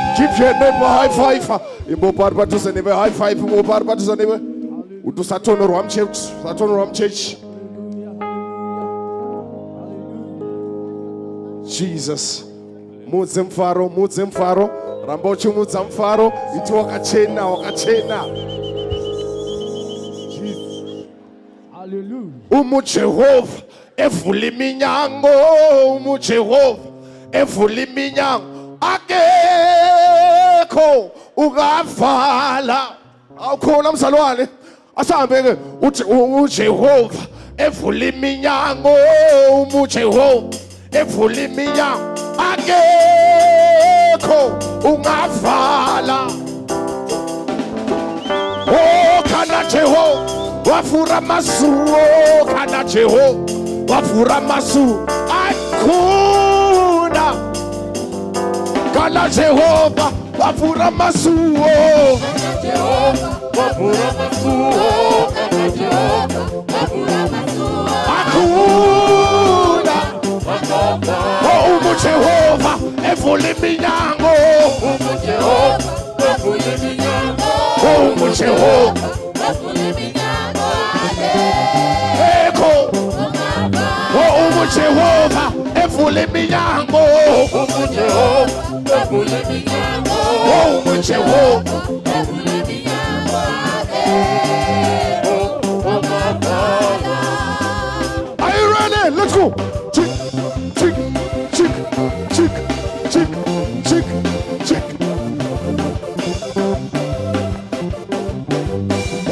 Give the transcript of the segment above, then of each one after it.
High five. Imbo barba to sanebe high five. Imbo barba to sanebe. Utu satono ram church. Satono ram church. Jesus. Mudzem faro. Rambochu mudzam faro. Itu wakachena. Hallelujah. Umu Jehova evuli minyango. Umu Jehova evuli minyango. Akekho ukavala awukhona msalwane asambeke uJehova evula iminyango uJehova evula iminyango akekho ungavala oh kana Jehova wafura masuo kana Jehova wafura masuo akuna kana Jehova wafura masuo kana Jehova wafura masuo kana Jehova wafura masuo akuna oh Jehova evule minyango Jehova evule minyango oh Jehova evule minyango eko oh Jehova evule minyango Jehova evule minyango oh Jehova evule minyango are you ready? Let's go. Chick.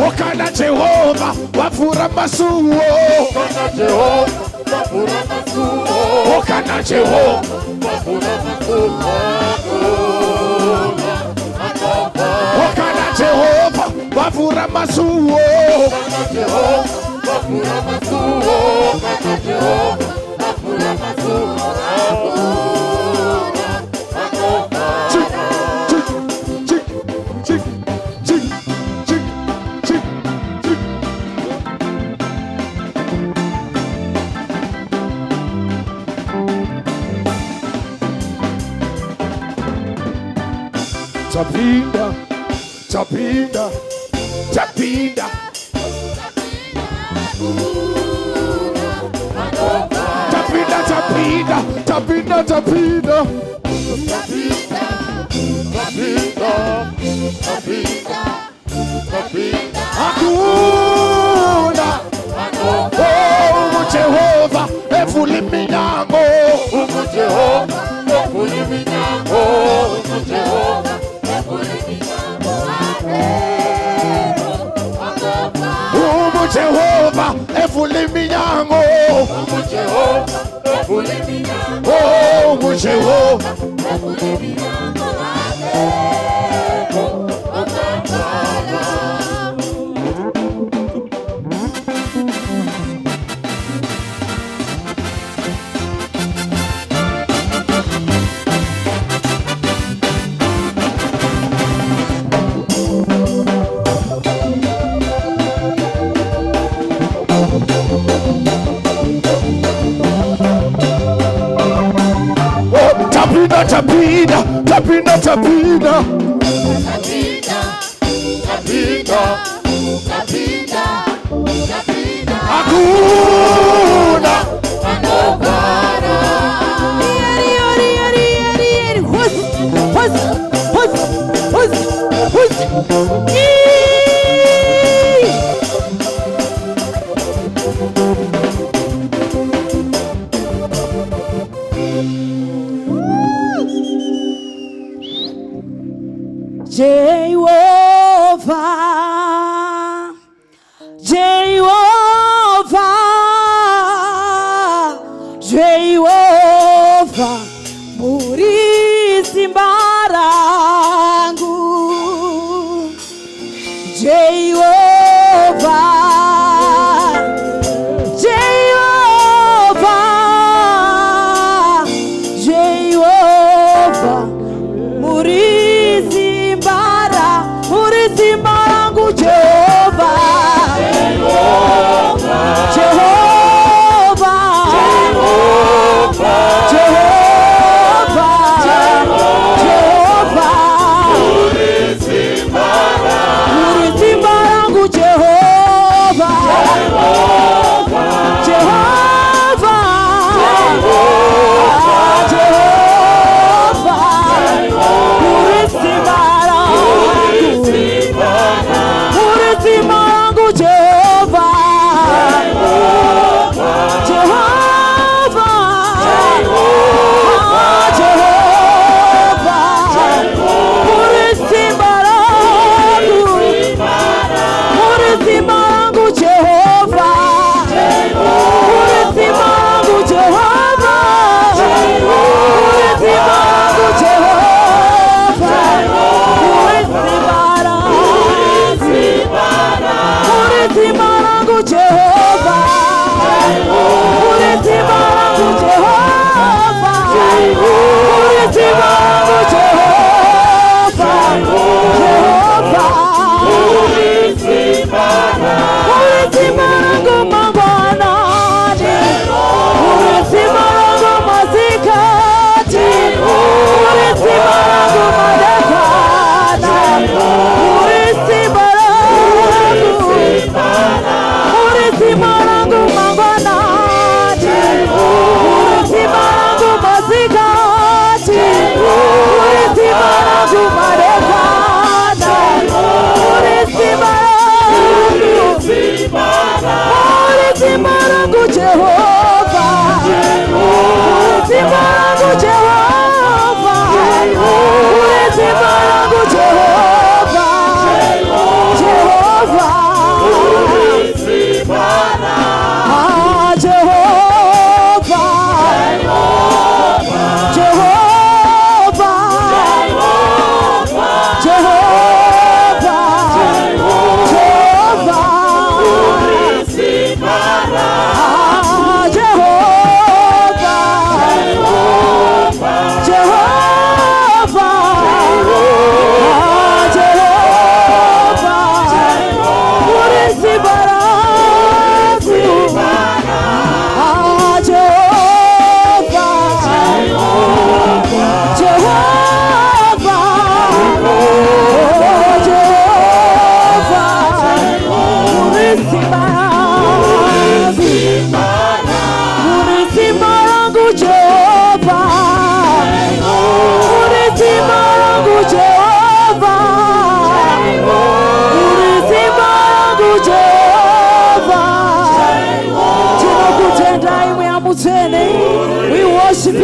Wakana Jehova wafura masuo Wakana Jehova wafura masuo Wakana Jehova wafura masuo Wakana Jehova wafura masuo Wakana Jehova wafura masuo Wakana Jehova wafura masuo Tapinda, tapinda, tapinda, tapinda, tapinda, tapinda, tapinda, tapinda, tapinda. Hakuna Jehova evula iminyango, Jehova evula iminyango, Jehova Jehova evula iminyango, Jehova evula iminyango, Jehova evula iminyango. Tapinda, tapinda, tapinda, tapinda, tapinda, tapinda, tapinda. Hakuna anobara. Jehovah, Jehovah, Jehovah, murithi mbarangu. Jehovah, Jehovah, Jehovah, murithi mbarangu. Jehovah, Jehovah, Jehovah, Jehovah, murithi mbarangu. Jehovah,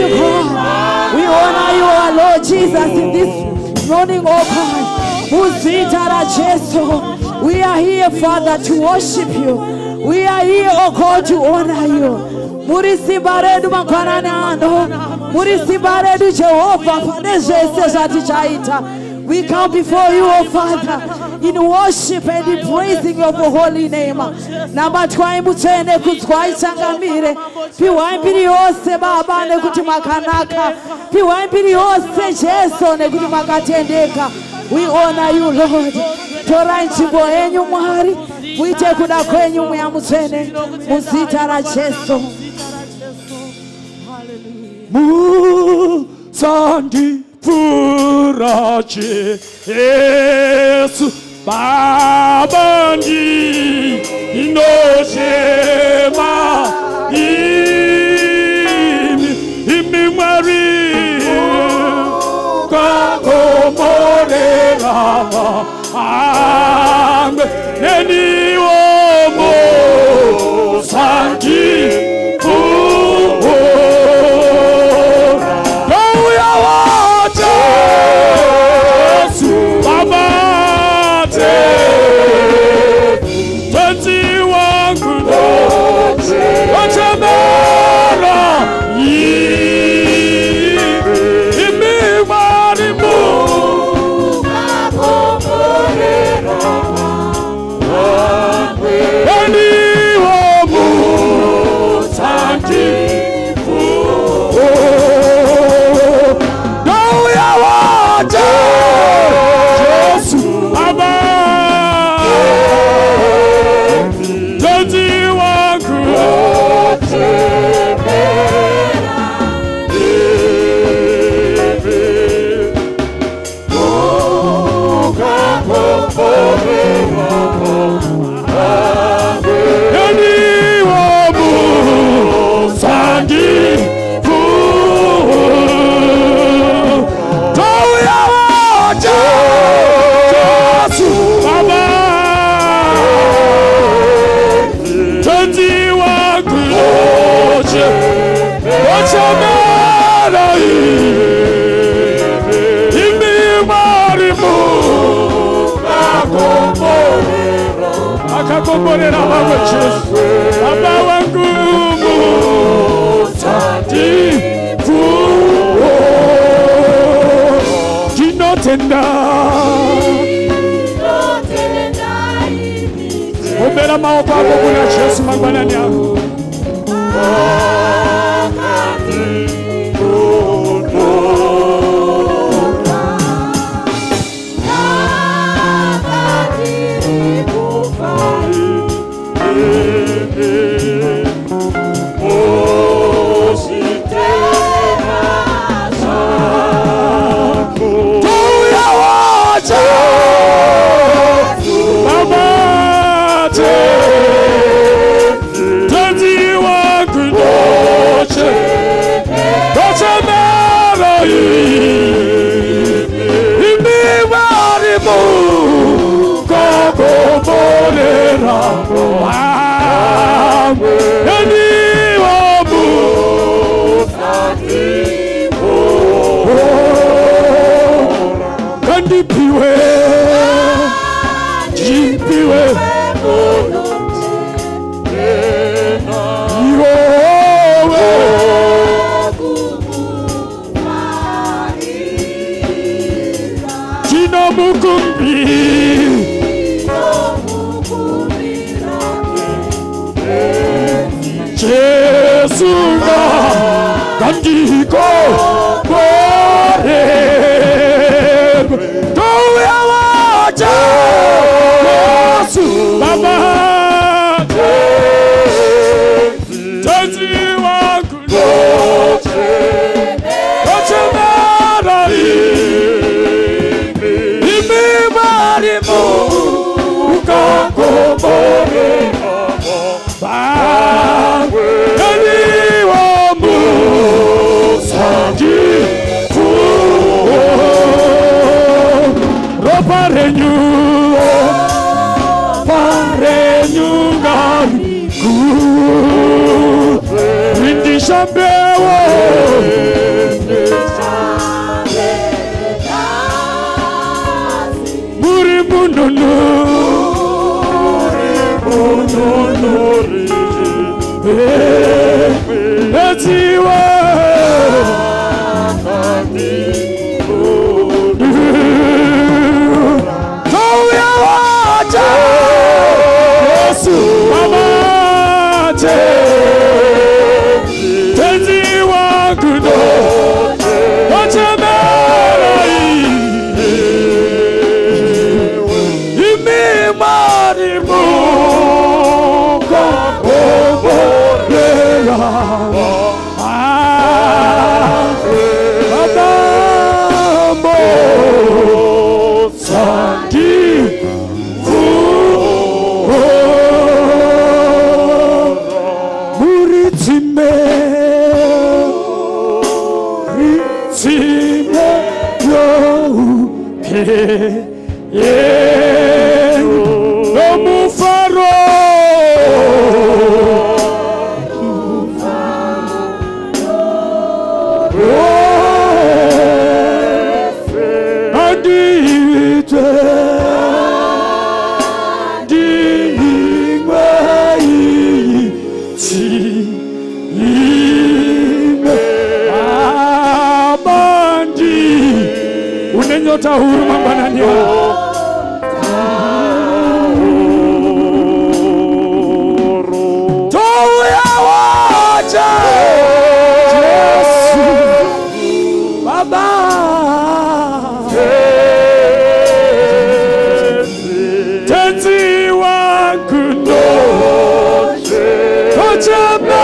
you, God. We honor you, our Lord Jesus, in this morning, oh God. Muzitara Jesu. We are here, Father, to worship you. We are here, oh God, to honor you. Murisibaredu makwanano. Murisibaredu Jehovah. We come before you, oh Father, in worship and in praising your holy name. Namba twaimutene kutwaichangamire. Piwaimbiri yose baba ne kuti makanaka. Piwaimbiri yose Jesu ne kuti makatendeka. We honor you, Lord. Tora nchimbo yenyu mwari. Muite kuda kwenyu muyamutene. Muzita la Jesu. Musandi Purache Yesu Babandi Inoshema Imi Mari Kakomorera Ame Neni Omo Sangi Akakomborera baba Jesu baba wangu mtakatifu kinotenda ombera maombi yako kuna Jesu mangwanani yako Chambewo Eziwa Yesu Amate Eziwa Kudo Ochemerai Imi Marimu Huru mambanani Toya waja Yesu Baba Tenzi wangundo Tochame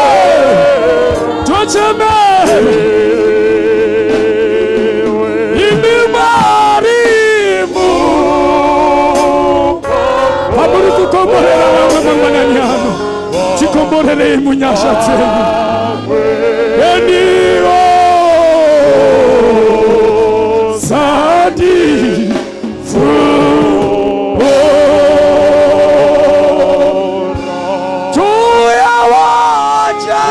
Chikomborele munyasha tenu Eniwo Sadi Tuya waja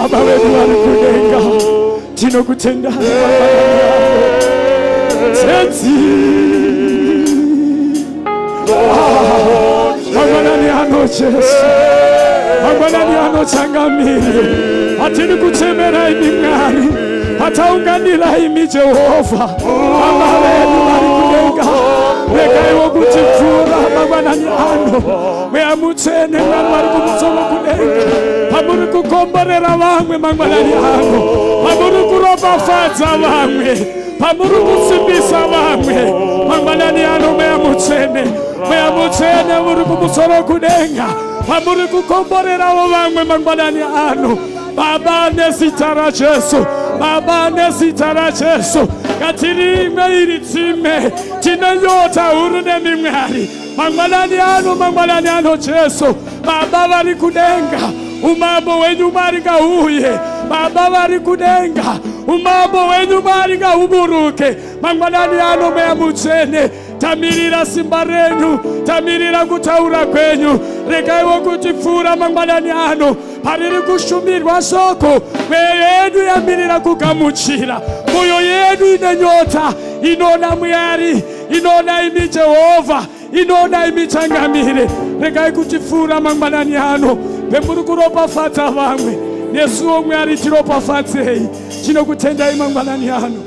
Baba wetu walikudenga Tino kutenda Tenzi Magwanani ano Yesu Magwanani ano changamire Atini kutemera imingari Ataunganira imi Jehova Baba wetu walikudenga Weka iwo kutifura Magwanani ano Wea mutene ngani walikumusolo kudenga Pamuri kukomborera wangwe Magwanani ano Pamuri kuroba fadza wangwe Pamuri kusimbisa wangwe Magwanani ano wea mutene Mea mutene muri kumusoro kudenga Pamuri kukomborera wangwe Magwanani ano Baba nesitara Yesu Baba nesitara Yesu Katiri ime iritime Tina yota urune mimwari Magwanani ano Yesu Baba wali kudenga Umambo wenyu mariga uye Baba wali kudenga Umambo wenyu mariga uburuke Magwanani ano mea mutene Tamirira simba renyu Tamirira kutaura kwenyu Rekaiwo kutifura Magwanani ano Pariri kushumirwa soko Mwe yedu yamirira kukamuchira Moyo yedu inenyota Inona mwari Inona imi Jehova Inona imi changamire Rekai kutifura Magwanani ano Pemuru kuropa fata wangwe Yesu omwari tiropa fatei Chino kutenda Magwanani ano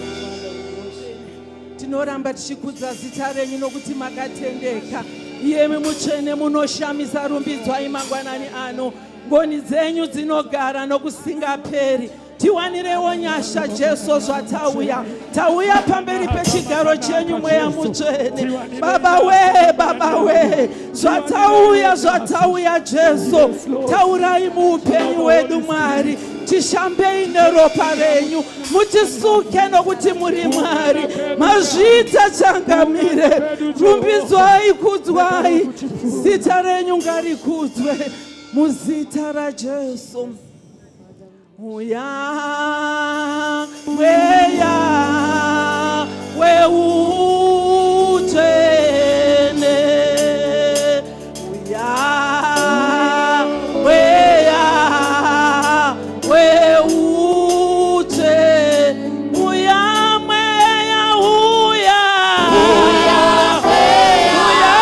Tinoramba tichikudza zita renyu nokuti makatendeka iyemi mutsvene munoshamisa rumbidzwa Magwanani ano ngoni dzenyu dzinogara nokusingaperi tiwanirewo nyasha Jesu zvatauya tauya pamberi pechigaro chenyu mweya mutsvene Baba we zvatauya Jesu taurai muupenyu wedu Mwari tishambei neropa renyu mutisuke nokuti muri Mwari mazvita changamire rumbidzwai kudzwai zita renyu ngarikudzwe muzita raJesu uya mweya weutene uya mweya weutene uya mweya uya mweya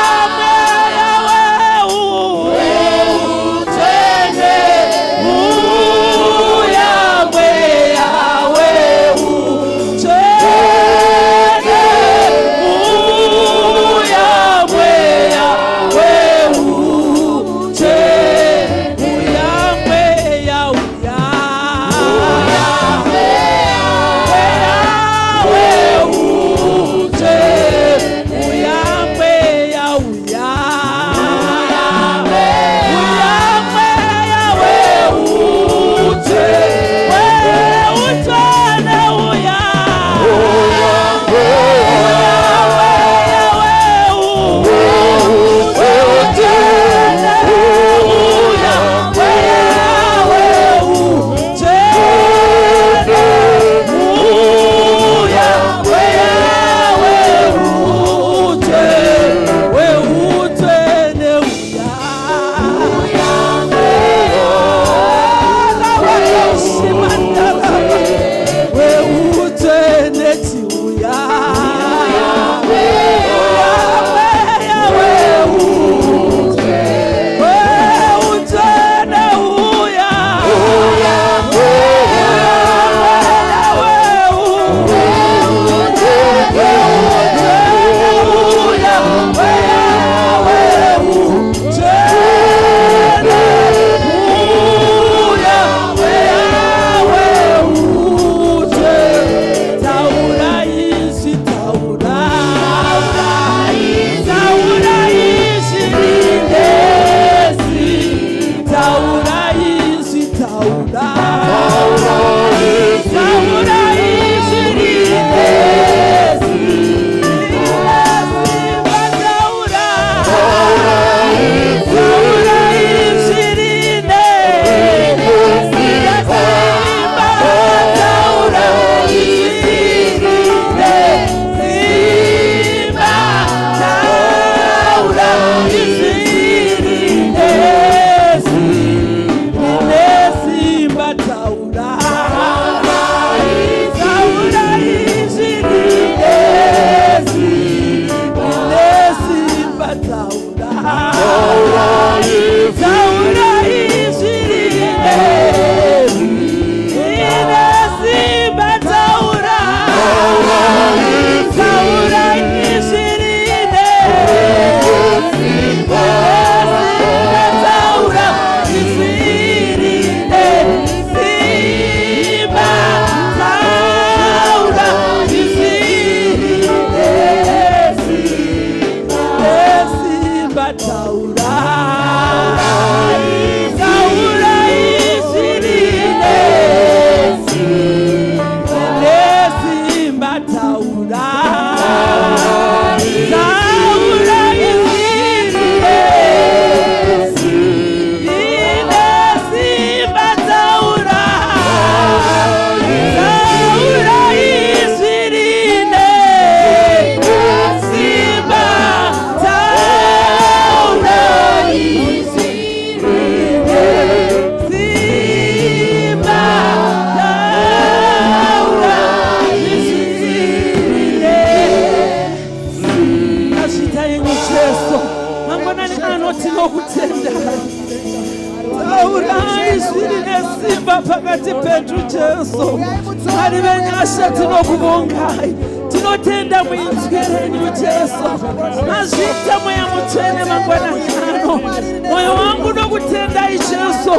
weutene Tirinesimba pakati petu Jesu. Haribenyasha tinokubongai. Tinotenda muinzwirenyu Jesu. Mazvita mweya mutsvene mangwanani ano. Moyo wangu nokutendai Jesu.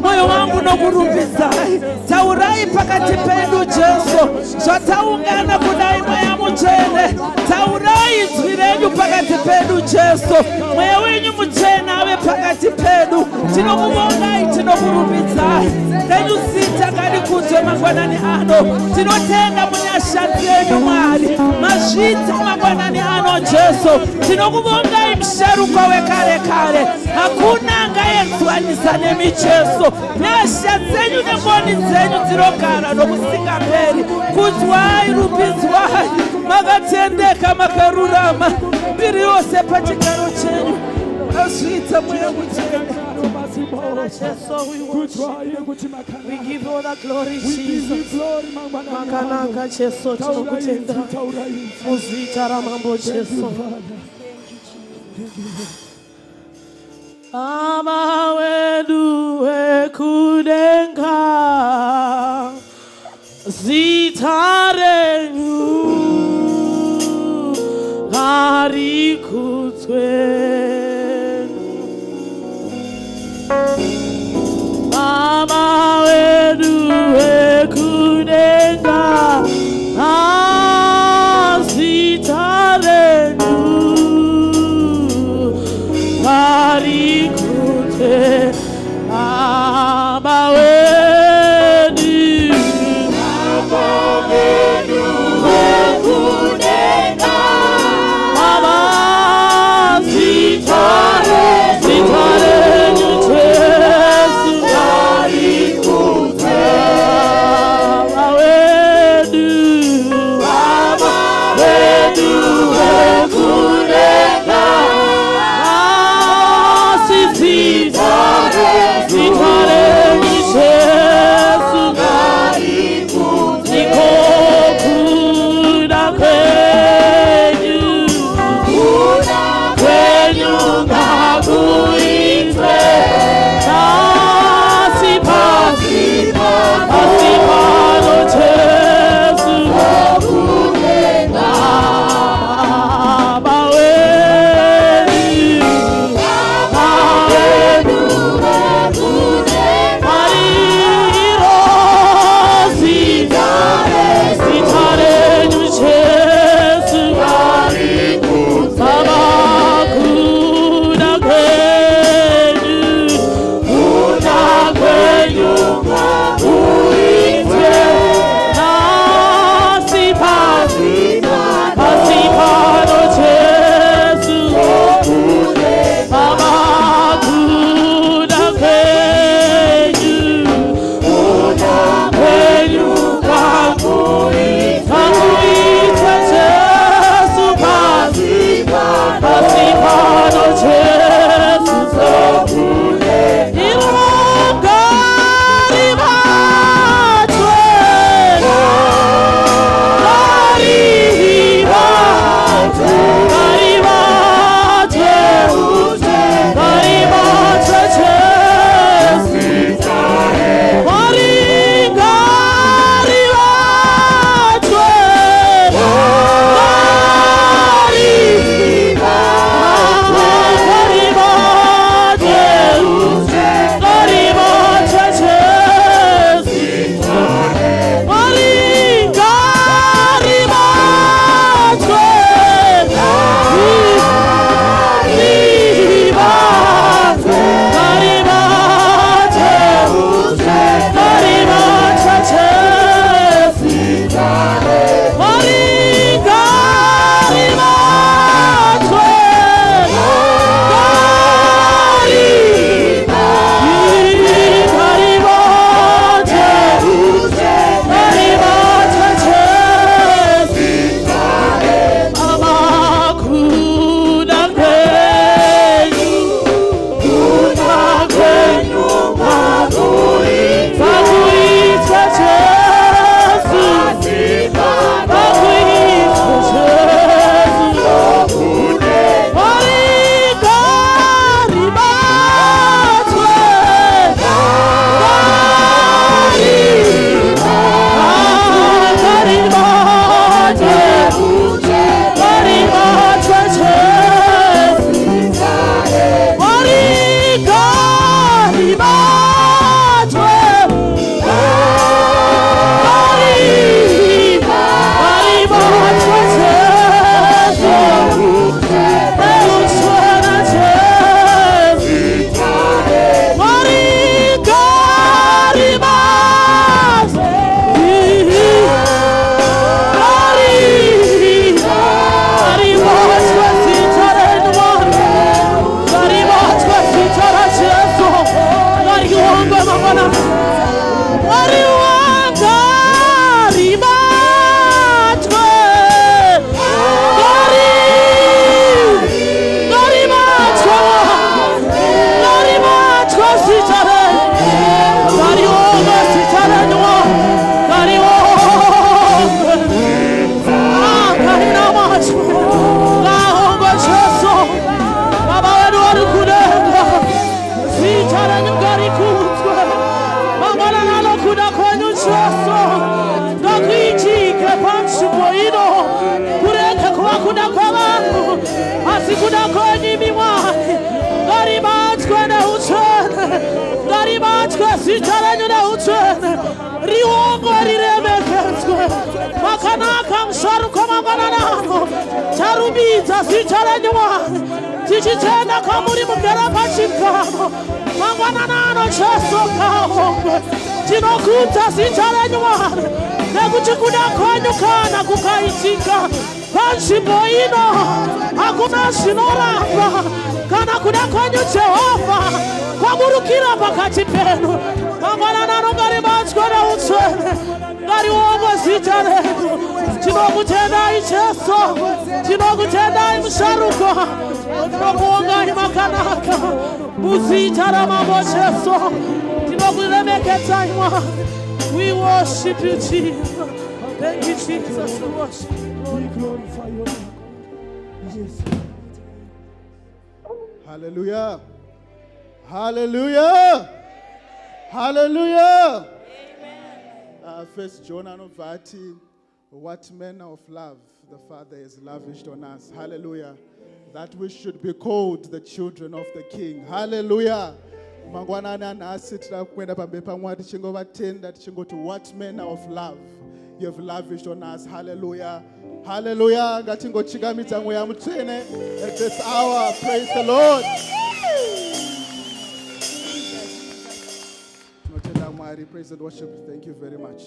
Moyo wangu nokurumbidzai. Taurai pakati pedu Jesu. Zvataungana kudai mweya mutsvene. Taurai inzwi renyu pakati pedu Jesu. Mweya wenyu mutsvene ave pakati pedu. Tinokubongai, tinokurumbidzai. Renyu zita ngarikudzwe mangwanani ano. Tinotenda munyasha dzenyu Mwari. Mazvita mangwanani ano Jesu. Tinokubongai msharuka wekare kare. Hakuna angaenzwanisa nemi Jesu. Nyasha dzenyu nengoni dzenyu dzinogara nokusingaperi. Kudzwai, rumbidzwai. Makatendeka, makarurama. Mbiri yose pachigaro chenyu. Mazvita mweya mutsvene. We give you all the glory, Jesus. Makanaka Jesu, tinokutenda. Muzita ramambo Jesu. Baba wedu wekudenga, zita renyu ngarikudzwe. Baba wedu wekudenga, zita renyu ngarikudzwe. Baba wedu wekudenga, zita Charubidza zita renyu Mwari tichitenda kamuri mugara pachigaro mangwananano Jesu kaombe tinokuudza zita renyu Mwari nekuti kuda kwenyu kana kukaitika panzvimbo ino hakuna zvinoramba kana kuda kwenyu Jehovha kwamurukira pakati penu mangwananano ngaribatswe neutsvene ngariombe zita renyu tinokutendai Jesu tinokutendai musharuka tinokuongai makanaka muzita ramambo Jesu tinokuremekedzai Mwari. We worship you Jesus. Thank you Jesus. We worship you. We glorify your name. Yes. Hallelujah. Hallelujah. Hallelujah. First John anovati, what manner of love the Father has lavished on us. Hallelujah. That we should be called the children of the King. Hallelujah. Mangwanana nasi tinakwenda pambe pamwe tichingovatenda tichingoti what manner of love you have lavished on us. Hallelujah. Hallelujah. Ngatingochikamidza mweya mutsvene at this hour. Praise the Lord. Tinotenda Mwari. Praise and worship. Thank you very much.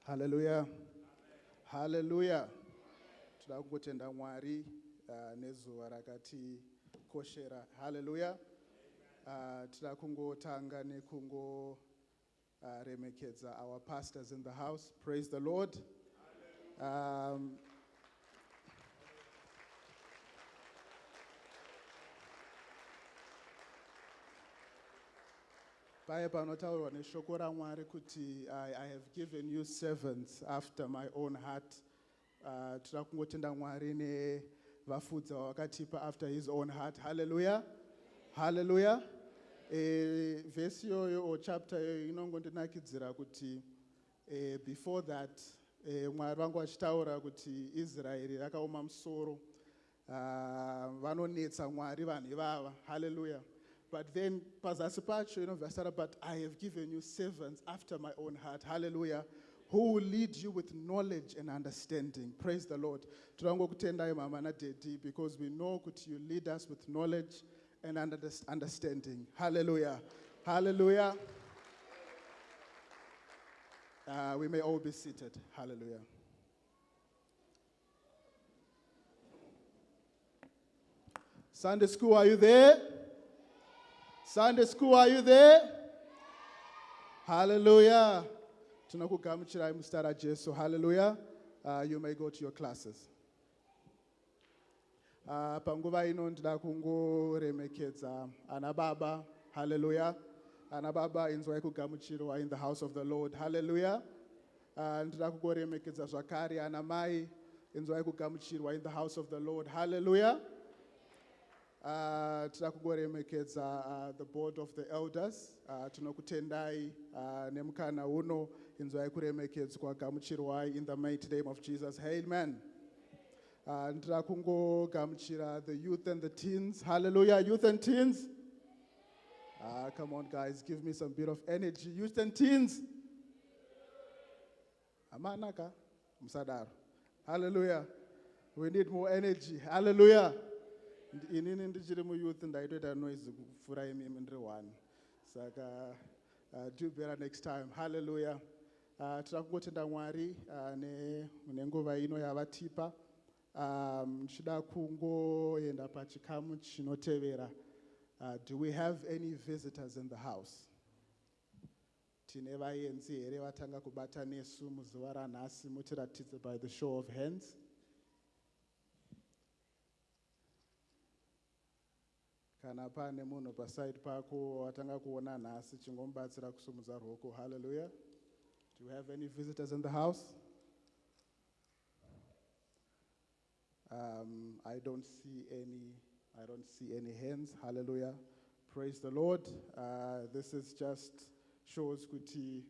Hallelujah. Hallelujah. Toda kungotenda Mwari nezuva rakati koshera. Hallelujah. Toda kungotanga nekungo remekedza our pastors in the house. Praise the Lord. I have given you servants after my own heart. Tinakungotenda Mwari nevafudzi vakatipa after his own heart. Hallelujah. Hallelujah. Verse or chapter inongondinakidzira kuti before that Mwari vangu vachitaura kuti Israeri rakaoma musoro vanonetsa Mwari vanhu ivava. Hallelujah. But then, pazasi pacho, verse but I have given you servants after my own heart. Hallelujah. Who will lead you with knowledge and understanding. Praise the Lord. Tunangokutendai mama na daddy because we know that you lead us with knowledge and understanding. Hallelujah. Hallelujah. We may all be seated. Hallelujah. Sunday school, are you there? Sunday school, are you there? Hallelujah. Tunakugamuchirai mustara Jesu. Hallelujah. You may go to your classes. Panguva ino ndida kungoremekedza ana baba. Hallelujah. Ana baba inzwai kugamuchirwa in the house of the Lord. Hallelujah. Ndida kungoremekedza zvakare ana mai inzwai kugamuchirwa in the house of the Lord. Hallelujah. tira kungoremekedza the board of the elders. Tinokutendai nemukana uno inzwai kuremekedzwa gamuchirwai in the mighty name of Jesus. Amen. Ndira kungogamuchira the youth and the teens. Hallelujah, youth and teens. Come on guys, give me some bit of energy. Youth and teens. Amanaka, Musadar. Hallelujah. We need more energy. Hallelujah. Inini ndichiri mu youth ndaitoita noise kufura imimi ndiri one. Saka do better next time. Hallelujah. Tira kungotenda Mwari nenguva ino yavatipa. Ndichida kungoenda pachikamu chinotevera. Do we have any visitors in the house? Tine vaenzi here vatanga kubata nesu muzuva ranhasi, mutiratidze by the show of hands. Kana pane munhu paside pako watanga kuona nhasi, chingomubatsira kusumudza ruoko. Hallelujah. Do we have any visitors in the house? I don't see any hands. Hallelujah. Praise the Lord. This is just shows kuti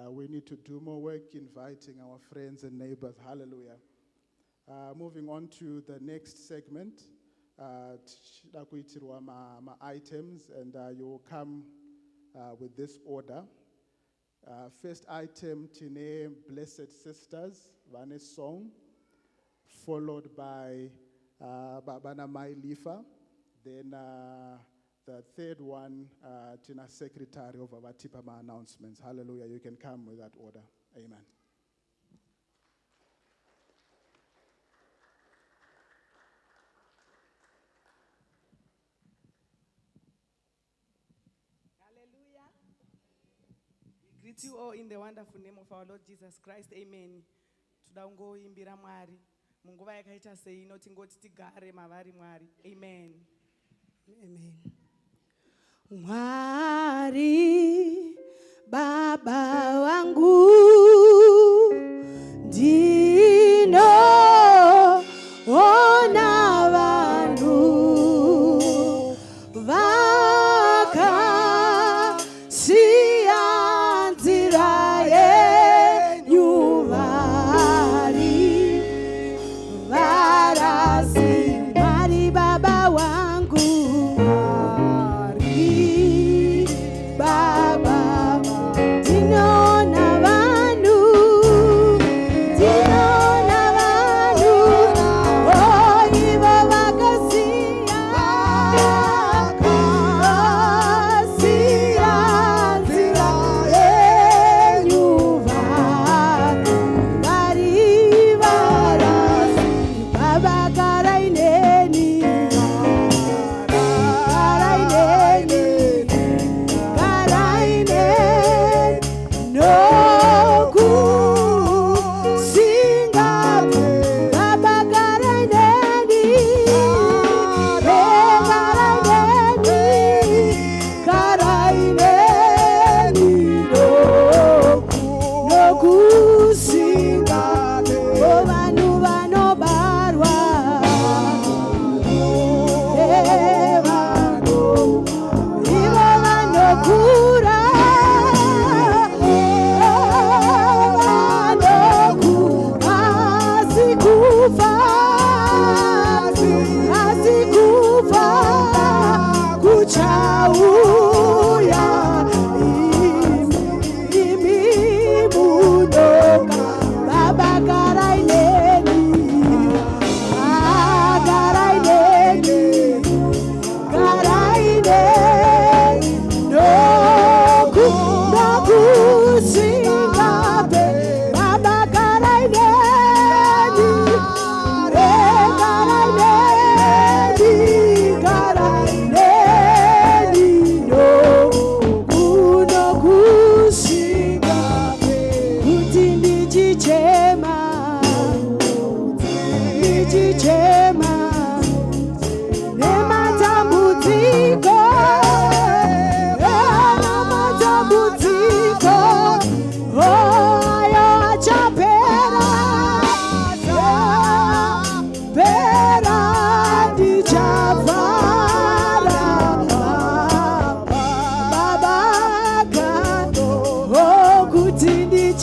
we need to do more work inviting our friends and neighbors. Hallelujah. Moving on to the next segment. Ma items, and you will come with this order. First item, tine Blessed Sisters, Vane song, followed by Babana Mai Lifa. Then the third one, Tina Secretary of our Tipama announcements. Hallelujah. You can come with that order. Amen. Hallelujah. We greet you all in the wonderful name of our Lord Jesus Christ. Amen. Tudaungo imbira Mwari. Munguva yakaita seino tingoti tigare mavari Mwari. Amen. Amen. Mwari Baba wangu ndino ona vanhu vakasiya nzira yenyu vari varasi Mwari Baba wangu Mwari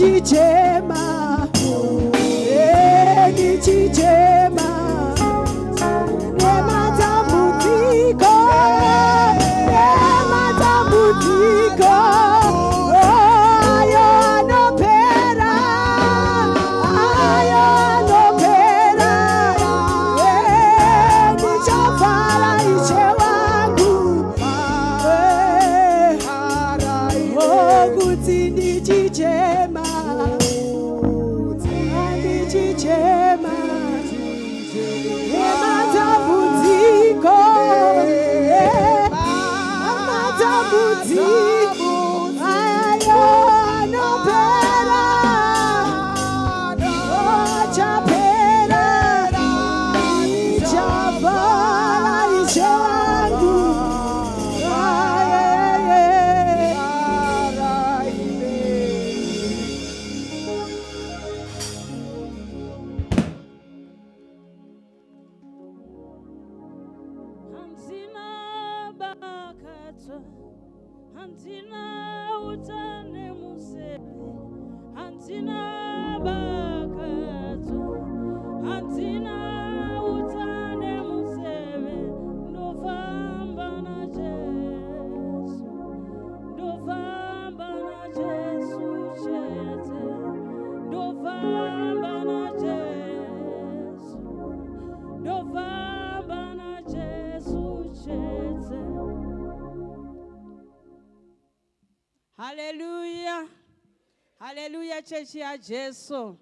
ndichichema ndichichema nematambudziko ayo anopera ndichavhara ishe wangu kuti ndichichema nematambudziko ayo anopera achapera ndichavhara ishe wangu Handina utane musebe, handina bakato, handina utane musebe, ndofamba na Jesu chete, ndofamba na Jesu chete. Hallelujah. Hallelujah, chechi ya Jesu.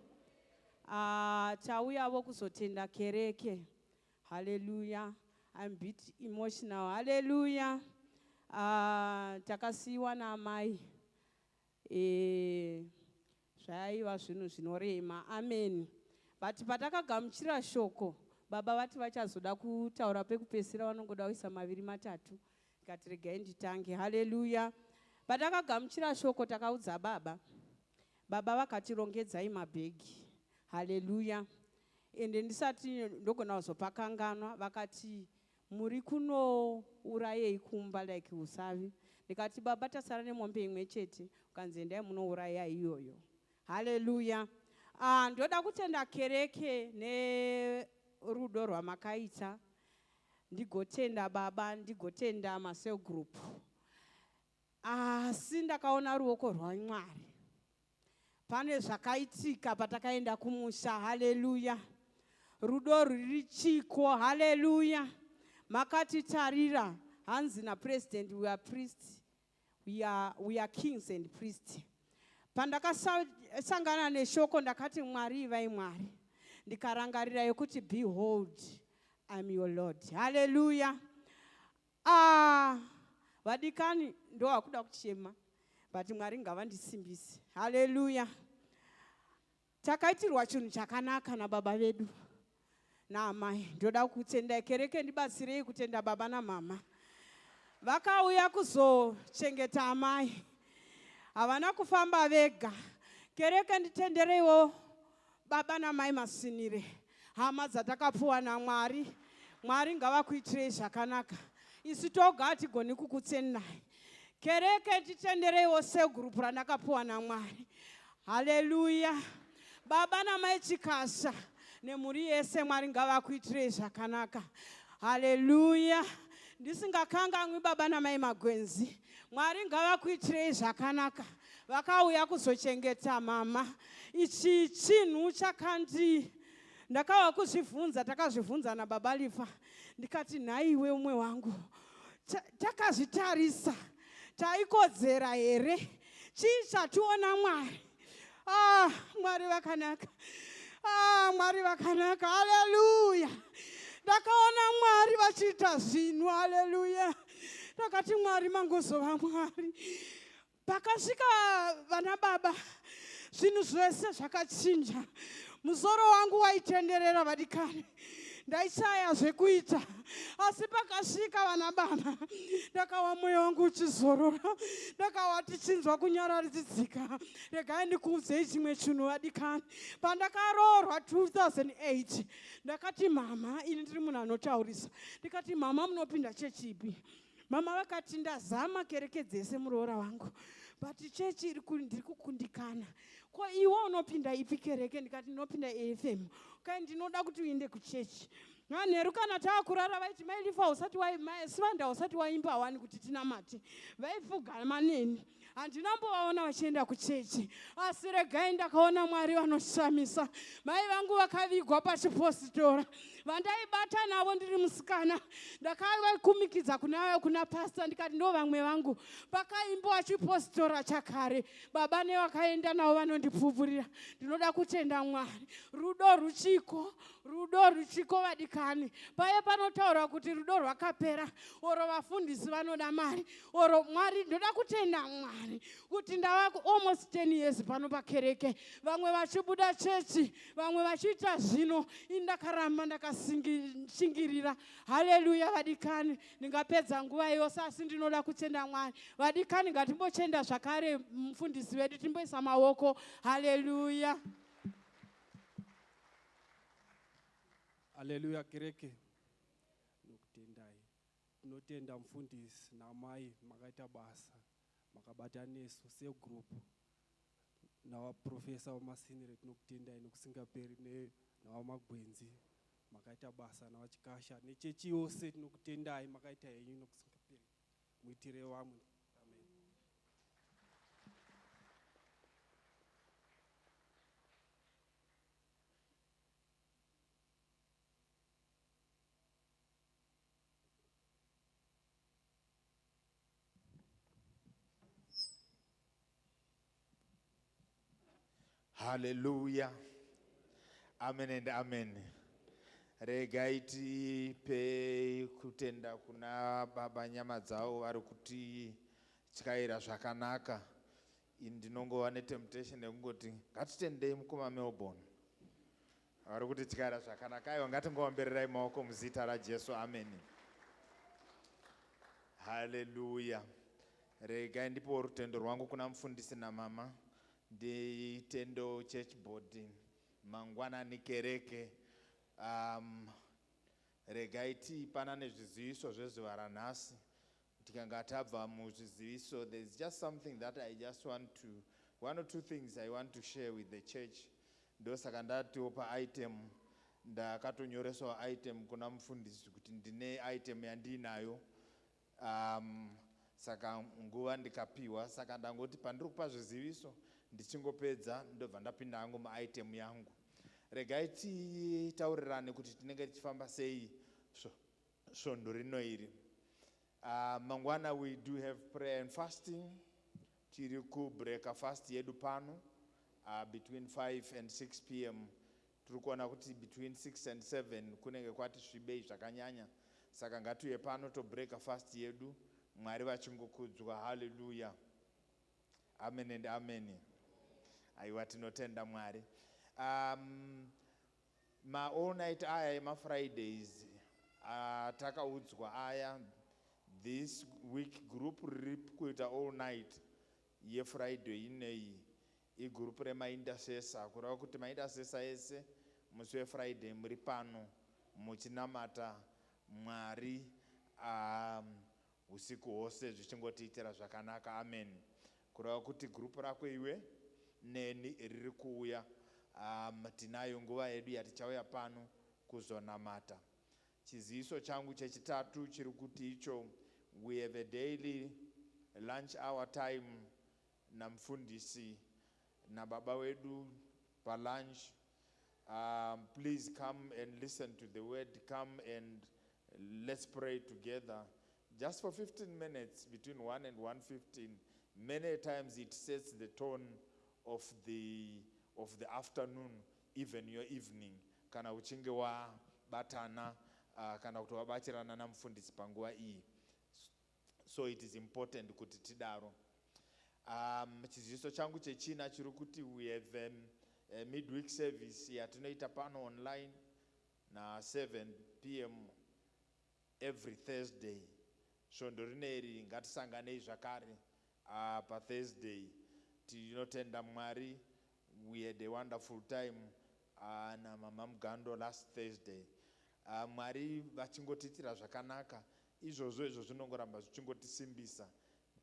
Tauya kuzotenda kereke. Hallelujah. I'm a bit emotional. Hallelujah. Takasiwa na amai. Zvaiva zvinhu zvinorema. Amen. But patakagamuchira shoko, baba vati vachazoda kutaura pekupesera vanongoda kuisa maviri matatu. Tikati regai nditange. Hallelujah. Patakagamuchira shoko takaudza baba vakatirongedzai mabhegi. Haleluya. Ende ndisati ndogona kuzopakanganwa vakati muri kunourayei kumba like usavi. Ndikati baba tasara nemombe imwe chete ukanzi endai munouraya iyoyo. Haleluya. Ndoda kutenda kereke nerudo rwamakaita. Ndigotenda baba, ndigotenda masel group. Asi ndakaona ruoko rwaMwari. Pane zvakaitika patakaenda kumusha. Haleluya. Rudo rwuri chiko. Haleluya. Makatitarira. Hanzi na president, we are priests. We are kings and priests. Pandakasangana neshoko ndakati Mwari vai Mwari. Ndikarangarira yokuti behold, I'm your Lord. Haleluya. Vadikani ndo wakuda kuchema, but Mwari ngavandisimbise. Haleluya. Takaitirwa chinhu chakanaka nababa vedu naamai. Ndoda kutenda kereke ndibatsirei kutenda baba namama. Vakauya kuzochengeta amai. Havana kufamba vega. Kereke nditendereiwo baba namai masinire. Hama dzatakapuwa naMwari. Mwari ngavakuitirei zvakanaka. Isu toga hatigoni kukutendai. Kereke titendereiwo segroup randakapuwa naMwari. Haleluya. Baba namai chikasha nemhuri yese Mwari ngavakuitirei zvakanaka. Haleluya. Ndisingakanganwi baba namai magwenzi. Mwari ngavakuitirei zvakanaka. Vakauya kuzochengeta mama. Ichi chinhu chakandi ndakawa kuzvibvunza, takazvibvunza nababa Lifa. Ndikati nhaiwe umwe wangu, takazvitarisa, taikodzera here? Chii chationa Mwari? Mwari vakanaka. Mwari vakanaka. Haleluya. Ndakaona Mwari vachiita zvinhu. Haleluya. Takati Mwari mangozova Mwari. Pakasvika vana baba, zvinhu zvese zvakachinja. Musoro wangu waitenderera vadikani. Ndaishaya zvekuita. Asi pakasvika vana baba, ndakawa mwoyo wangu uchizorora. Ndakawa tichinzwa kunyara richidzika. Regai ndikuudzei chimwe chinhu vadikani. Pandakaroorwa 2008, ndakati mama, ini ndiri munhu anotaurisa. Ndikati mama, munopinda chechipi? Mama vakati ndazama kereke dzese muroora wangu. but chechi ndiri kukundikana. Ko iwe unopinda ipi kereke? Ndikati ndinopinda AFM. Kai ndinoda kuti uende kuchechi. Vanheru kana taakurara vaiti mailifa usati usati waimba wani kuti tinamate. Vaifuga maneni. Handinambovaona vachienda kuchechi. Asi regai ndakaona Mwari vanoshamisa. Mai vangu vakavigwa pachipositora. Vandaibata navo ndiri musikana. Ndakavakumikidza kuna pastor ndikati ndo vamwe vangu. Pakaimbwa chipositora chakare. Baba nevakaenda navo vanondipfupfurira. Ndinoda kutenda Mwari. Rudo ruchiko vadikani. Paye panotaura kuti rudo rwakapera. Oro vafundisi vanoda mari. Oro Mwari ndoda kutenda Mwari. Kuti ndava almost 10 years pano pakereke. Vamwe vachibuda chechi. Vamwe vachiita zvino. Indakaramba ndakashingirira. Haleluya vadikani. Ndingapedza nguva yose asi ndinoda kutenda Mwari. Vadikani ngatimbochenda zvakare mufundisi wedu timboisa maoko. Haleluya. Haleluya kereke. Nokutendai. Tinotenda mfundisi namai makaita basa. Makabata nesu segroup. Navaprofesa vamasinire tinokutendai nokusingaperi navamagwenzi. Makaita basa navachikasha. Nechechi yose tinokutendai makaita henyu nokusingaperi. Muitire vamwe. Amen. Hallelujah. Amen and amen. Regaiti pe kutenda kuna baba nyama dzavo vari kuti tyaira zvakanaka. Ndinongova netemptation yekungoti ngatitendei mukoma Melbourne. Vari kuti tyaira zvakanaka. Aiwa ngatingoombererai maoko muzita raJesu. Amen. Hallelujah. Regai ndipo rutendo rwangu kuna mufundisi namama. Nditendo church board mangwanani kereke. Regaiti pana nezviziviso zvezuva ranhasi. Tikanga tabva muzviziviso, there's just something that I just want to, one or two things I want to share with the church. Ndosaka ndatopa item, ndakatonyoresawo item kuna mufundisi kuti ndine item yandinayo. Saka nguva ndikapiwa, saka ndangoti pandiri kupa zviziviso ndichingopedza ndobva ndapinda hangu muitem yangu. Regai titaurirane kuti tinenge tichifamba sei svondo rino iri. Mangwana we do have prayer and fasting. Tiri kubreaka fast yedu pano between 5 and 6 p.m. Tiri kuona kuti between 6 and 7 kunenge kwati svibei zvakanyanya. Saka ngatiuye pano tobreaka fast yedu. Mwari vachingokudzwa. Hallelujah. Amen and amen. Aiwa tinotenda Mwari. Ma all night aya ma Fridays takaudzwa aya. This week group riri kuita all night ye Friday inei group rema intercessor kureva kuti ma intercessor ese musi weFriday muri pano muchinamata Mwari usiku hwose zvichingotiitira zvakanaka. Amen. Kureva kuti group rako iwe neni riri kuuya. Tinayo nguva yedu yatichauya pano kuzonamata. Chiziviso changu chechitatu chiri kuti icho, we have a daily lunch hour time namfundisi na baba wedu pa lunch. Please come and listen to the word. Come and let's pray together. Just for 15 minutes, between 1 and 1:15. Many times it sets the tone of the afternoon, even your evening. Kana uchinge wa batana, kana kuti wabatirana na mfundisi panguva iyi. So it is important kuti tidaro. Chiziviso changu chechina chiri kuti we have a midweek service yatinoita pano online na 7 p.m. every Thursday. Svondo rineri ngatisanganei zvakare pa Thursday. Tinotenda Mwari. We had a wonderful time na mama Mugando last Thursday. Mwari vachingotitira zvakanaka. Izvozvo zvinongoramba zvichingotisimbisa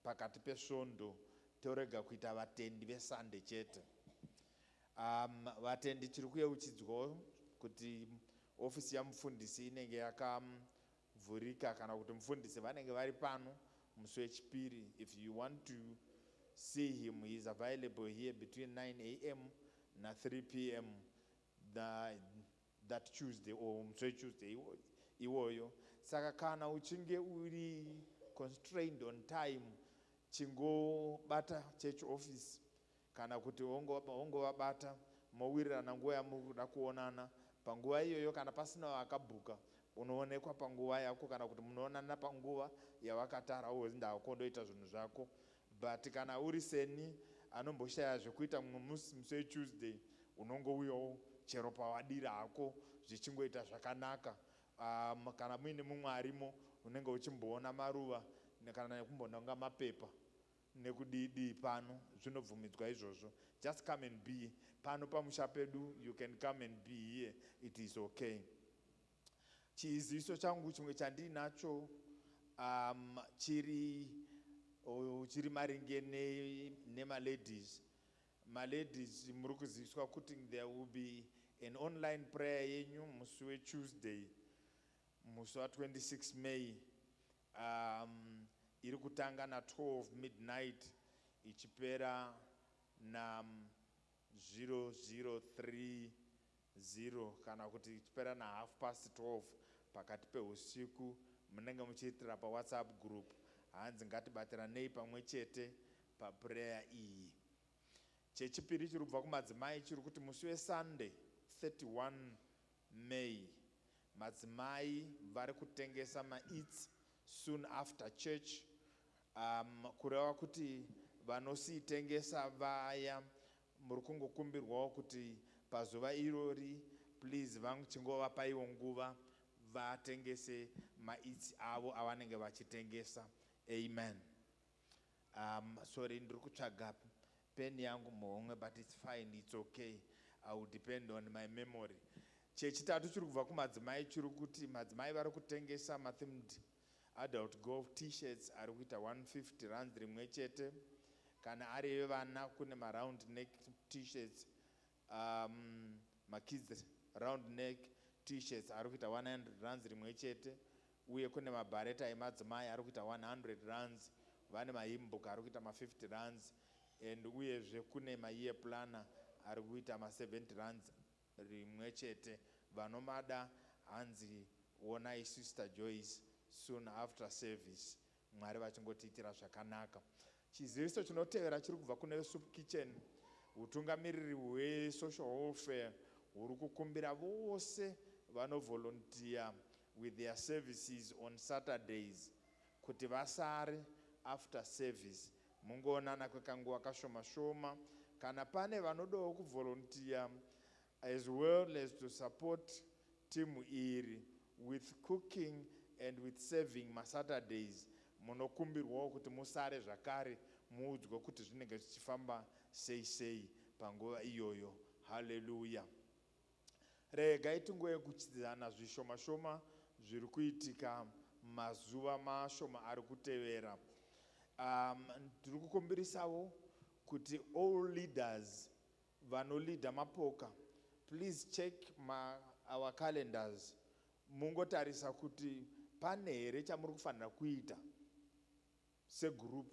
pakati pesvondo torega kuita vatendi vesunday chete. Vatendi tiri kuyeuchidzwawo kuti ofisi yamufundisi inenge yakavhurika kana kuti mufundisi vanenge vari pano musi wechipiri. If you want to see him, he is available here between 9 a.m. na 3 p.m. that Tuesday or musi weTuesday iwoyo. Saka kana uchinge uri constrained on time, chingobata church office kana kuti ongovabata mowirirana nguva yamuda kuonana. Panguva iyoyo kana pasina wakabhuka unoonekwa panguva yako kana kuti munoonana panguva yawakatara ndakondoita zvinhu zvako. But kana uri seni anomboshaya zvekuita musi weTuesday, unongouyawo chero pawadira hako zvichingoita zvakanaka. Kana muine mumwe arimo unenge uchimboona maruva kana nekumbonanga mapepa nekudidi pano zvinobvumidzwa izvozvo. Just come and be pano pamusha pedu. You can come and be here, it is okay. Chiziviso changu chimwe chandinacho chiri maringe nemaladies. Maladies muri kuziviswa kuti there will be an online prayer yenyu musi weTuesday musi wa26 May. Iri kutanga na 12 midnight ichipera na 0030 kana kuti ichipera na 12:30 pakati peusiku. Munenge muchiitira pa WhatsApp group. Hanzi ngatibatiranei pamwe chete pa prayer iyi. Chechipiri chiri kubva kumadzimai chiri kuti musi weSunday 31 May madzimai vari kutengesa ma-eats soon after church. Kureva kuti vanosiitengesa vaya muri kungokumbirwawo kuti pazuva irori please vachingovapaiwo nguva vatengese ma-eats avo avanenge vachitengesa. Amen. Sorry, ndiri kutsvaga pen yangu muhomwe, but it's fine, it's okay. I will depend on my memory. Chechitatu chiri kubva kumadzimai chiri kuti madzimai vari kutengesa ma-themed adult golf t-shirts ari kuita 150 rands rimwe chete. Kana ari vevana kune ma-round neck t-shirts, ma-kids round neck t-shirts ari kuita 100 rands rimwe chete. Uye kune mabareta emadzimai ari kuita 100 rands. Vane mahimboka ari kuita ma-50 rands. And uyezve kune ma-year planner ari kuita ma-70 rands rimwe chete. Vanomada hanzi onai Sister Joyce soon after service. Mwari vachingotiitira zvakanaka. Chiziviso chinotevera chiri kubva kune Soup Kitchen. Utungamiriri hwesocial welfare huri kukumbira vose vanovolunteer with their services on Saturdays kuti vasare after service mungoonana kwekanguva kashoma shoma. Kana pane vanodawo kuvolunteer as well as to support timu iri with cooking and with serving ma-Saturdays, munokumbirwawo kuti musare zvakare muudzwe kuti zvinenge zvichifamba sei panguva iyoyo. Hallelujah. Regai tingoyekuchidzana zvishoma zviri kuitika mazuva mashoma ari kutevera. Ndiri kukumbirisawo kuti all leaders vanolida mapoka, please check our calendars. Mungotarisa kuti pane here chamuri kufanira kuita segroup.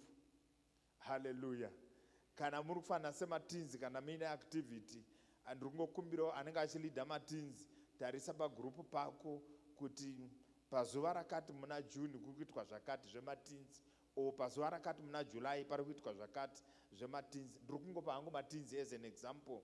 Hallelujah. Kana muri kufanira sematinzi kana muine activity, andiri kungokumbirawo anenge achilida matinzi, tarisa pagroup pako kuti pazuva rakati muna June kuri kuitwa zvakati zvematinzi, o pazuva rakati muna July pari kuitwa zvakati zvematinzi. Ndiri kungopa hangu matinzi as an example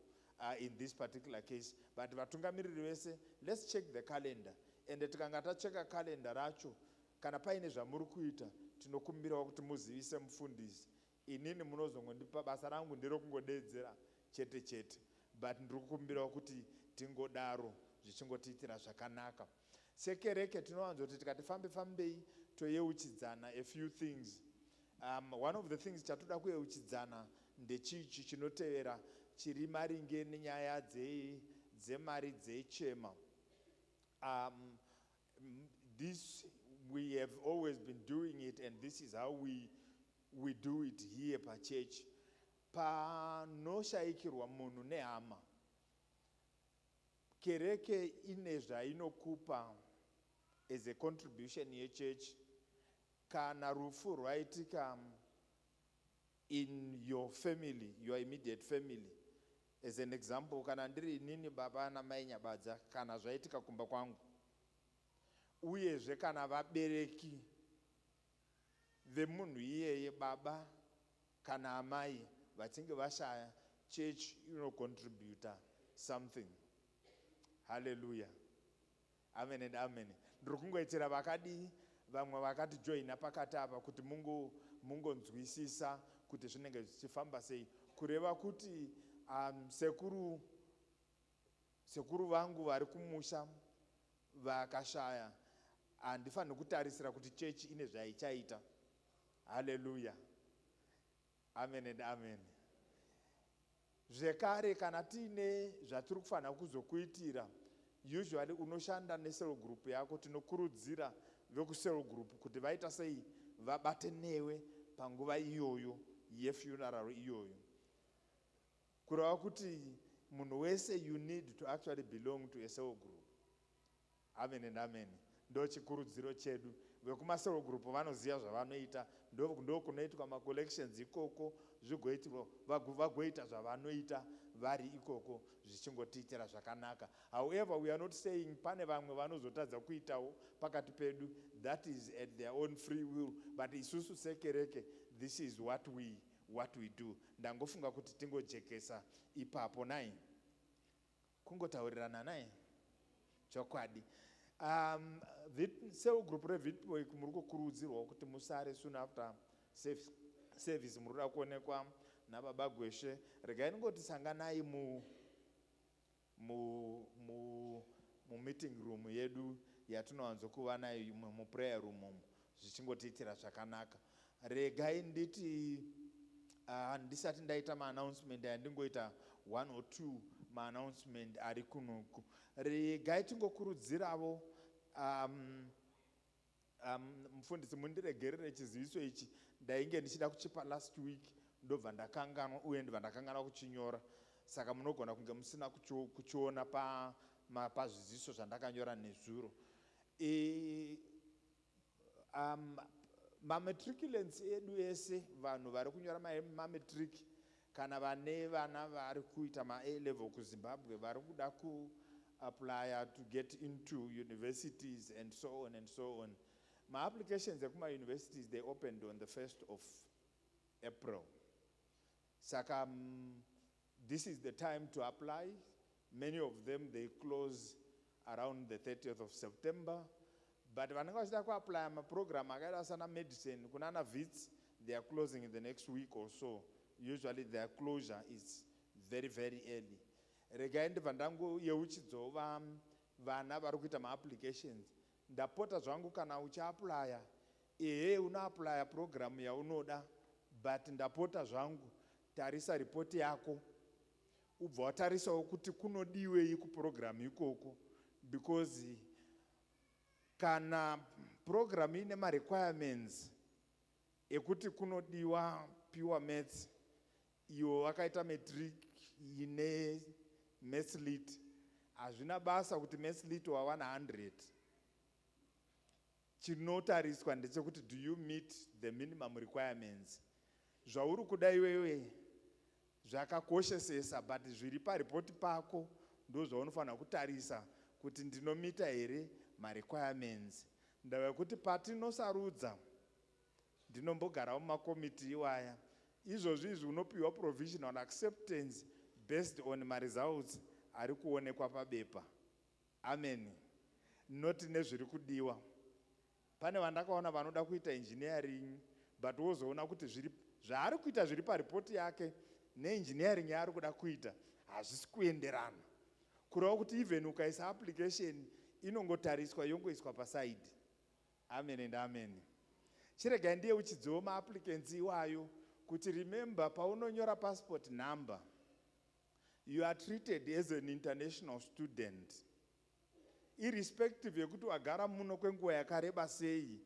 in this particular case. But vatungamiriri vese, let's check the calendar. And tikanga tacheka calendar racho, kana paine zvamuri kuita, tinokumbirawo kuti muzivise mufundisi. Inini munozongondipa basa rangu nderokungodedzera chete. But ndiri kukumbirawo kuti tingodaro zvichingotiitira zvakanaka. Sekereke tinowanzoti tikati fambei toyeuchidzana a few things. One of the things chatoda kuyeuchidzana ndechichi chinotevera chiri maringe nenyaya dzemari dzechema. This we have always been doing it, and this is how we do it here per church. panoshayikirwa munhu nehama, kereke ine zvainokupa as a contribution yechurch. Kana rufu rwaitika in your family, your immediate family, as an example, kana ndiri nini baba namai nyabadza, kana zvaitika kumba kwangu, uyezve kana vabereki vemunhu iyeye, baba kana amai, vachinge vashaya, church inocontributa something. Hallelujah. Amen and amen. Ndiri kungoitira vakadii, vamwe vakati joina pakati apa kuti mungonzwisisa kuti zvinenge zvichifamba sei, kureva kuti sekuru vangu vari kumusha vakashaya, handifaniri kutarisira kuti chechi ine zvaichaita. Hallelujah. Amen and amen. Zvekare kana tiine zvatiri kufanira kuzokuitira, usually unoshanda nesero group yako, tinokurudzira vekusero group kuti vaita sei vabate newe panguva iyoyo yefuneral iyoyo, kureva kuti munhu wese you need to actually belong to a cell group. Amen and amen. Ndo chikurudziro chedu. Vekumasero group vanoziva zvavanoita, ndo kunoitwa macollections ikoko, zvigoitirwa vagoita zvavanoita vari ikoko zvichingotiitira zvakanaka. However, we are not saying pane vamwe vanozotadza kuitawo pakati pedu, that is at their own free will, but isusu sekereke, this is what we do. Ndangofunga kuti tingojekesa ipapo nai kungotaurirana nai chokwadi. Cell group revitboy muri kukurudzirwa kuti musare soon after service muri kuonekwa nababa Gweshe. Regai ningoti sanganai mu meeting room yedu yatinowanzo kuva nayo mu prayer room zvichingotiitira zvakanaka. Regai nditi ndisati ndaita ma-announcement andingoita 1 or 2 ma-announcement ari kunoku. Regai tingokurudziravo mufundisi mundiregerere chiziviso ichi ndainge ndichida kuchipa last week, ndobva ndakanganwa uye ndobva ndakanganwa kuchinyora, saka munogona kunge musina kuchiona pazviziviso zvandakanyora nezuro. Mametriculants edu ese, vanhu vari kunyora mametric, kana vane vana vari kuita ma-A level kuZimbabwe, vari kuda ku-apply to get into universities and so on and so on. My applications at my universities, they opened on the 1st of April. Saka, this is the time to apply. Many of them, they close around the 30th of September. But when I was to apply my program, I got some medicine. Kunana VITS, they are closing in the next week or so. Usually their closure is very, very early. Regarding vandango yeuchidzo vana vari kuita ma-applications, ndapota zvangu kana uchiaplya, una-aplya program yaunoda, but ndapota zvangu tarisa report yako, ubva watarisawo kuti kunodiwei kuprogram ikoko, because kana program ine ma-requirements ekuti kunodiwa pure maths, iwo wakaita metric ine maths lit, hazvina basa kuti maths lit wa 100. Chinotariswa ndechekuti do you meet the minimum requirements. Zvauri kuda iwewe zvakakoshesesa, but zviri paripoti pako ndo zvaunofanira kutarisa kuti ndinomita here ma-requirements. Ndava kuti patinosarudza, ndinombogarawo mumakomiti iwaya, izvozvi unopiwa provisional acceptance based on ma-results ari kuonekwa pabepa. Amen. Not nezviri kudiwa. Pane vandakaona vanoda kuita engineering, but wozoona kuti zvaari kuita zviri paripoti yake neengineering yaari kuda kuita hazvisi kuenderana. Kureva kuti even ukaisa application inongotariswa yongoiswa paside. Amen and amen. Chiregai ndiye uchidziwo ma-applicants iwayo kuti remember paunonyora passport number, you are treated as an international student. Irrespective yekuti wagara muno kwenguva yakareba sei,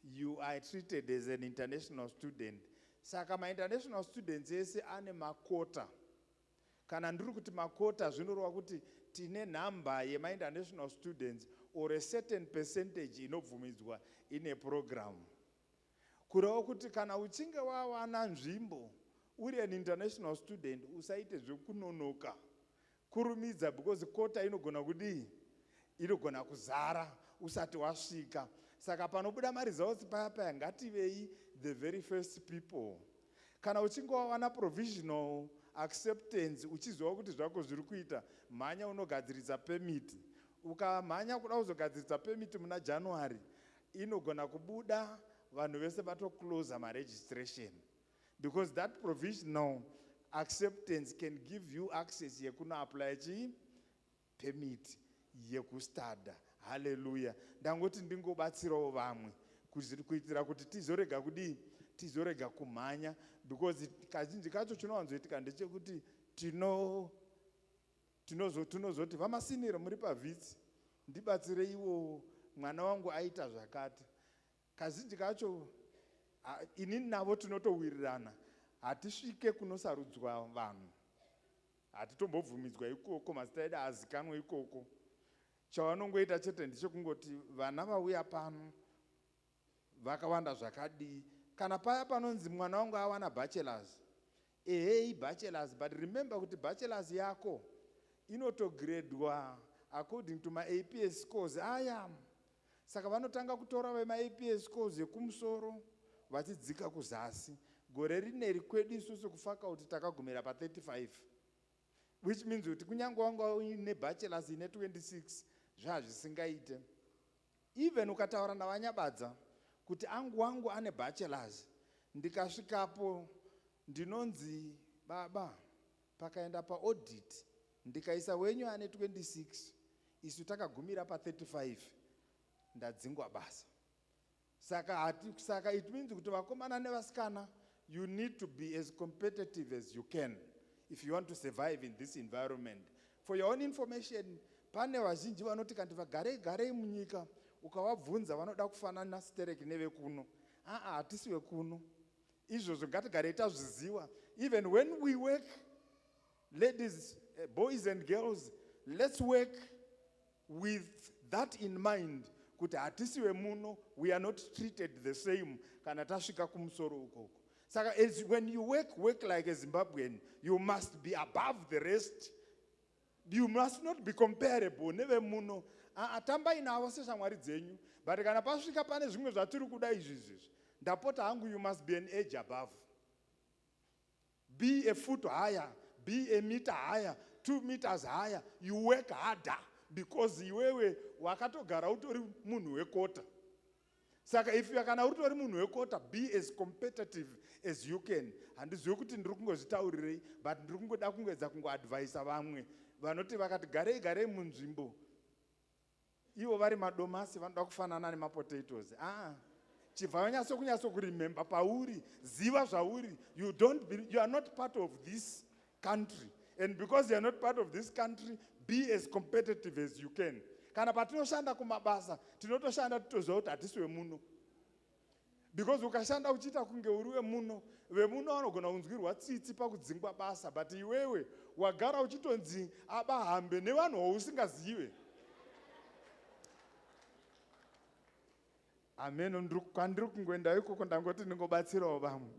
you are treated as an international student. Saka ma-international students ese ane makota. Kana ndiri kuti makota zvinoreva kuti tine nhamba yema-international students or a certain percentage inobvumidzwa in a program. Kureva kuti kana uchinge wawana nzvimbo uri an international student usaite zvekunonoka. Kurumidza because kota inogona kudii? Inogona kuzara usati wasvika. Saka panobuda ma-results paya ngativei the very first people. Kana uchinge wawana provisional acceptance uchiziva kuti zvako zviri kuita, mhanya unogadziridza permit. Ukamhanya kuda kuzogadziridza permit muna January, inogona kubuda vanhu vese vatoclosa ma-registration. Because that provisional acceptance can give you access yekuno apply permit yekustada. Hallelujah. Ndangoti ndingobatsirawo vamwe kuitira kuti tizorega kudii? Tizorega kumhanya, because kazhinji kacho chinowanzoitika ndechekuti tinozoti vamasiniro muri pavhitsi ndibatsire iwo mwana wangu aita zvakati. Kazhinji kacho inini navo tinotowirirana, hatisvike kunosarudzwa vanhu, hatitombobvumidzwa ikoko, mazita edu haazikanwe ikoko. Chavanongoita chete ndechekungoti vana vauya pano vakawanda zvakadii. Kana paya panonzi mwana wangu awana bachelors, bachelors, but remember kuti bachelors yako inotogradwa according to ma-APS scores aya. Saka vanotanga kutora vema-APS scores yekumusoro vachidzika kuzasi. Gore rineri kwedu isusu kufaculty takagumira pa35, which means kuti kunyange wangu ine bachelors ine 26 zvazvisingaite. Even ukataura navanyabadza kuti wangu ane bachelors, ndikasvikapo ndinonzi baba pakaenda pa-audit ndikaisa wenyu ane 26 isu takagumira pa35 ndadzingwa basa. Saka it means kuti vakomana nevasikana, you need to be as competitive as you can if you want to survive in this environment. For your own information, pane vazhinji vanoti kandi vagarei munyika ukavabvunza vanoda kufanana Stereki nevekuno. Hatisi vekuno. Izvozvo ngatigarei tazviziva. Even when we work, ladies, boys and girls, let's work with that in mind. Kuti hatisi vemuno, we are not treated the same kana tasvika kumusoro ukoko. Saka when you work like a Zimbabwean, you must be above the rest. You must not be comparable nevemuno. Tambai navo seshamwari dzenyu, but kana pasvika pane zvimwe zvatiri kuda izvi ndapota hangu, you must be an edge above. Be a foot higher, be a meter higher, 2 meters higher. You work harder because iwewe wakatogara utori munhu wekota. Saka if you kana utori munhu wekota, be as competitive as you can. Handizivi kuti ndiri kungozvitaurirei, but ndiri kungoda kungoedza kungoadvisa vamwe vanoti vakati garei munzvimbo ivo vari madomasi vanoda kufanana nemapotatoes. Chibva vanyatso kuremember pauri, ziva zvauri, you are not part of this country, and because you are not part of this country, be as competitive as you can. Kana patinoshanda kumabasa tinotoshanda titoziva kuti hatisi vemuno, because ukashanda uchiita kunge uri vemuno vanogona kunzwirwa tsitsi pakudzingwa basa, but iwewe wagara uchitonzi abahambe nevanhu vausingazive. Amen. Kwandiri kungoenda ikoko ndangoti ndingobatsirawo vamwe.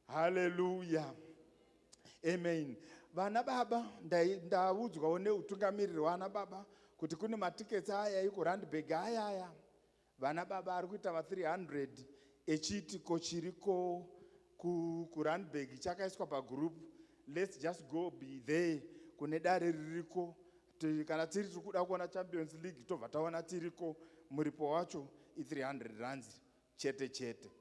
Hallelujah. Amen. Vana baba, ndaudzwawo neutungamiriri vana baba kuti kune matikets aya ekuRandburg aya. Vana baba ari kuita va300 echitiko chiriko kuRandburg chakaiswa pagroup. Let's just go be there. Kune dare ririko. Kana tiri kuda kuona Champions League tobva taona tiriko, muripo wacho i300 chete.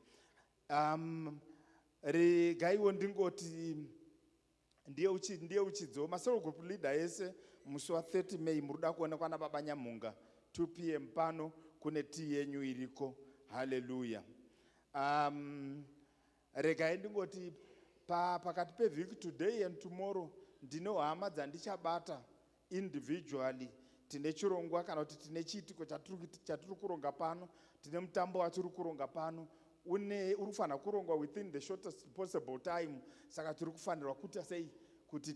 Regaiwo ndingoti ndiye uchidzo masoro group leader ese musi wa 30 May muruda kuona kwana baba Nyamunga 2 p.m. pano kune tea yenyu iriko. Hallelujah. Regai ndingoti pakati pevhiki today and tomorrow ndine hama dzandichabata individually. Tine chirongwa kana kuti tine chiitiko chatiri kuronga pano, tine mutambo watiri kuronga pano uri kufanira kurongwa within the shortest possible time. Saka tiri kufanirwa kuita sei kuti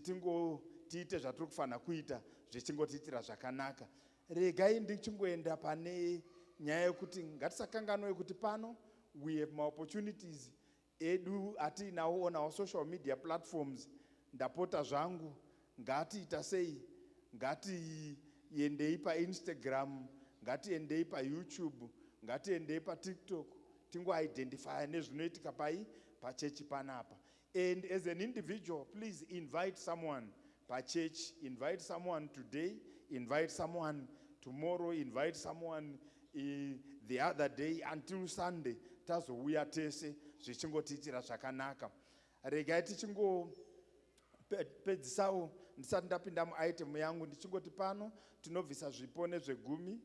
tiite zvatiri kufanira kuita zvichingotiitira zvakanaka. Regai ndichingoenda pane nyaya yekuti ngatisakanganwe kuti pano we have more opportunities edu atinawo on our social media platforms. Ndapota zvangu ngatiita sei, ngatiendei paInstagram, ngatiendei paYouTube, ngatiendei paTikTok, tingoidentify nezvinoitika pachechi panapa. And as an individual, please invite someone pachurch, invite someone today, invite someone tomorrow, invite someone the other day until Sunday. Tazouya tese zvichingotiitira zvakanaka. Regai tichingopedzisao ndisati ndapinda muitem yangu ndichingoti pano tinobvisa zvipo nezvegumi.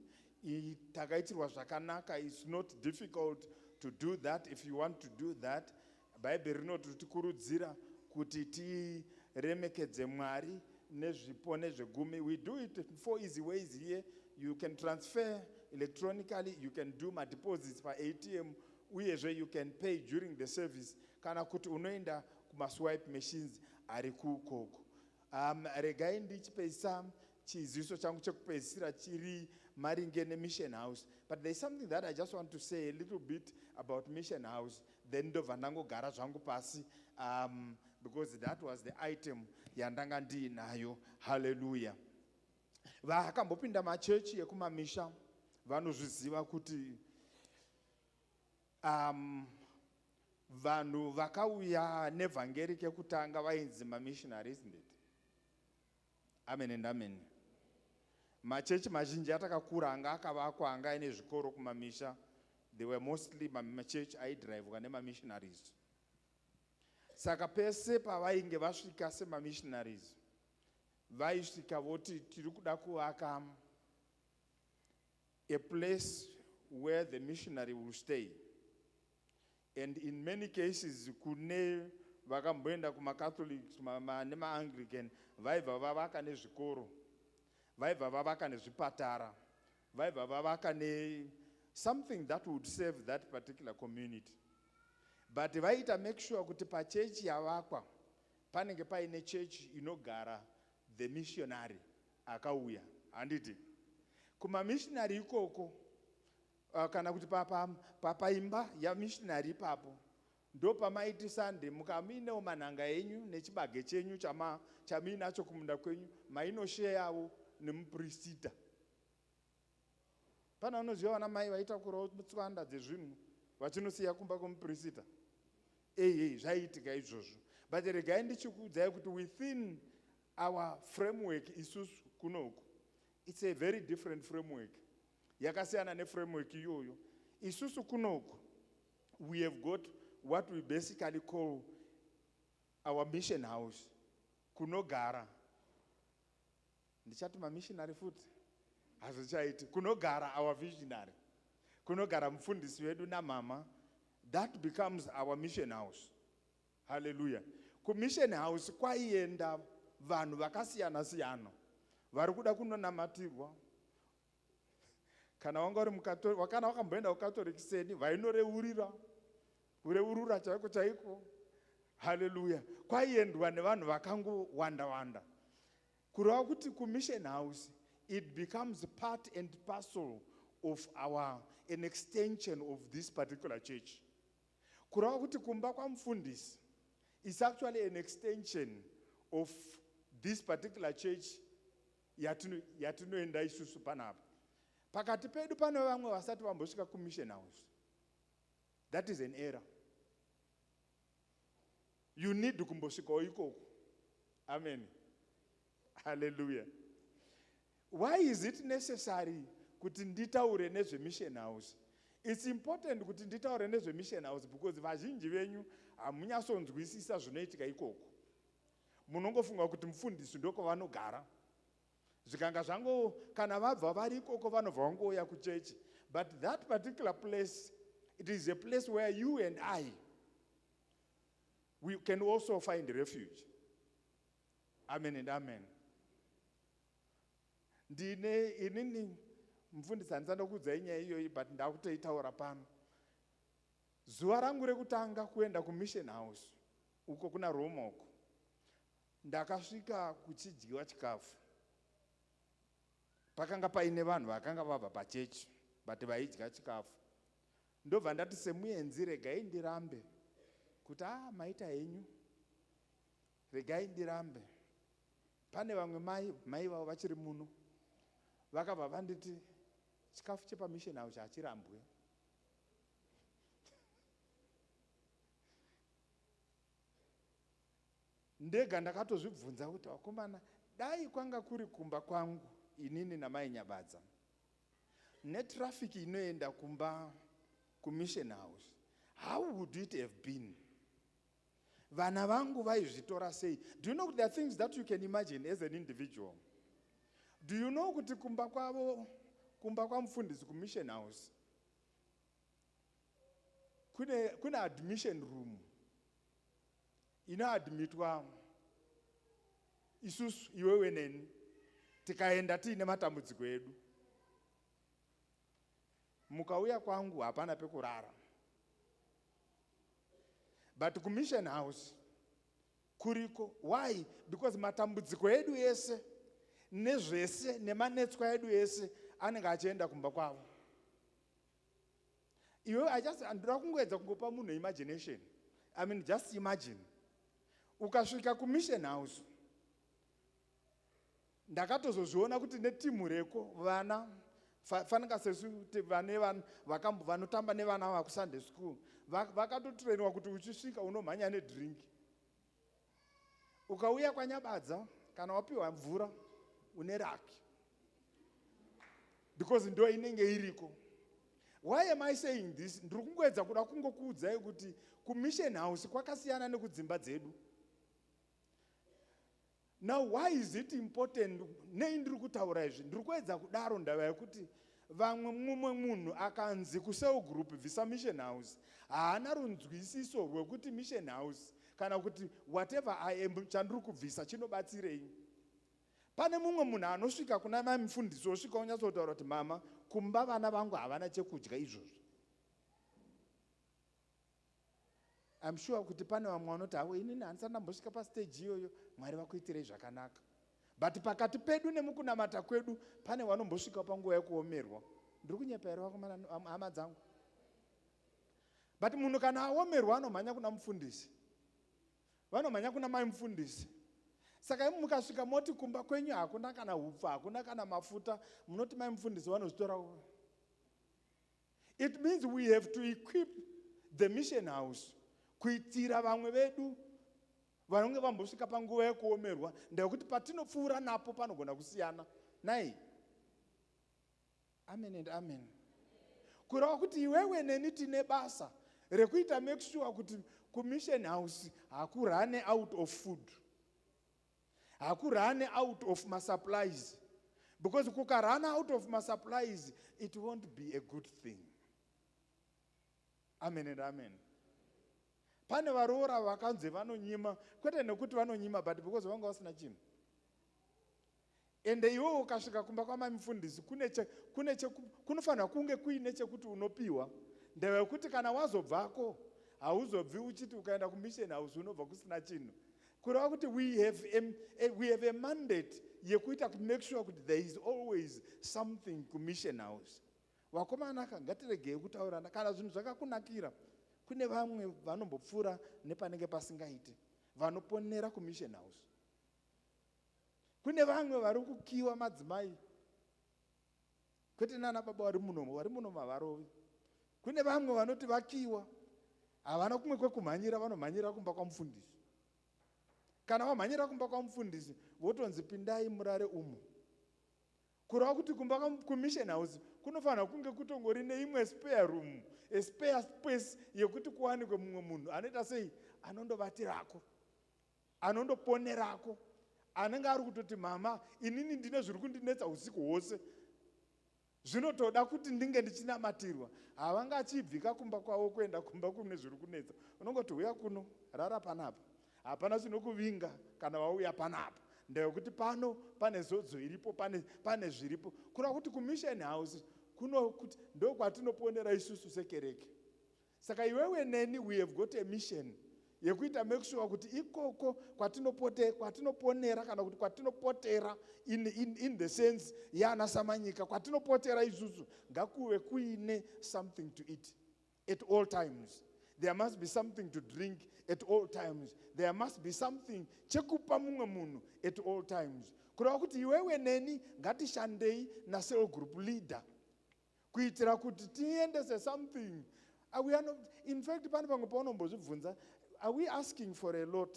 Takaitirwa zvakanaka. It's not difficult to do that if you want to do that. Bible rinotikurudzira kuti tiremekedze Mwari nezvipo nezvegumi. We do it 4 easy ways here. You can transfer electronically, you can do my deposits by ATM, uyezve you can pay during the service. Kana kuti unoenda kuma-swipe machines ari kukoko. Regai ndichipesa chiziso changu chekupedzisira chiri maringe neMission House. But there's something that I just want to say a little bit about Mission House. Then ndobva ndangogara zvangu pasi because that was the item yandanga ndinayo. Hallelujah. Vakambopinda machechi ekumamisha vanozviziva kuti vanhu vakauya nevhangeri kekutanga vainzi mamissionary, isn't it? Amen and amen. Machechi mazhinji atakakura anga akavakwa anga ine zvikoro kumamisha. They were mostly machechi aidrivwa nemamissionaries. Saka pese pavainge vasvika semamissionaries, vaisvika voti tiri kuda kuvaka a place where the missionary will stay. And in many cases, kune vakamboenda kumaCatholics nemaAnglican, vaibva vavaka nezvikoro, vaibva vavaka nezvipatara, vaibva vavaka something that would serve that particular community. But vaita make sure kuti pachechi yavakwa panenge paine chechi inogara the missionary akauya. Handiti kuma missionary ikoko kana kuti paimba ya missionary ipapo ndo pamaiti Sunday mukamine manhanga enyu nechibage chenyu chaminacho kumunda kwenyu mainosheyawo nemupristita. Pana unoziva vana mai vaita kurawo tswanda dzezvinhu vachinosiya kumba kwomupristita. Zvaiitika izvozvo. But regai ndichikuudzai kuti within our framework isusu kunoku, it's a very different framework. Yakasiyana neframework iyoyo. Isusu kunoku, we have got what we basically call our mission house. Kunogara. Ndichati missionary futhi. Hazvichaiti. Kunogara our visionary. Kunogara mufundisi wedu namama. That becomes our mission house. Hallelujah. Mission house kwaienda vanhu vakasiyana siyana vari kuda kunonamatirwa. Kana wanga uri mukatoriki, wakana wakamboenda kukatorikiseni vainoreurira kureurura chaiko chaiko. Hallelujah. Kwaiendwa nevanhu vakangowanda. Kureva kuti kumission house it becomes part and parcel of an extension of this particular church. Kureva kuti kumba kwamufundisi is actually an extension of this particular church yatinoenda isusu panapa. Pakati pedu pane vamwe vasati vambosvika kumission house. That is an error. You need kumbosvikawo ikoko. Amen. Hallelujah. Why is it necessary kuti nditaure nezvemission house? It's important kuti nditaure nezvemission house because vazhinji venyu hamunyasonzwisisa zvinoitika ikoko. Munongofunga kuti mufundisi ndoko vanogara. Zvikanga zvango kana vabva vari ikoko vanobva vangouya kuchechi. But that particular place, it is a place where you and I, we can also find refuge. Amen and amen. Inini mufundisi handisanda kuudzai nyaya iyoyi but ndakutoitaura pano. zuva rangu rekutanga kuenda kumission house uko kuna Roma uko ndakasvika kuchidyiwa chikafu. Pakanga paine vanhu vakanga vabva pachechi but vaidya chikafu. Ndobva ndati semuenzi regai ndirambe kuti maita henyu regai ndirambe. Pane vamwe mai vavo vachiri muno vakabva vanditi chikafu chepamission house hachirambwe. Ndega ndakatozvibvunza kuti vakomana, dai kwanga kuri kumba kwangu inini namai Nyabadza netrafiki inoenda kumba kumission house, how would it have been? Vana vangu vaizvitora sei? Do you know there are things that you can imagine as an individual? Do you know kuti kumba kwamufundisi kumission house kuna admission room inoadmitwa isusu iwewe neni tikaenda tiine matambudziko edu. Mukauya kwangu hapana pekurara. But kumission house kuriko. Why? Because matambudziko edu ese nezvese nemanetswa edu ese anenge achienda kumba kwavo. Iwe andira kungoedza kungopa munhu imagination. I mean, just imagine. Ukasvika kumission house, ndakatozozviona kuti netimu reko vana fanaka sesu vanotamba nevana vakusunday school vakatotrainwa kuti uchisvika unomhanya nedrinki. Ukauya kwaNyabadza kana wapiwa mvura une raki because ndo inenge iriko. Why am I saying this? Ndiri kungoedza kuda kungokuudzai kuti kumission house kwakasiyana nekudzimba dzedu. Now, why is it important? Nei ndiri kutaura izvi, ndiri kuedza kudaro ndava yekuti vamwe mumwe munhu akanzi kuseu group visa mission house haana runzwisiso rwekuti mission house kana kuti whatever I am chandiri kubvisa chinobatsirei. Pane mumwe munhu anosvika kuna mai mufundisi osvika onyatsotaura kuti mama, kumba vana vangu havana chekudya izvozvo. I'm sure kuti pane vamwe vanoti hawe inini handisati ndambosvika pastage iyoyo, Mwari vakuitirei zvakanaka. But pakati pedu nemukunamata kwedu pane vanombosvika panguva yekuomerwa. Ndiri kunyepa here vakomana hama dzangu? But munhu kana aomerwa anomhanya kuna mufundisi, vanomhanya kuna mai mufundisi. Saka imi mukasvika moti kumba kwenyu hakuna kana hupfa, hakuna kana mafuta, munoti mai mufundisi vanozvitora. It means we have to equip the mission house kuitira vamwe vedu vanonge vambosvika panguva yekuomerwa, ndekuti patinopfuura napo panogona kusiyana. Nai, amen and amen. Kureva kuti iwewe neni tine basa rekuita make sure kuti kumission house hakurane out of food, hakurane out of masupplies, because kukarana out of masupplies it won't be a good thing. Amen and amen. Pane varoora vakanzi vanonyima, kwete nekuti vanonyima but because vanga vasina chinhu. Ende iwewe ukasvika kumba kwamai mufundisi kunofanira kunge kuine chekuti unopiwa, ndeve kuti kana wazobvako hauzobvi uchiti ukaenda kumission house unobva kusina chinhu. Kureva kuti we have a mandate yekuita to make sure kuti there is always something kumission house. Vakomana ngatiregei kutaurana kana zvinhu zvakakunakira. Kune vamwe vanombopfuura nepanenge pasingaite, vanoponera kumission house. Kune vamwe vari kukiwa madzimai, kwete nana baba vari muno mavarovi. Kune vamwe vanoti vakiwa havana kumwe kwekumhanyira, vanomhanyira kumba kwamufundisi. Kana vamhanyira kumba kwamufundisi votonzi pindai murare umu. Kureva kuti kumba kumission house kunofanira kunge kutongori neimwe spare room, a spare space yekuti kuwanikwe mumwe munhu anoita sei, anondovatirako, anondoponerako, anenge ari kutoti mama, inini ndine zviri kundinetsa usiku hwose, zvinotoda kuti ndinge ndichinamatirwa. Havanga achibvika kumba kwavo kuenda kumba kune zviri kunetsa. Unongoti uya kuno, rara panapa, hapana zvinokuvinga kana wauya panapa. Ndekuti pano pane zodzo iripo, pane zviripo. Kureva kuti kumission house ndo kwatinoponera isusu sekereke. Saka iwewe neni, we have got a mission yekuita make sure kuti ikoko kwatinoponera kana kuti kwatinopotera in the sense yana samanyika kwatinopotera isusu ngakuve kuine something to eat at all times. There must be something to drink at all times. There must be something chekupa mumwe munhu at all times. Kureva kuti iwewe neni ngatishandei na cell group leader kuitira kuti tiendese something. We are not, in fact, pane pamwe paunombozvibvunza, are we asking for a lot?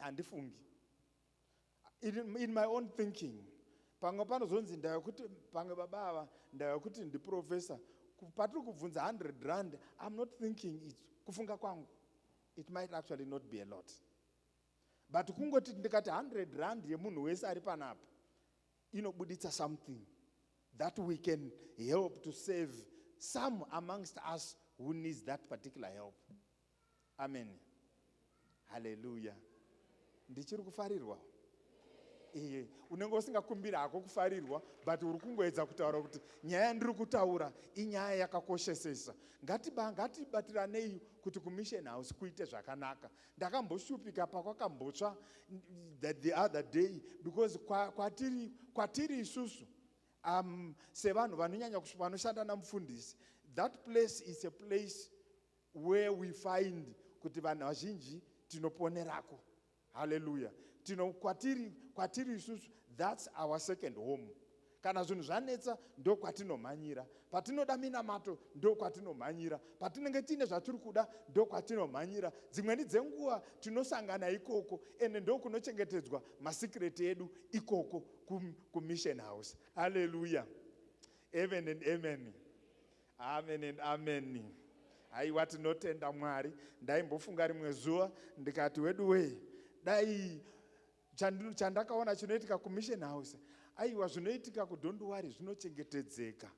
Handifungi. In my own thinking, pamwe panozonzi ndayakuti pamwe baba ndayakuti ndiprofessor patiri kubvunza 100 rand, I'm not thinking it. Kufunga kwangu, it might actually not be a lot. But kungoti ndikati 100 rand yemunhu wese ari panapa inobuditsa something that we can help to save some amongst us who needs that particular help. Amen. Hallelujah. Ndichiri kufarirwa. Unenge usingakumbira hako kufarirwa, but uri kungoedza kutaura kuti nyaya ndiri kutaura inyaya yakakoshesesa. Ngatibatiranei kuti kumission house kuite zvakanaka. Ndakamboshupika pakwakambotsva the other day because kwatiri isusu sevanhu vanonyanya vanoshanda namufundisi, that place is a place where we find kuti vanhu vazhinji tinoponerako. Hallelujah. Kwatiri isusu, that's our second home. Kana zvinhu zvanetsa ndo kwatinomhanyira. Patinoda minamato ndo kwatinomhanyira. Patinenge tine zvatiri kuda ndo kwatinomhanyira. Dzimweni dzenguva tinosangana ikoko ende ndo kunochengetedzwa masikireti edu ikoko kumission house. Hallelujah. Amen and amen. Amen and amen. Aiwa tinotenda Mwari. Ndaimbofunga rimwe zuva ndikati wedu we dai chandakaona chinoitika kumission house, aiwa zvinoitika kuDon't Worry zvinochengetedzeka.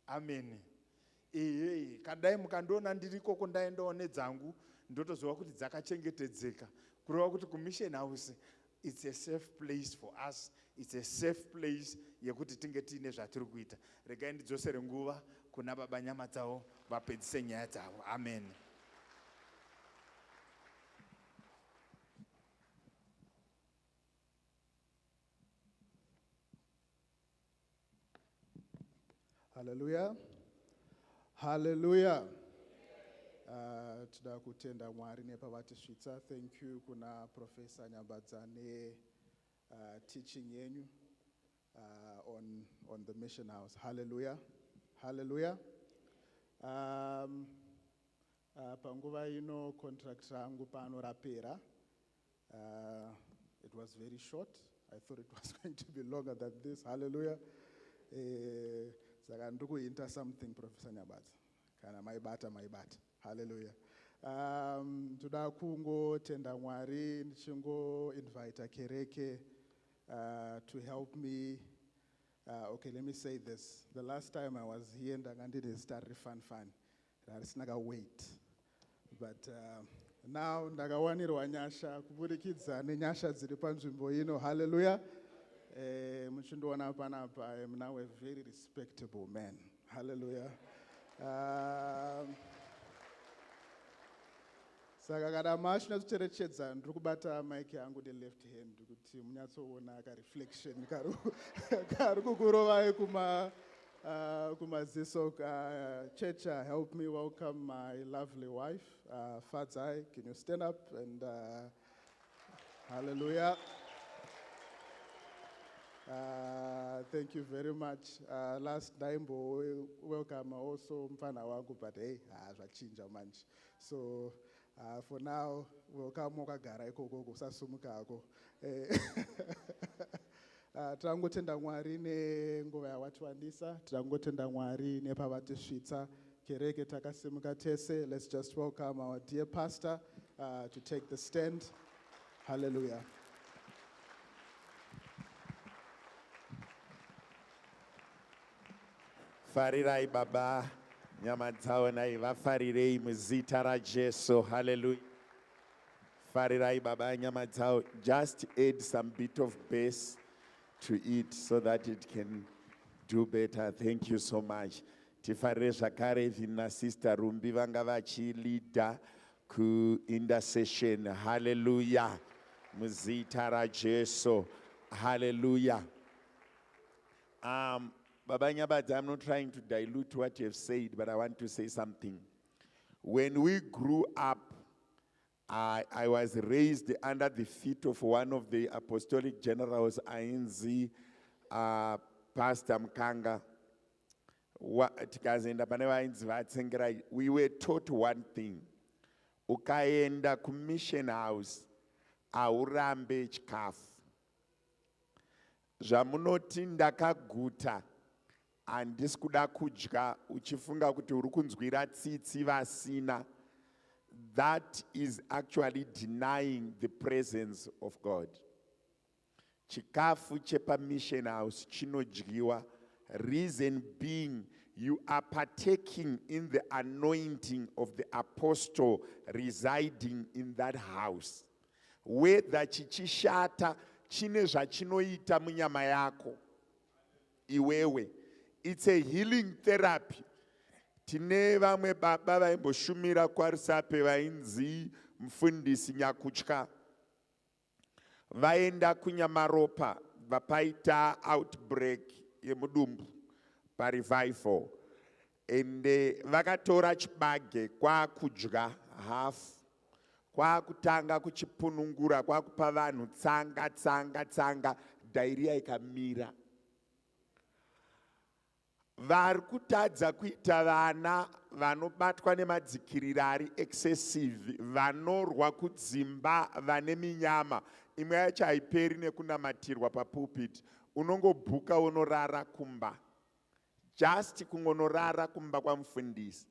Amen. Kadai mukandiona ndiri koko ndaendawo nedzangu ndotozova kuti dzakachengetedzeka. Kureva kuti kumission house it's a safe place for us. It's a safe place yekuti tinge tiine zvatiri kuita. Regai ndidzosere nguva kuna baba nyama dzavo vapedzise nyaya dzavo. Amen. Hallelujah. Hallelujah. Toda kutenda Mwari nepavatisvitsa. Thank you kuna Professor Nyambadzane teaching yenyu on the mission house. Hallelujah. Hallelujah. Panguva ino contract rangu pano rapera. It was very short. I thought it was going to be longer than this. Hallelujah. Saka ndikuinta something Professor Nyambadza. Kana maibata. Hallelujah. Toda kungotenda Mwari ndichingo invite Kereke to help me. Okay, let me say this. The last time I was here, ndangandiri started fun. Ndarisinaga wait. But now ndagawanirwa nyasha kuburikidza nenyasha dziri panzvimbo ino. Hallelujah. Muchindoona panapa, I am now a very respectable man. Hallelujah. Saka kana mashina tucherechedza ndiri kubata mic yangu the left hand kuti munyatsoona ka reflection kari kukurovai kumaziso. Church, help me welcome my lovely wife, Fadzai. Can you stand up and hallelujah. Thank you very much. Last time, welcome also mfana wangu, but hey, zvachinja manje. So for now, welcome wakagara ikoko kusasumuka ako. Tangotenda Mwari nenguva yawatiwanisa, tangotenda Mwari nepavatisvitsa. Kereke takasimuka tese. Let's just welcome our dear pastor to take the stand. Hallelujah. Farirai baba nyama dzavo nai vafarirei muzita raJesu. Hallelujah. Farirai baba nyama dzavo. Just add some bit of bass to it so that it can do better. Thank you so much. Tifarire zvakare even naSister Rumbi vanga vachilida ku-intercession. Hallelujah. Muzita raJesu. Hallelujah. Baba Nyabadza, I'm not trying to dilute what you have said, but I want to say something. When we grew up, I was raised under the feet of one of the apostolic generals, Ainzi, Pastor Mkanga. We were taught one thing. Ukaenda ku mission house, aurambe chikafu. Zvamunoti ndakaguta, handisi kuda kudya, uchifunga kuti uri kunzwira tsitsi vasina. That is actually denying the presence of God. Chikafu chepa mission house chinodyiwa. Reason being, you are partaking in the anointing of the apostle residing in that house. Whether chichishata chine zvachinoita munyama yako iwewe. It's a healing therapy. Tine vamwe baba vaimboshumira kwaRusape vainzi Mufundisi Nyakutya. Vaenda kunyamaropa vapaita outbreak yemudumbu parevival. Ende vakatora chibage kwakudya half. Kwakutanga kuchipunungura kwakupa vanhu tsanga diarrhea ikamira. Vari kutadza kuita vana vanobatwa nemadzikirira ari excessive, vanorwa kudzimba, vane minyama. Imwe yacho haiperi nekunamatirwa papulpit. Unongobhuka unorara kumba. Just kungonorara kumba kwa mufundisi.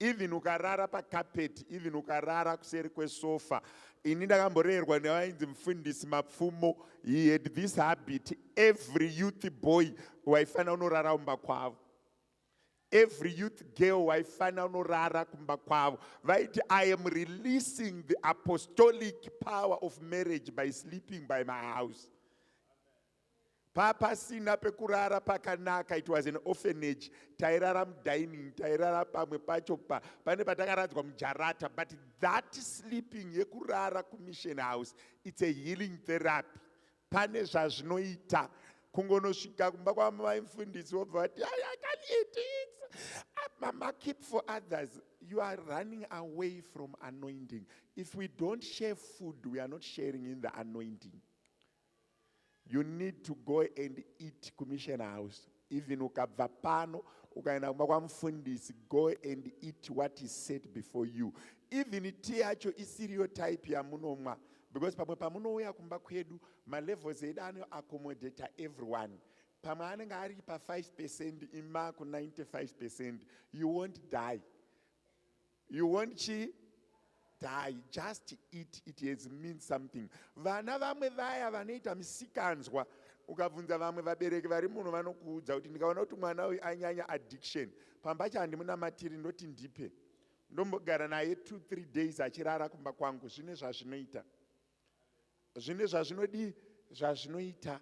Even ukarara pa carpet, even ukarara kuseri kwesofa. Ini ndakamborerwa nevainzi Mufundisi Mapfumo. He had this habit. Every youth boy waifana unorara kumba kwavo. Every youth girl waifana unorara kumba kwavo. Vaiti, I am releasing the apostolic power of marriage by sleeping by my house. Papa sina pekurara pakanaka, it was an orphanage. Tairara dining, tairara pamwe pacho pane patakaradzwa mujarata. But that sleeping yekurara ku mission house, it's a healing therapy. Pane zvazvinoita. Kungonosvika kumba kwa mufundisi wobva vati, I can't eat it. Mama, keep for others. You are running away from anointing. If we don't share food, we are not sharing in the anointing. You need to go and eat commission house. Even ukabva pano, ukaenda kumba kwa mufundisi, go and eat what is set before you. Even tea yacho isiriyo type ya munomwa. Because pamwe pamunouya kumba kwedu, ma levels edu ano accommodate everyone. Pamwe anenge ari pa 5%, ima ku 95%. You won't die. You won't die. Just eat. It has means something. Vana vamwe vaya vanoita misikanzwa. Ukabvunza vamwe vabereki vari muno vanokuudza kuti ndikaona kuti mwana uyu anyanya addiction. Pambacho handimunamatiri ndoti ndipe. Ndombogara naye 2-3 days achirara kumba kwangu. Zvine zvazvinoita. Zvine zvazvinodi zvazvinoita.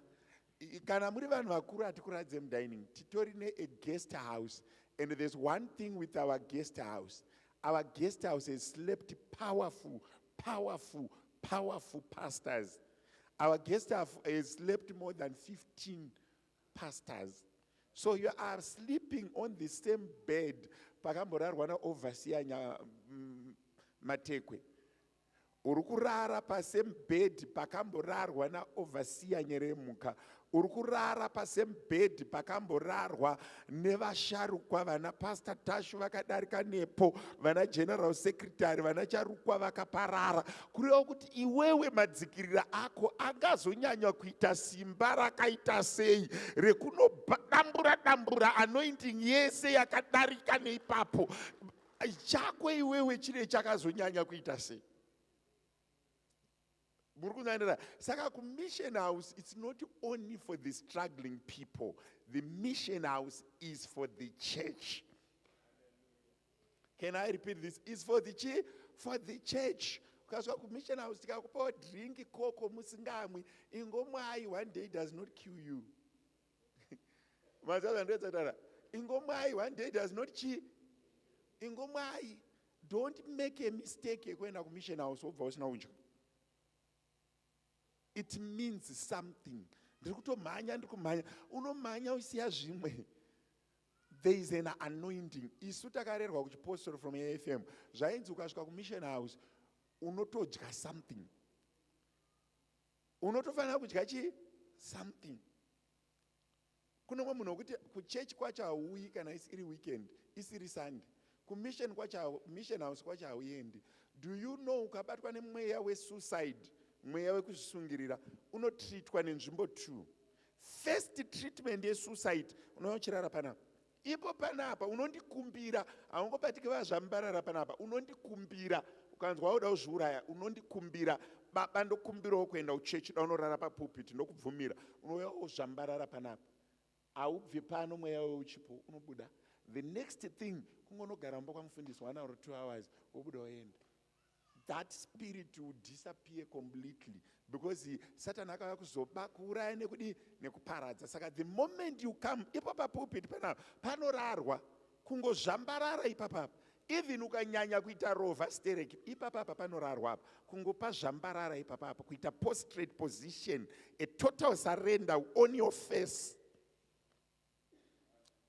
Kana muri vanhu vakuru atikuradze mudining. Titori ne a guest house. And there's one thing with our guest house. Our guest house has slept powerful pastors. Our guest house has slept more than 15 pastors. So you are sleeping on the same bed. Pakamborarwa na overseer Matekwe. Urukurara pa same bed pakamborarwa na overseer Nyeremuka. Urukurara pa same bed pakamborarwa nevasharukwa vana Pastor Tashu vakadarika nepo, vana General Secretary, vana Charukwa vakaparara. Kureva kuti iwewe madzikirira ako angazonyanya kuita simba rakaita sei rekunodambura anointing yese yakadarika neipapo. Chako iwewe chine chakazonyanya kuita sei. Saka ku mission house, it's not only for the struggling people. The mission house is for the church. Can I repeat this? It's for the church. For the church. Because ku mission house, tikakupa drink koko musingamwi, ingomwai one day does not kill you. ingomwai, one day does not chi. Ingomwai, don't make a mistake yekuenda kumission house wobva usina kudya. It means something. Ndirikumhanya, unomhanya usiya zvimwe. There is an anointing. Isu takarerwa kuchipostori from AFM. Zvainzi ukasvika kumission house, unotodya something. Unotofanira kudya chi? Something. Kuno munhu wekuti kuchechi kwacho hauyi kana isiri weekend, isiri Sunday. Kumission kwacho, mission house kwacho hauendi. Do you know ukabatwa nemweya wesuicide, mweya wekuzvisungirira, unotreatwa nenzvimbo 2. First treatment yesuicide, unochirara panapa. Ipo panapa, unondikumbira, haungobatiki vazvambarara panapa, unondikumbira, ukanzwa wauda kuzviuraya, unondikumbira, baba ndokumbirawo kuenda kuchechi, daunorara papulpit, ndokubvumira, unouya uzvambarara panapa. Haubvi pano mweya weuchipo, unobuda. The next thing, kungonogara mumba kwamufundisi 1 or 2 hours, wobuda woenda. That spirit will disappear completely because Satan akauya kuzoba kuuraya nekuparadza. Saka the moment you come, ipo papulpit panorarwa, kungozvambarara ipapapa. Even ukanyanya kuita rova stereki, ipapapa panorarwa apa. Kungopa zvambarara ipapapa, kuita prostrate position, a total surrender on your face.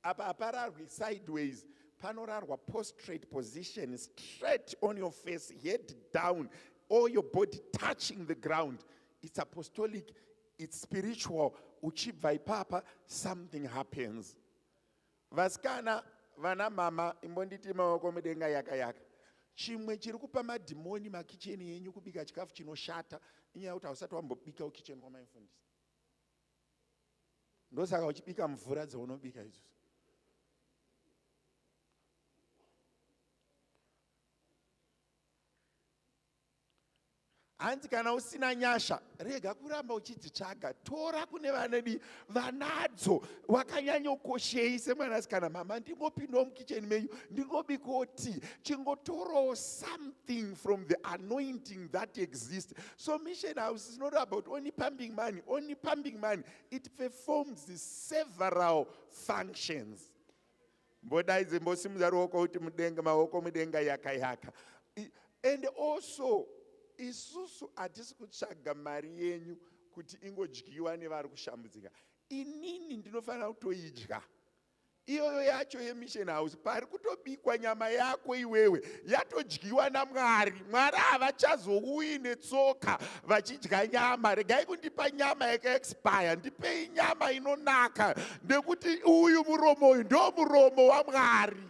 Apa apararwi sideways, panorarwa prostrate position, straight on your face, head down, all your body touching the ground. It's apostolic, it's spiritual. Uchibva ipapa, something happens. Vaskana, vana mama, imbonditi maoko mudenga yaka. Chimwe chiri kupa madhimoni makicheni yenyu kubika chikafu chinoshata, inyaya kuti hausati wambobika ukicheni kwamaifundisa. Ndosaka uchibika mvura dzaunobika izvozvo. Hanzi kana usina nyasha, rega kuramba uchidzitsvaga, tora kune vanedi vanadzo, wakanyanyokoshei semwanasikana, mama ndingopindawo mukicheni menyu, ndingobikawo tea, chingotorawo something from the anointing that exists. So mission house is not about only pumping money, it performs several functions. Mbodaidze mbosimudza ruoko kuti mudenga, maoko mudenga yaka. And also, isusu hatisi kutsvaga mari yenyu kuti ingodyiwa nevari kushambudzika. Inini ndinofanira kutoidya. Iyoyo yacho yemission house, pari kutobikwa nyama yako iwewe, yatodyiwa naMwari. Mwari havachazouyi netsoka vachidya nyama. Regai kundipa nyama yakaexpire, ndipei nyama inonaka, nekuti uyu muromo uyu ndo muromo waMwari.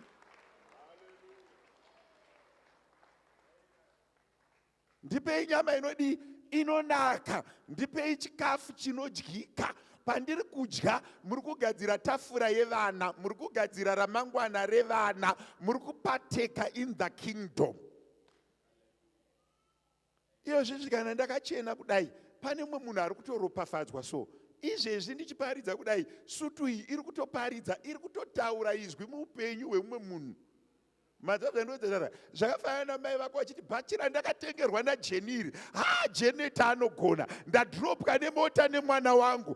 Ndipei nyama inonaka, ndipei chikafu chinodyika. Pandiri kudya, muri kugadzira tafura yevana, muri kugadzira ramangwana revana, muri kupateka in the kingdom. Izvezvi kana ndakachena kudai, pane mumwe munhu ari kutoropafadzwa so. Izvezvi ndichiparidza kudai, sutu iyi iri kutoparidza, iri kutotaura izwi muupenyu hwemumwe munhu. Zvakafanana namai vako vachiti bhachira ndakatengerwa naJeniri. Jeneta anogona. Ndadropwa nemota nemwana wangu.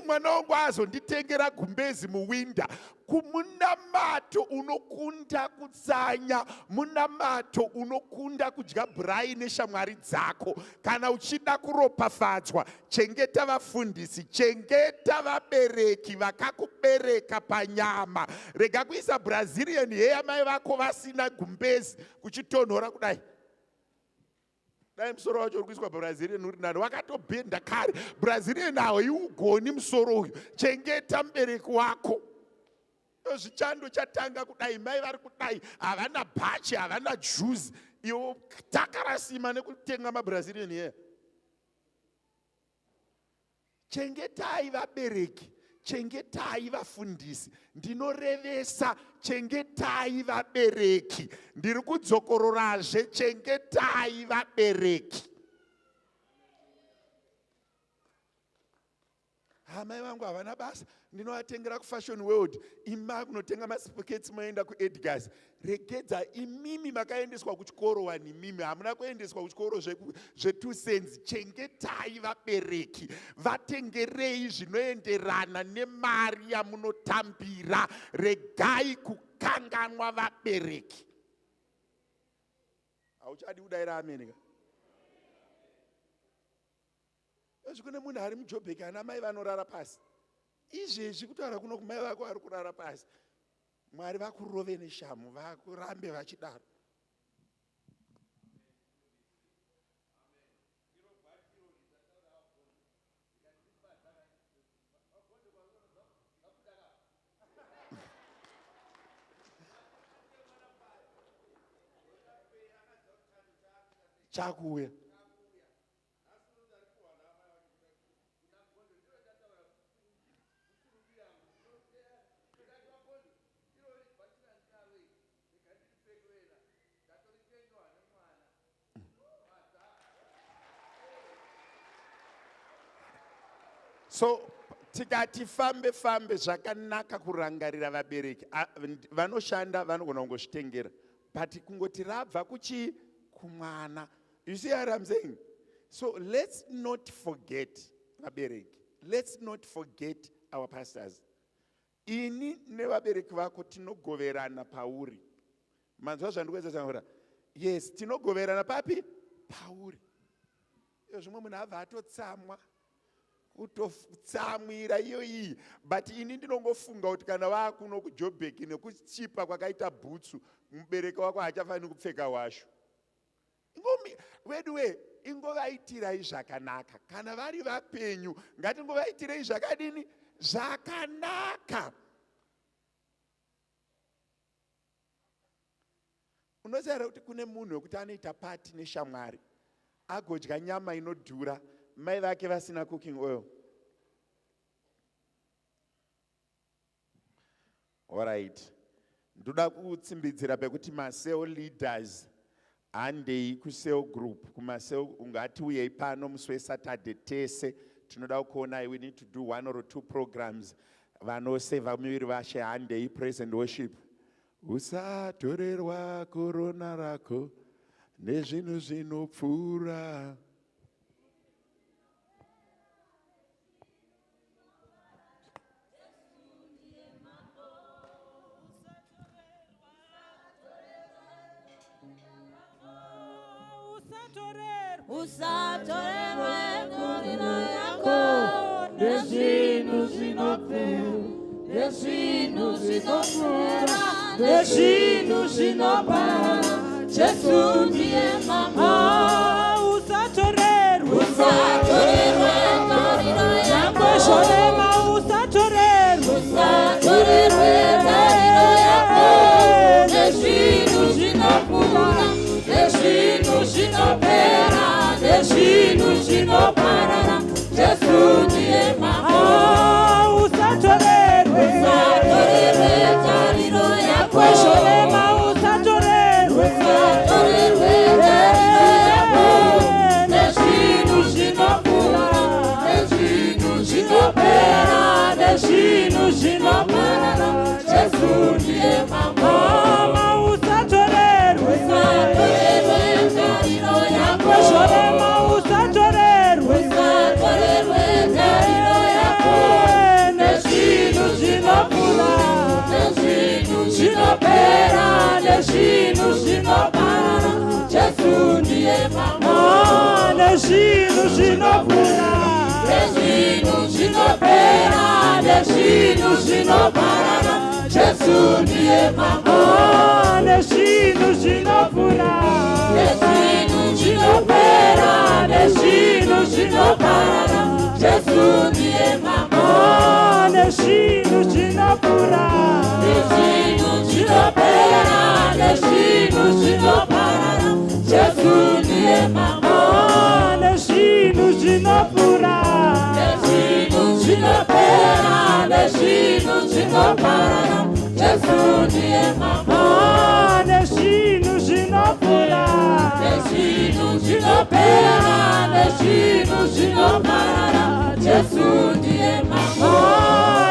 Mwana wangu azonditengera gumbezi muwinda. Kumunamato unokunda kutsanya, munamato unokunda kudya bhurai neshamwari dzako. Kana uchida kuropafadzwa, chengeta vafundisi, chengeta vabereki vakakubereka panyama. Rega kuisa Brazilian hair mai vako vasina gumbezi kuchitonhora kudai. Dai musoro wacho uri kuiswa Brazilian uri nani, wakatobhenda kare. Brazilian nawo iugoni musoro uyu. Chengeta mubereki wako. Zvichando chatanga kudai, mai vari kudai, havana bhachi, havana juice. Iwo takarasima nekutenga maBrazilian hair. Chengetai vabereki, chengetai vafundisi. Ndinorevesa, chengetai vabereki. Ndiri kudzokororazve, chengetai vabereki. Amai vangu havana basa, ndinovatengera kufashion world, ima kunotenga masipoketi moenda kuEdgars. Regedza imimi makaendeswa kuchikoro wanimimi, hamuna kuendeswa kuchikoro zve2 cents. Chengetai vabereki, vatengerei zvinoenderana nemari yamunotambira. Regai kukanganwa vabereki. Hauchadi kudaira ameni. Kune munhu ari muJoburg ana mai vanorara pasi. Izvezvi kutaura kuno kumai vako ari kurara pasi. Mwari vakurove neshamu, vakurambe vachidaro. Chakuya. So tikati fambe zvakanaka kurangarira vabereki. Vanoshanda vanogona kungozvitengera. But kungoti rabva kumwana. You see what I'm saying? So let's not forget vabereki. Let's not forget our pastors. Ini nevabereki vako tinogoverana pauri. Manzwa zvandikuedza kutaura. Yes, tinogoverana papi? Pauri. Zvimwe munhu abva atotsamwa. Kutotsamwira iyo iyi. But ini ndinongofunga kuti kana vakuno kuJoburg nekuchipa kwakaita bhutsu, mubereki wako hachafaniri kupfeka washu. Weduwe, ingovaitirai zvakanaka. Kana vari vapenyu, ngatingovaitirei zvakadini? Zvakanaka. Unoziva kuti kune munhu wekuti anoita pati neshamwari, agodya nyama inodhura, mai vake vasina cooking oil. Alright. Ndoda kutsimbidzira pekuti ma-cell leaders handei ku-cell group. Kuma-cell ungati uyei pano musi weSaturday tese. Tinoda kuona we need to do 1 or 2 programs. Vanoseva miviri vashe handei praise and worship. Usatorerwa korona rako nezvinhu zvinopfuura. Usatorerwe korona yako nezvinhu zvinopfuura. Nezvinhu zvinopfuura, nezvinhu zvinopfuura. Jesu ndiye mama. Usatorerwe tariro yako. Shorema usatorerwe tariro yako. Nezvinhu zvinopfuura, nezvinhu zvinopera, nezvinhu zvinoparara. Jesu ndiye mama. Usatorerwe tariro yako. Shorema usatorerwe tariro yako. Nezvinhu zvinopfuura, nezvinhu zvinopera, nezvinhu zvinoparara. Jesu ndiye mama. Usatorerwe tariro yako. Shorema usatorerwe tariro yako. Nezvinhu zvinopfuura, nezvinhu zvinopera, nezvinhu zvinoparara. Jesu ndiye mama. Nezvinhu zvinopfuura, nezvinhu zvinopera, nezvinhu zvinoparara. Jesu ndiye mama. Nezvinhu zvinopfuura, nezvinhu zvinopera, nezvinhu zvinoparara. Jesu ndiye mama. Nezvinhu zvinopfuura, nezvinhu zvinopera, nezvinhu zvinoparara. Jesu ndiye mama. Nezvinhu zvinopfuura, nezvinhu zvinopera, nezvinhu zvinoparara. Jesu ndiye mama. Nezvinhu zvinopfuura, nezvinhu zvinopera, nezvinhu zvinoparara. Jesu ndiye mambo.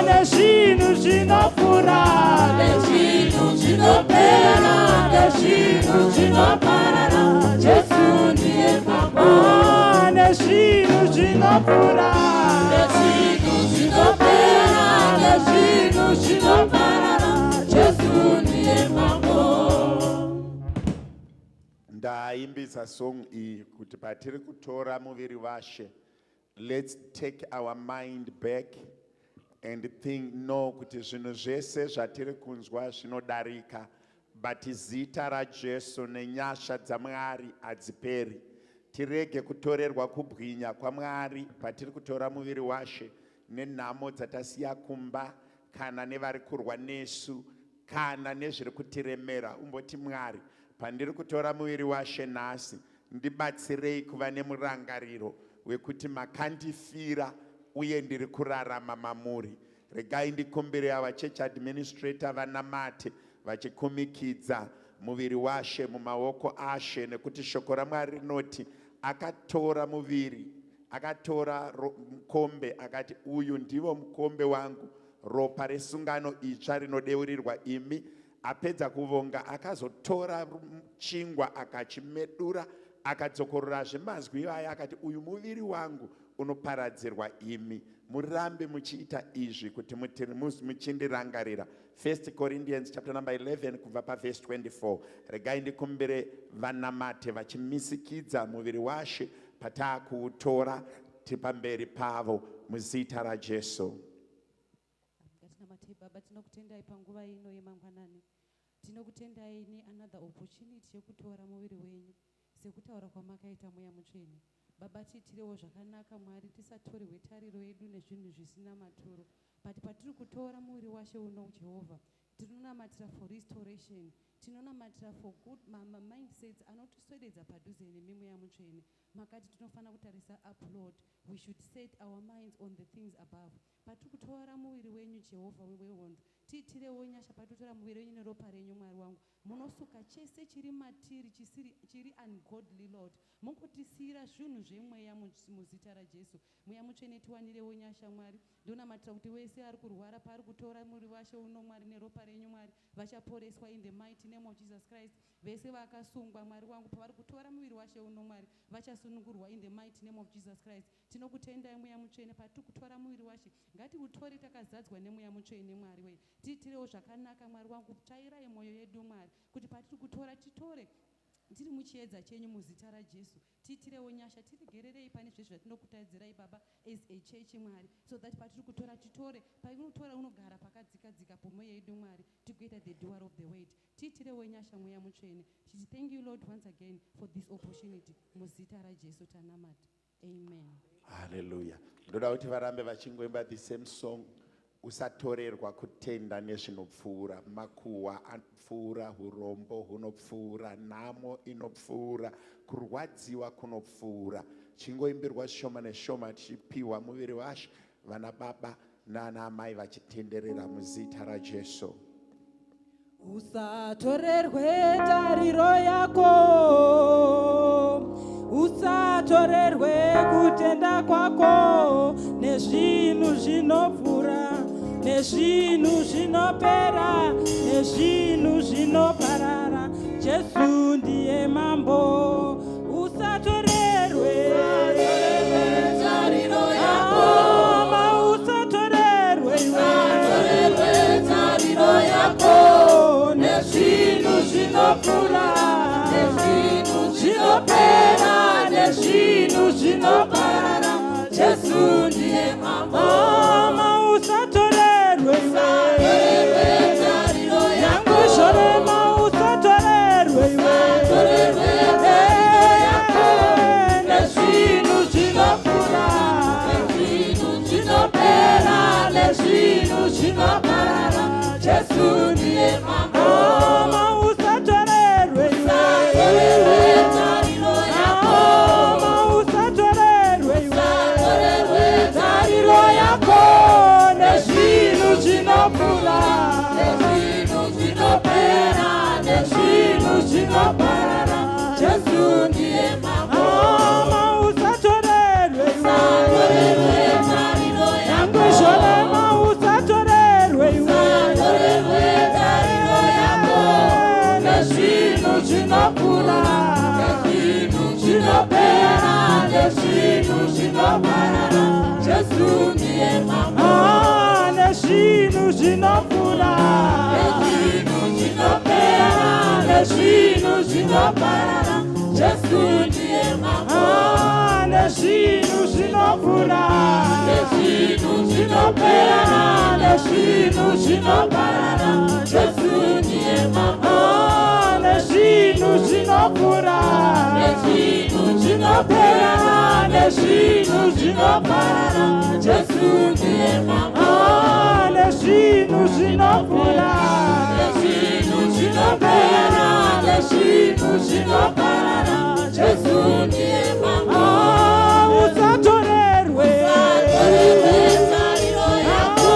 Nezvinhu zvinopfuura, Nezvinhu zvinopera, nezvinhu zvinoparara. Jesu ndiye mambo. nezvinhu zvinopfuura, Nezvinhu zvinopera, nezvinhu zvinoparara. Jesu ndiye mambo. Ndaimbisa song iyi kuti patiri kutora muviri washe, let's take our mind back and think no kuti zvinhu zvese zvatiri kunzwa zvinodarika, but zita raJesu nenyasha dzaMwari hadziperi. Tirege kutorerwa kubwinya kwaMwari patiri kutora muviri washe nenhamo dzatasiya kumba, kana nevari kurwa nesu, kana nezviri kutiremera. Umboti Mwari, pandiri kutora muviri washe nhasi, ndibatsirei kuva nemurangariro wekuti makandifira uye ndiri kurarama mamuri. Regai ndikumbire ava church administrator vanamate vachikumikidza muviri washe mumaoko ashe, nekuti shoko raMwari rinoti akatora muviri, akatora mukombe akati uyu ndiwo mukombe wangu, ropa resungano itsva rinodeurirwa imi. Apedza kuvonga akazotora chingwa akachimedura, akadzokororazve mazwi aya akati uyu muviri wangu unoparadzirwa imi. Murambe muchiita izvi kuti muchindirangarira. 1 Corinthians chapter number 11 kubva paverse 24. Regai ndikumbire vanamate vachimisikidza muviri washe pataakuutora tipamberi pavo muzita raJesu. Ngatinamate Baba, tinokutendai panguva ino yemangwanani. Tinokutendai neanother opportunity yekutora muviri wenyu sekutaura kwamakaita Mweya Mutsvene. Baba, tiitirewo zvakanaka Mwari, tisatorerwe tariro yedu nezvinhu zvisina maturo, but patiri kutora muviri washe uno Jehovha, tinonamatira for restoration, tinonamatira for good mindsets anotiswededza padhuze nemi Mweya Mutsvene. Makati tinofanira kutarisa up, Lord, we should set our minds on the things above. Patiri kutora muviri wenyu Jehovha wehondo, tiitirewo nyasha patikutora muviri wenyu neropa renyu Mwari wangu, munosuka chese chiri matiri chiri ungodly, Lord, mungotisiyira zvinhu zvemweya muzita raJesu. Mweya Mutsvene tiwanirewo nyasha Mwari. Ndonamatira kuti wese ari kurwara paari kutora muviri washe uno Mwari neropa renyu Mwari vachaporeswa in the mighty name of Jesus Christ. Vese vakasungwa Mwari wangu pavari kutora muviri washe uno Mwari vachasunungurwa in the mighty name of Jesus Christ. Tinokutendai Mweya Mutsvene, patiri kutora muviri washe ngatiutore takazadzwa neMweya Mutsvene Mwari wei. Tiitirewo zvakanaka Mwari wangu, tsvairai mwoyo yedu Mwari kuti patiri kutora titore tiri muchiedza chenyu muzita raJesu. Tiitirewo nyasha, tirigererei pane zvese zvatinokutadzirai Baba as a church Mwari, so that patiri kutora titore, paunotora unogara pakadzikadzika pomweya yedu Mwari, together the doer of the word. Tiitirewo nyasha Mweya Mutsvene. Thank you Lord once again for this opportunity muzita raJesu tanamata. Amen. Hallelujah. Ndoda kuti varambe vachingoimba the same song. Usatorerwa kutenda nezvinopfuura, makuhwa anopfuura, urombo hunopfuura, nhamo inopfuura, kurwadziwa kunopfuura. Chingoimbirwa shoma neshoma tichipiwa muviri washe, vana baba nana amai vachitenderera muzita raJesu. Usatorerwe tariro yako, usatorerwe kutenda kwako nezvinhu zvinopfuura, nezvinhu zvinopera, nezvinhu zvinoparara. Jesu ndiye mambo. Usatorerwe tariro yako, usatorerwe tariro yako nezvinhu zvinopfuura, nezvinhu zvinopera, nezvinhu zvinoparara. Jesu ndiye mambo. Usatorerwe tariro yako, usatorerwe yako nezvinhu zvinopfuura, nezvinhu zvinopera, nezvinhu zvinoparara. Jesu ndiye mambo. Usatorerwe tariro yako, usatorerwe tariro yako nezvinhu zvinopfuura, nezvinhu zvinopera, nezvinhu zvinoparara. Jesu ndiye mambo. Usatorerwe tariro zvinoparara Jesu ndiye mambo nezvinhu zvinopfuura nezvinhu zvinopera nezvinhu zvinoparara Jesu ndiye mambo nezvinhu zvinopfuura nezvinhu zvinopera nezvinhu zvinoparara Jesu ndiye mambo nezvinhu zvinopfuura nezvinhu zvinopera nezvinhu zvinoparara Jesu ndiye mambo usatorerwe tariro yako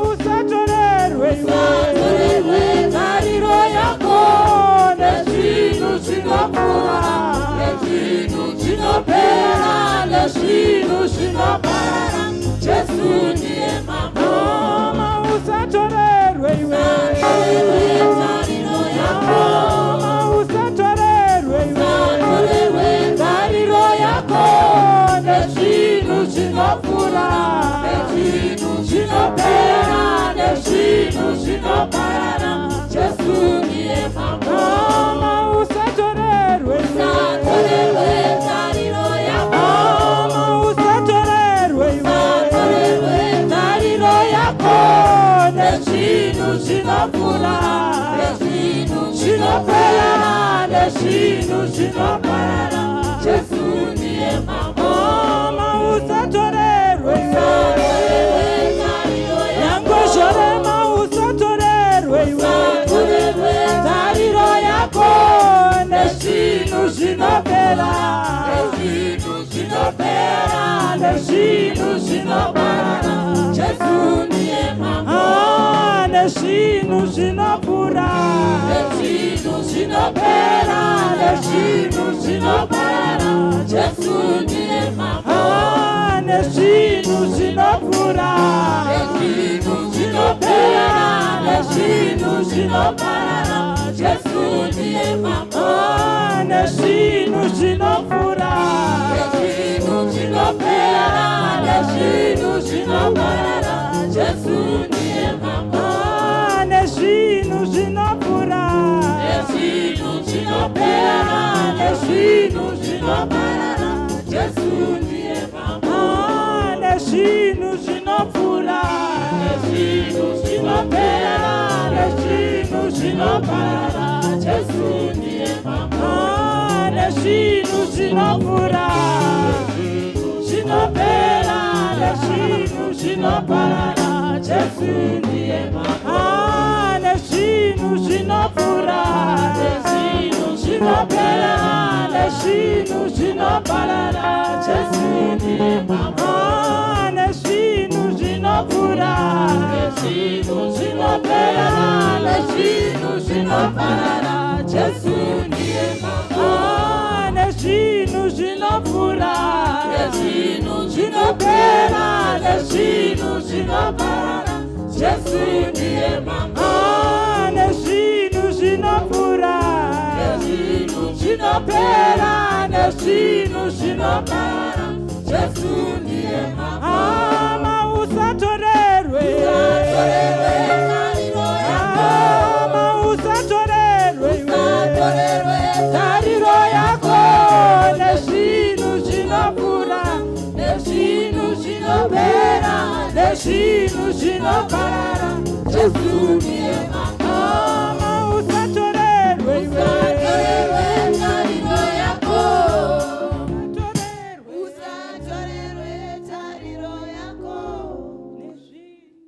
usatorerwe tariro yako nezvinhu zvinopfuura nezvinhu zvinopera nezvinhu zvinoparara Jesu ndiye mambo usatorerwe tariro yako usatorerwe tariro yako nezvinhu zvinopfuura nezvinhu zvinopera nezvinhu zvinoparara Jesu ndiye mambo usatorerwe tariro yako usatorerwe tariro yako nezvinhu zvinopfuura nezvinhu zvinopera nezvinhu zvinoparara Jesu ndiye mambo usatorerwe yangozvorema usatorerwe tariro yako nezvinhu zvinopera nezvinhu zvinopera nezvinhu zvinoparara Jesu ndiye mambo nezvinhu zvinopfuura nezvinhu zvinopera nezvinhu zvinoparara Jesu ndiye mambo nezvinhu zvinopfuura nezvinhu zvinopera nezvinhu zvinoparara Jesu ndiye mambo nezvinhu zvinopfuura nezvinhu zvinopera nezvinhu zvinoparara Jesu ndiye mambo nezvinhu zvinopfuura nezvinhu zvinopera nezvinhu zvinoparara Jesu ndiye mambo nezvinhu zvinopfuura nezvinhu zvinopera nezvinhu zvinoparara Jesu ndiye mambo nezvinhu zvinopfuura zvinopera nezvinhu zvinoparara Jesu ndiye mambo nezvinhu zvinopfuura nezvinhu zvinopera nezvinhu zvinoparara Jesu ndiye mambo nezvinhu zvinopfuura nezvinhu zvinopera nezvinhu zvinoparara Jesu ndiye mambo nezvinhu zvinopfuura nezvinhu zvinopera nezvinhu zvinoparara Jesu ndiye mambo nezvinhu zvinopfuura nezvinhu zvinopera nezvinhu zvinoparara Jesu ndiye mambo usatorerwe tariro yako usatorerwe tariro yako nezvinhu zvinopfuura nezvinhu zvinopera nezvinhu zvinoparara Jesu ndiye mambo usatorerwe tariro yako usatorerwe tariro yako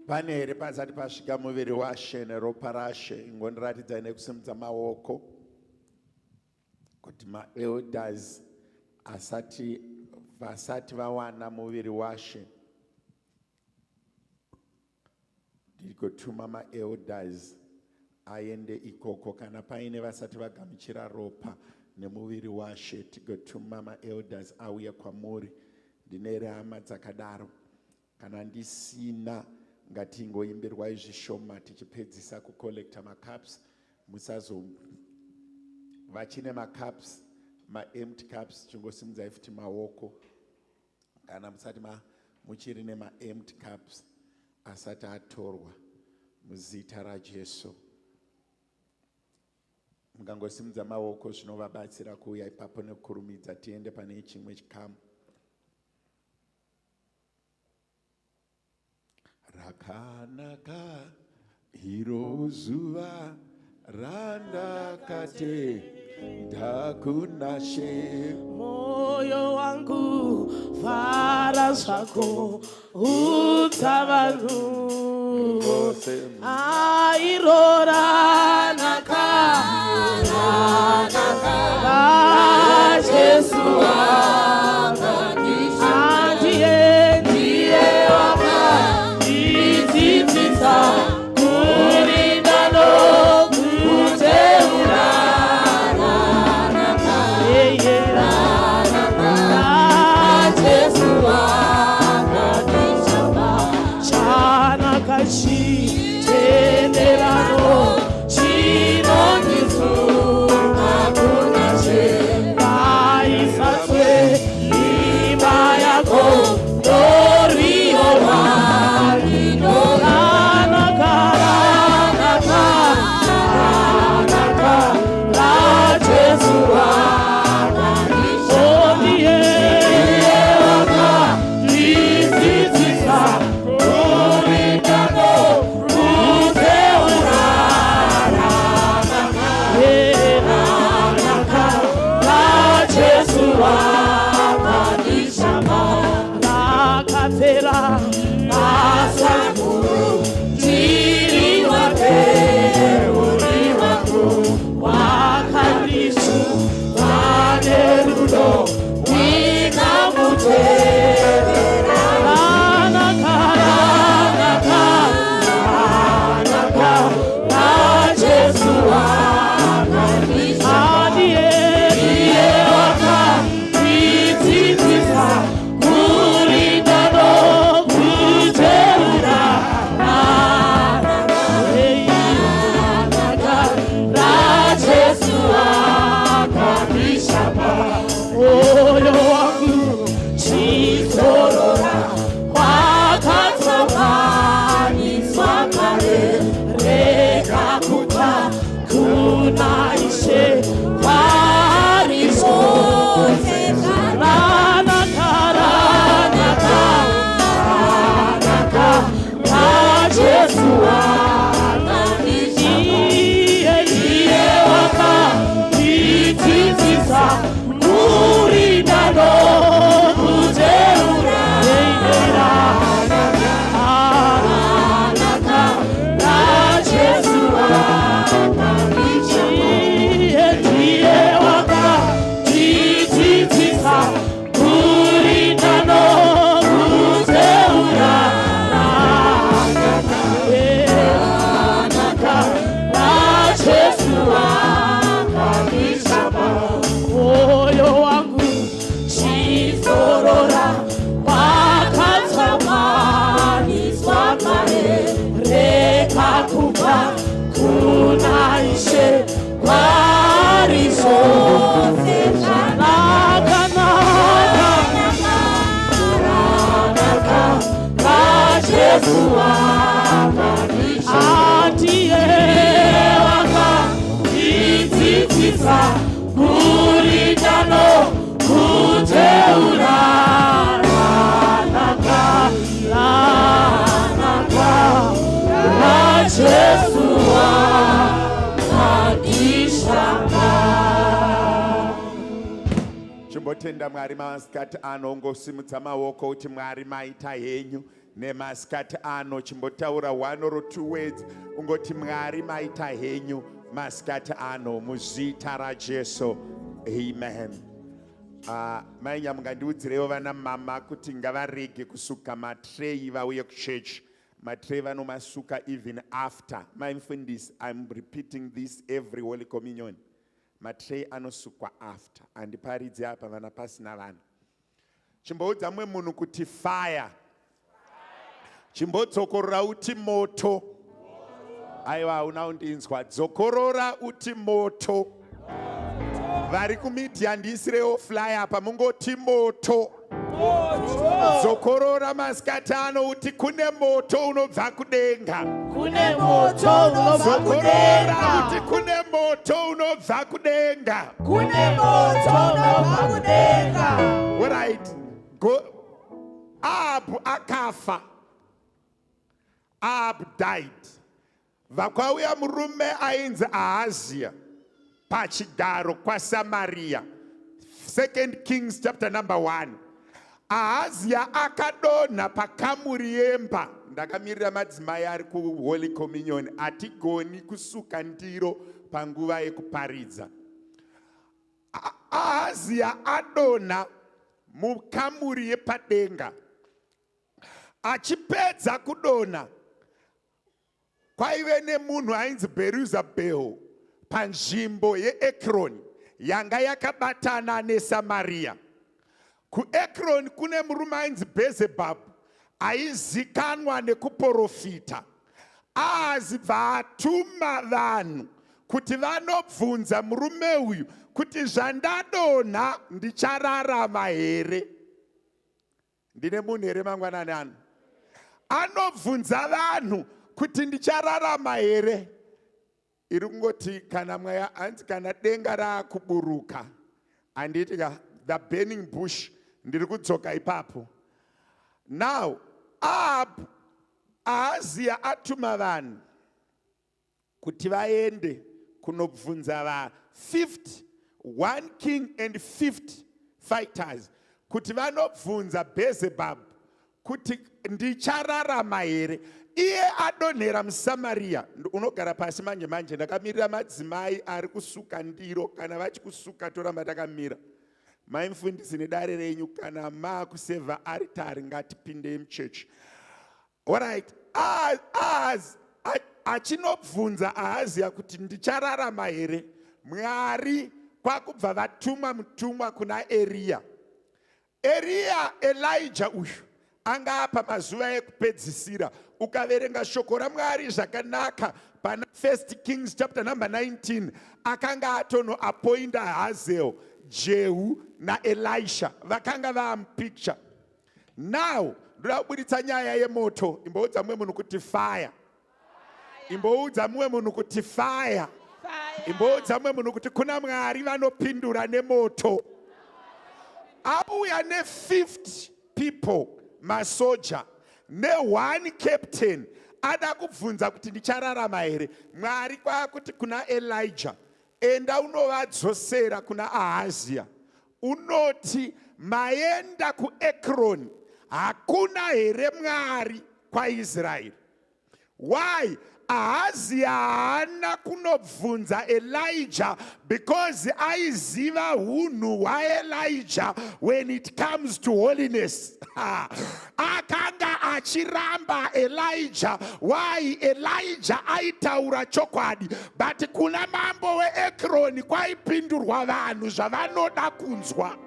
pane here pasati pasvika muviri washe neropa rashe ingondiratidzai nekusimudza maoko kuti maelders vasati vawana muviri washe ndigotuma maelders aende ikoko kana paine vasati vagamuchira ropa nemuviri washe tigotuma maelders auye kwamuri ndine hama dzakadaro kana ndisina ngatingoimbirwai zvishoma tichipedzisa kukolekta macups musazo vachine macups maempty cups chingosimudzai futi maoko kana musati muchiri nemaempty cups asati atorwa muzita raJesu Mungangosimudza maoko zvinovabatsira kuuya ipapo nekukurumidza tiende pane chimwe chikamu. Rakanaka iro zuva randakatenda kuna She. Moyo wangu fara zvako udza vanhu airo ranaka Jesu ndiye wakanditidzisa kurinda nokuteura Jesu chanaka chitenderano chinondisunga kuna She vaisatwe imba yako ndoriyo ranaka raJesu Chimbotenda Mwari masikati ano ungosimudza maoko uti Mwari maita henyu. Nemasikati ano chimbotaura 1 or 2 words ungoti Mwari maita henyu masikati ano muzita raJesu. Amen. Manya mungandiudzirewo vana mama kuti ngavarege kusuka matray vauye kuchurch. Matray vanomasuka even after. Mindfulness, I'm repeating this every Holy Communion. Matray anosukwa after. Andiparidze apa vana pasina vanhu. Chimboudza mumwe munhu kuti fire. Chimbodzokorora uti moto. Aiwa unaundinzwa. Dzokorora uti moto. Vari kumedia ndisirewo fly apa mungoti moto. Zokorora masikati ano uti kune moto unobva kudenga. Kune moto unobva Zokorora kudenga. uti kune moto unobva kudenga. Kune moto unobva kudenga. All right. Go. Ahab akafa. Ahab died. Vakauya murume ainzi Ahazia pachigaro kwaSamaria. 2 Kings chapter number 1. Ahazia akadonha pakamuri yemba. Ndakamirira madzimai ari kuHoly Communion. Atigoni kusuka ndiro panguva yekuparidza. Ahazia adonha mukamuri yepadenga. Achipedza kudonha, kwaive nemunhu ainzi Beruzabheu panzvimbo yeEkroni yanga yakabatana neSamaria. KuEkroni kune murume ainzi Bhezebhabhu aizikanwa nekuprofita. Ahazi vatuma vanhu kuti vanobvunza murume uyu kuti zvandadonha ndichararama here. Ndine munhu here mangwanani ano? Anobvunza vanhu kuti ndichararama here. Iri kungoti kana mwaya hanzi kana denga raakuburuka. Anditi the burning bush. Ndiri kudzoka ipapo. Now, Ahazia atuma vanhu kuti vaende kunobvunza va 50, 1 king and 50 fighters. Kuti vanobvunza Bhezebhabhu kuti ndichararama here. Iye adonhera muSamaria. Unogara pasi manje manje ndakamirira madzimai ari kusuka ndiro. Kana vachikusuka toramba takamira. Maimufundisi nedare renyu kana maakuseva aritari ngatipinde muchechi. Alright. Achinobvunza Ahazia kuti ndichararama here. Mwari kwakubva vatumwa mutumwa kuna Eria. Elijah uyu anga apa mazuva ekupedzisira. Ukaverenga shoko raMwari zvakanaka pana 1 Kings chapter number 19 akanga atono appointa Hazael, Jehu na Elisha vakanga vaamupicture. Now ndoda kubuditsa nyaya yemoto. Imboudza mumwe munhu kuti fire. Imboudza mumwe munhu kuti fire. Imboudza mumwe munhu kuti kuna Mwari vanopindura nemoto. Auya ne 50 people masoja ne 1 captain ada kubvunza kuti ndichararama here. Mwari kwakuti kuna Elijah, enda unovadzosera kuna Ahazia unoti maenda kuEkroni hakuna here Mwari kwaIsraeri. Why? Ahazia haana kunobvunza Elijah because aiziva hunhu hwaElijah when it comes to holiness. Akanga achiramba Elijah. Why? Elijah aitaura chokwadi, but kuna mambo weEkroni kwaipindurwa vanhu zvavanoda kunzwa.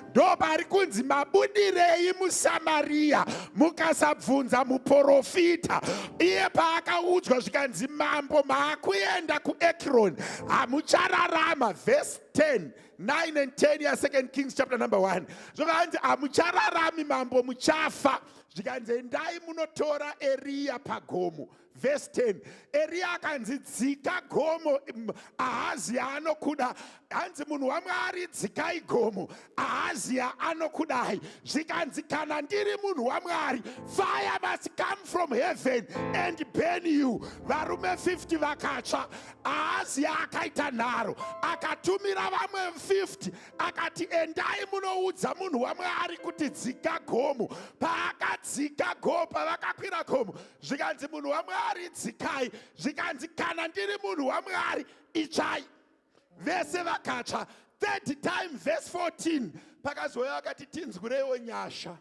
Ndopari kunzi mabudirei muSamaria mukasabvunza muprofita. Iye paakaudzwa zvikanzi mambo maakuenda kuEkroni hamuchararama. Verse 10, 9 and 10 ya 2 Kings chapter number 1. Zvakanzi hamuchararami mambo muchafa. Zvikanzi endai munotora Eria pagomo. Verse 10. Eria akanzi dzika gomo. Ahazia anokuda. Hanzi munhu waMwari dzikai gomo. Ahazia anokudai. Zvikanzi kana ndiri munhu waMwari, fire must come from heaven and burn you. Varume 50 vakatsva. Ahazia akaita nharo. Akatumira vamwe 50. Akati endai munoudza munhu waMwari kuti dzika gomo. Paakadzika gomo, pavakakwira gomo, zvikanzi munhu waMwari dzikai. Zvikanzi kana ndiri munhu waMwari itsvai. Vese vakatsva. Third time, verse 14. Pakazouya vakati tinzwireiwo nyasha.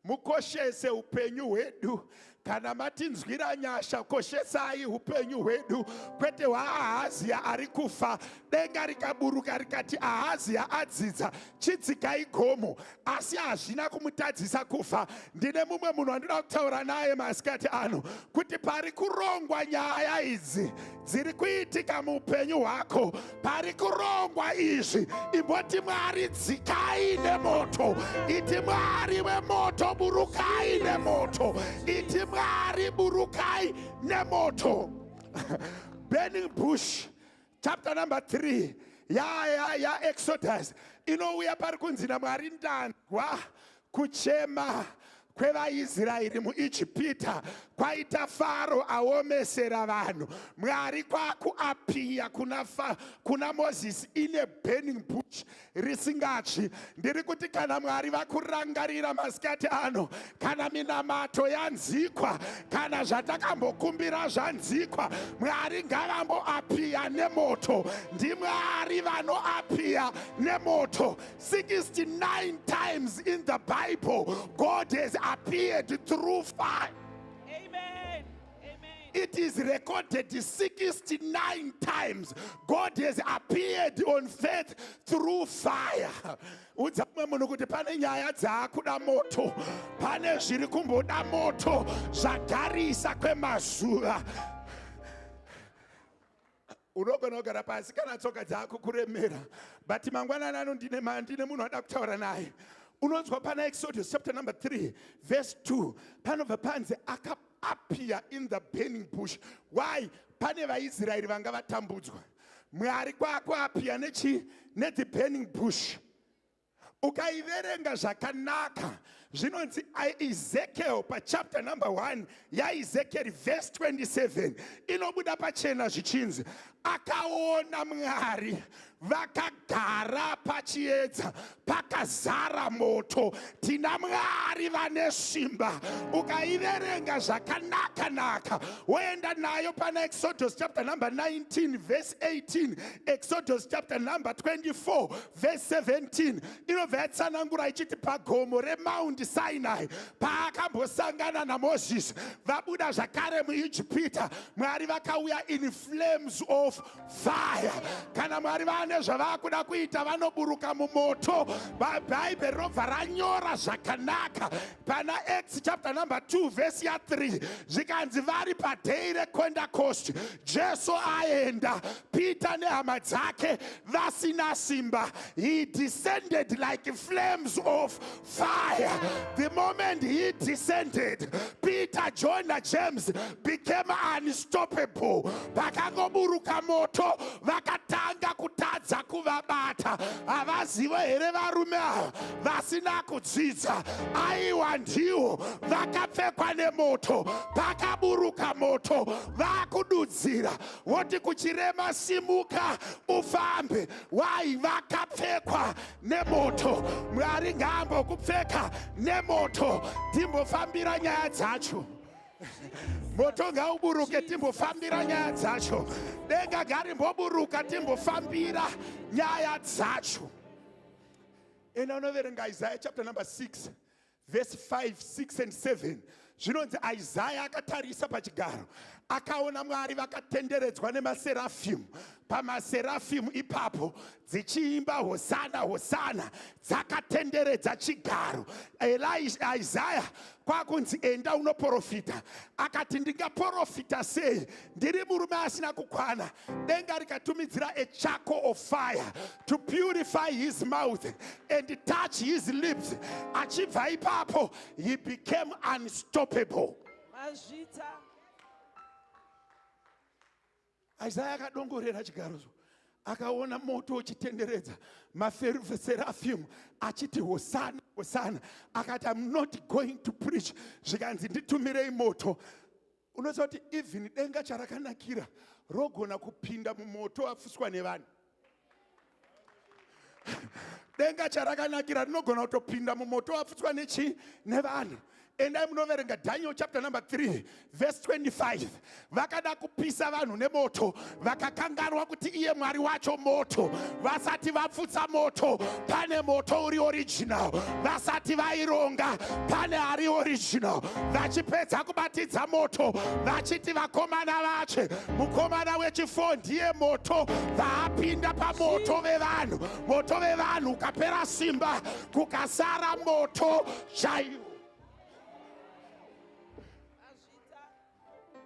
mukoshese upenyu hwedu. Kana matinzwira nyasha, koshesai upenyu hwedu. Kwete waAhazia ari kufa, denga rikaburuka rikati Ahazia adzidza, chidzikai gomo, asi hazvina kumutadzisa kufa. Ndine mumwe munhu wandinoda kutaura naye masikati ano, kuti pari kurongwa nyaya idzi dziri kuitika muupenyu hwako, pari kurongwa izvi, imboti Mwari dzikai nemoto, iti Mwari wemoto burukai nemoto, iti Mwari burukai nemoto. Burning bush, chapter number 3 ya Exodus, inouya pari kunzi naMwari ndanzwa kuchema kwevaIsraeri muIjipita, kwaita Faro aomesera vanhu. Mwari kwakuapia kuna Moses ine burning bush risingatsvi. Ndiri kuti kana Mwari vakurangarira masikati ano, kana minamato yanzikwa, kana zvatakambokumbira zvanzikwa, Mwari ngavamboapia nemoto. NdiMwari vanoapia nemoto. 69 times in the Bible God has appeared through fire. Amen. Amen. It is recorded 69 times God has appeared on faith through fire. Udza mumwe munhu kuti pane nyaya dzaakuda moto, pane zviri kumboda moto zvagarisa kwemazuva. Unogona kugara pasi kana tsoka dzako kuremera, but mangwanani ano ndine munhu wada kutaura naye. Unonzwa pana Exodus chapter number 3 verse 2, panobva panzi akaapia in the burning bush. Why? Pane vaIsraeri vanga vatambudzwa. Mwari kwakuapia neti burning bush. Ukaiverenga zvakanaka, zvinonzi Ezekiel pa chapter number 1 yaEzekiel verse 27 inobuda pachena zvichinzi, akaona Mwari vakagara pachiedza pakazara moto. Tina Mwari vane simba. Ukaiverenga zvakanaka woenda nayo pana Exodus chapter number 19 verse 18, Exodus chapter number 24 verse 17 inobva yatsanangura ichiti pagomo reMount Sinai paakambosangana naMoses vabuda zvakare muIjipita, Mwari vakauya in flames of fire. Kana Mwari vane zvavakuda kuita vanoburuka mumoto. Bhaibheri robva ranyora zvakanaka pana Acts chapter number 2 verse ya 3 zvikanzi vari padei reCondacost, Jesu aenda, Peter nehama dzake vasina simba, he descended like flames of fire. The moment he descended, Peter, John and James became unstoppable. Pakangoburuka moto vakatanga kutadza kuvabata. Havaziva here varume ava vasina kudzidza, aiwa ndiwo vakapfekwa nemoto. Pakaburuka moto vakududzira voti kuchirema simuka ufambe. Wai? Vakapfekwa nemoto. Mwari ngaambokupfeka nemoto timbofambira nyaya dzacho. Moto ngauburuke timbofambira nyaya dzacho. Denga garimboburuka timbofambira nyaya dzacho. Inoverenga Isaiah chapter number 6 verse 5, 6 and 7. Zvinonzi Isaiah akatarisa pachigaro akaona Mwari vakatenderedzwa nemaserafimu. Pamaserafimu ipapo dzichiimba hosana hosana dzakatenderedza chigaro. Isaiah kwakunzi enda unoprofita. Akati ndingaprofita sei? Ndiri murume asina kukwana. Denga rikatumidzira a charcoal of fire to purify his mouth and touch his lips. Achibva ipapo he became unstoppable. Isaiah akadongorera chigarozo akaona moto uchitenderedza maserafimu achiti hosana hosana. Akati I'm not going to preach, zvikanzi nditumirei moto. Unoziva kuti even denga charakanakira rogona kupinda mumoto wapfuswa nevanhu. Denga charakanakira rinogona kutopinda mumoto wapfutswa nevanhu. endai munoverenga Daniel chapter number 3 verse 25. Vakada kupisa vanhu nemoto, vakakanganwa kuti iye Mwari wacho moto. Vasati vapfutsa moto, pane moto uri original. Vasati vaironga, pane ari original. Vachipedza kubatidza moto, vachiti vakomana vache, mukomana wechifo ndiye moto. Vaapinda pamoto vevanhu, moto vevanhu ukapera simba, kukasara moto chaiwo.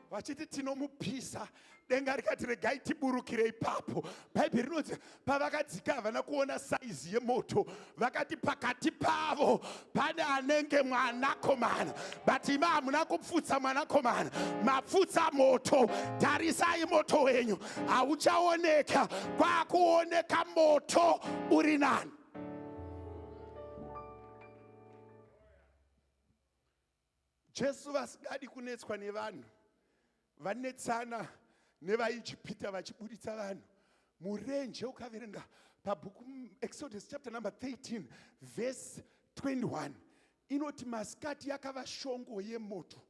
Vachiti tinomupisa, denga rikati regai tiburukire ipapo. Bhaibheri rinoti pavakadzika havana kuona saizi yemoto, vakati pakati pavo pane anenge mwanakomana, but imi hamuna kupfutsa mwanakomana, mapfutsa moto. Tarisai moto wenyu, hauchaoneka, kwakuoneka moto uri nani. Jesu vasingadi kunetswa nevanhu, vanetsana nevaIjipita vachibuditsa vanhu murenje. Ukaverenga pabhuku Exodus chapter number 13 verse 21 inoti masikati yakava shongo yemoto,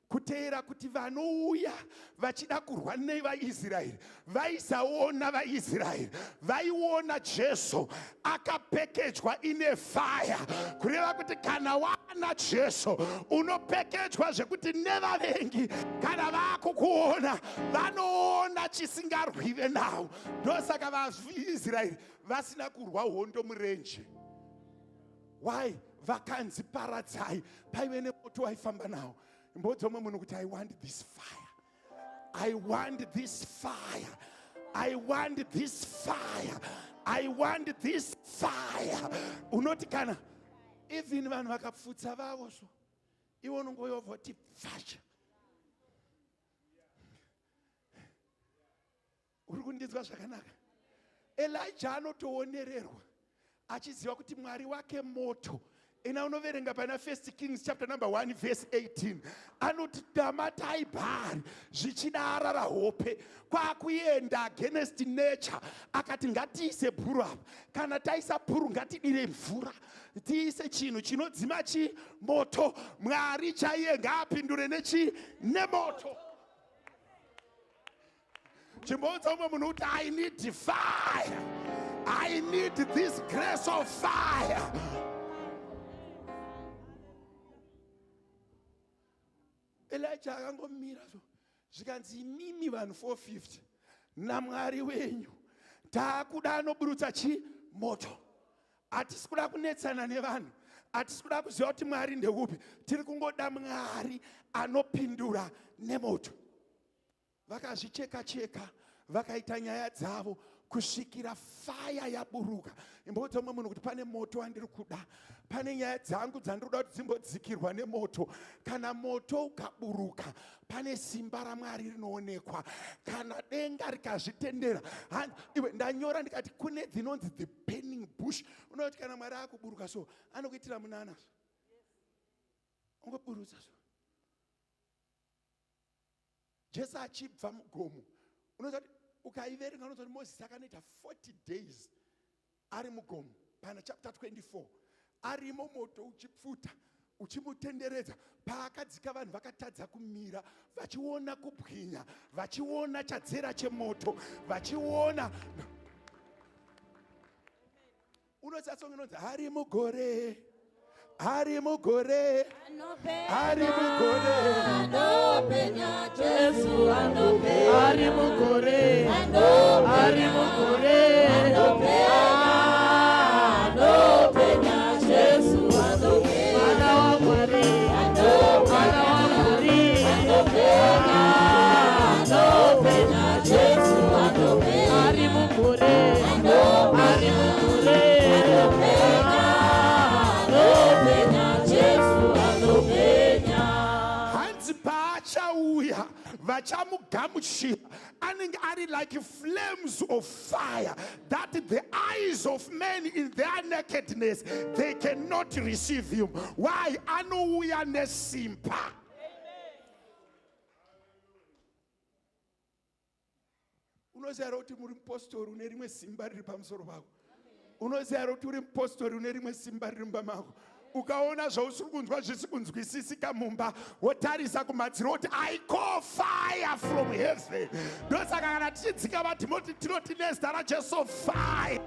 kuteera kuti vanouya vachida kurwa nevaIsraeri vaisaona vaIsraeri, vaiona Jesu akapekedzwa ine fire, kureva kuti kana wana Jesu unopekedzwa zvekuti nevavengi kana vakukuona vanoona chisingarwive nawo. Ndosaka vaIsraeri vasina kurwa hondo murenje. Why? Vakanzi paradzai, paive nemoto waifamba nawo. I want this fire. I want this fire. I want this fire. I want this fire. Unoti kana even vanhu vakapfutsa vavo so ivo unongoyova kuti pfasha. Uri kundinzwa zvakanaka? Elijah anotoonererwa achiziva kuti Mwari wake moto. Ina unoverenga pana 1 Kings chapter number 1 verse 18. Anoti damatai bhari zvichidara rahope kwakuenda against nature. Akati ngatiise bhuru apa, kana taisa bhuru ngatidire mvura, tiise chinhu chinodzima moto. Mwari chaiye ngaapindure nemoto. Chimodza umwe munhu uti I need fire. I need this grace of fire. Elijah akangomira so zvikanzi imimi vanhu 450 naMwari wenyu taakuda anoburutsa moto. Hatisi kuda kunetsana nevanhu, hatisi kuda kuziva kuti Mwari ndeupi, tiri kungoda Mwari anopindura nemoto. Vakazvicheka-cheka, vakaita nyaya dzavo kusvikira fire yaburuka. Imboudza umwe munhu kuti pane moto wandiri kuda, pane nyaya dzangu dzandinoda kuti dzimbodzikirwa nemoto. Kana moto ukaburuka, pane simba raMwari rinoonekwa. Kana denga rikazvitendera, iwe ndanyora ndikati kune dzinonzi the burning bush. Unoti kana Mwari akuburuka so anokuitira munana so ungoburutsa so. Jesu achibva mugomo, unoti ukaiverenga unoti Moses akanoita 40 days ari mugomo. Pana chapter 24 arimo moto uchipfuta uchimutenderedza. Paakadzika vanhu vakatadza kumira, vachiona kubwinya, vachiona chadzera chemoto, vachiona. Unotsatsonga unonzi ari mugore, ari mugore, ari mugore, Anopenya Jesu anopenya, ari mugore, ari mugore, anopenya Jesu anopenya, Mwana wa Mwari, anopenya Jesu anopenya, ari mugore, anopenya Jesu anopenya. hanzi paachauya vachamugamuchira anenge ari like flames of fire that the eyes of men in their nakedness they cannot receive him. Why? Anouya nesimba. Unoziva kuti muri mupostori une rimwe simba riri pamusoro pako. Unoziva kuti uri mupostori une rimwe simba riri mumba mako. ukaona zvausiri kunzwa zvisi kunzwisisika mumba, wotarisa kumadziro kuti I call fire from heaven. Ndosaka kana tichidzika vatimoti tinoti nezita raJesu fire,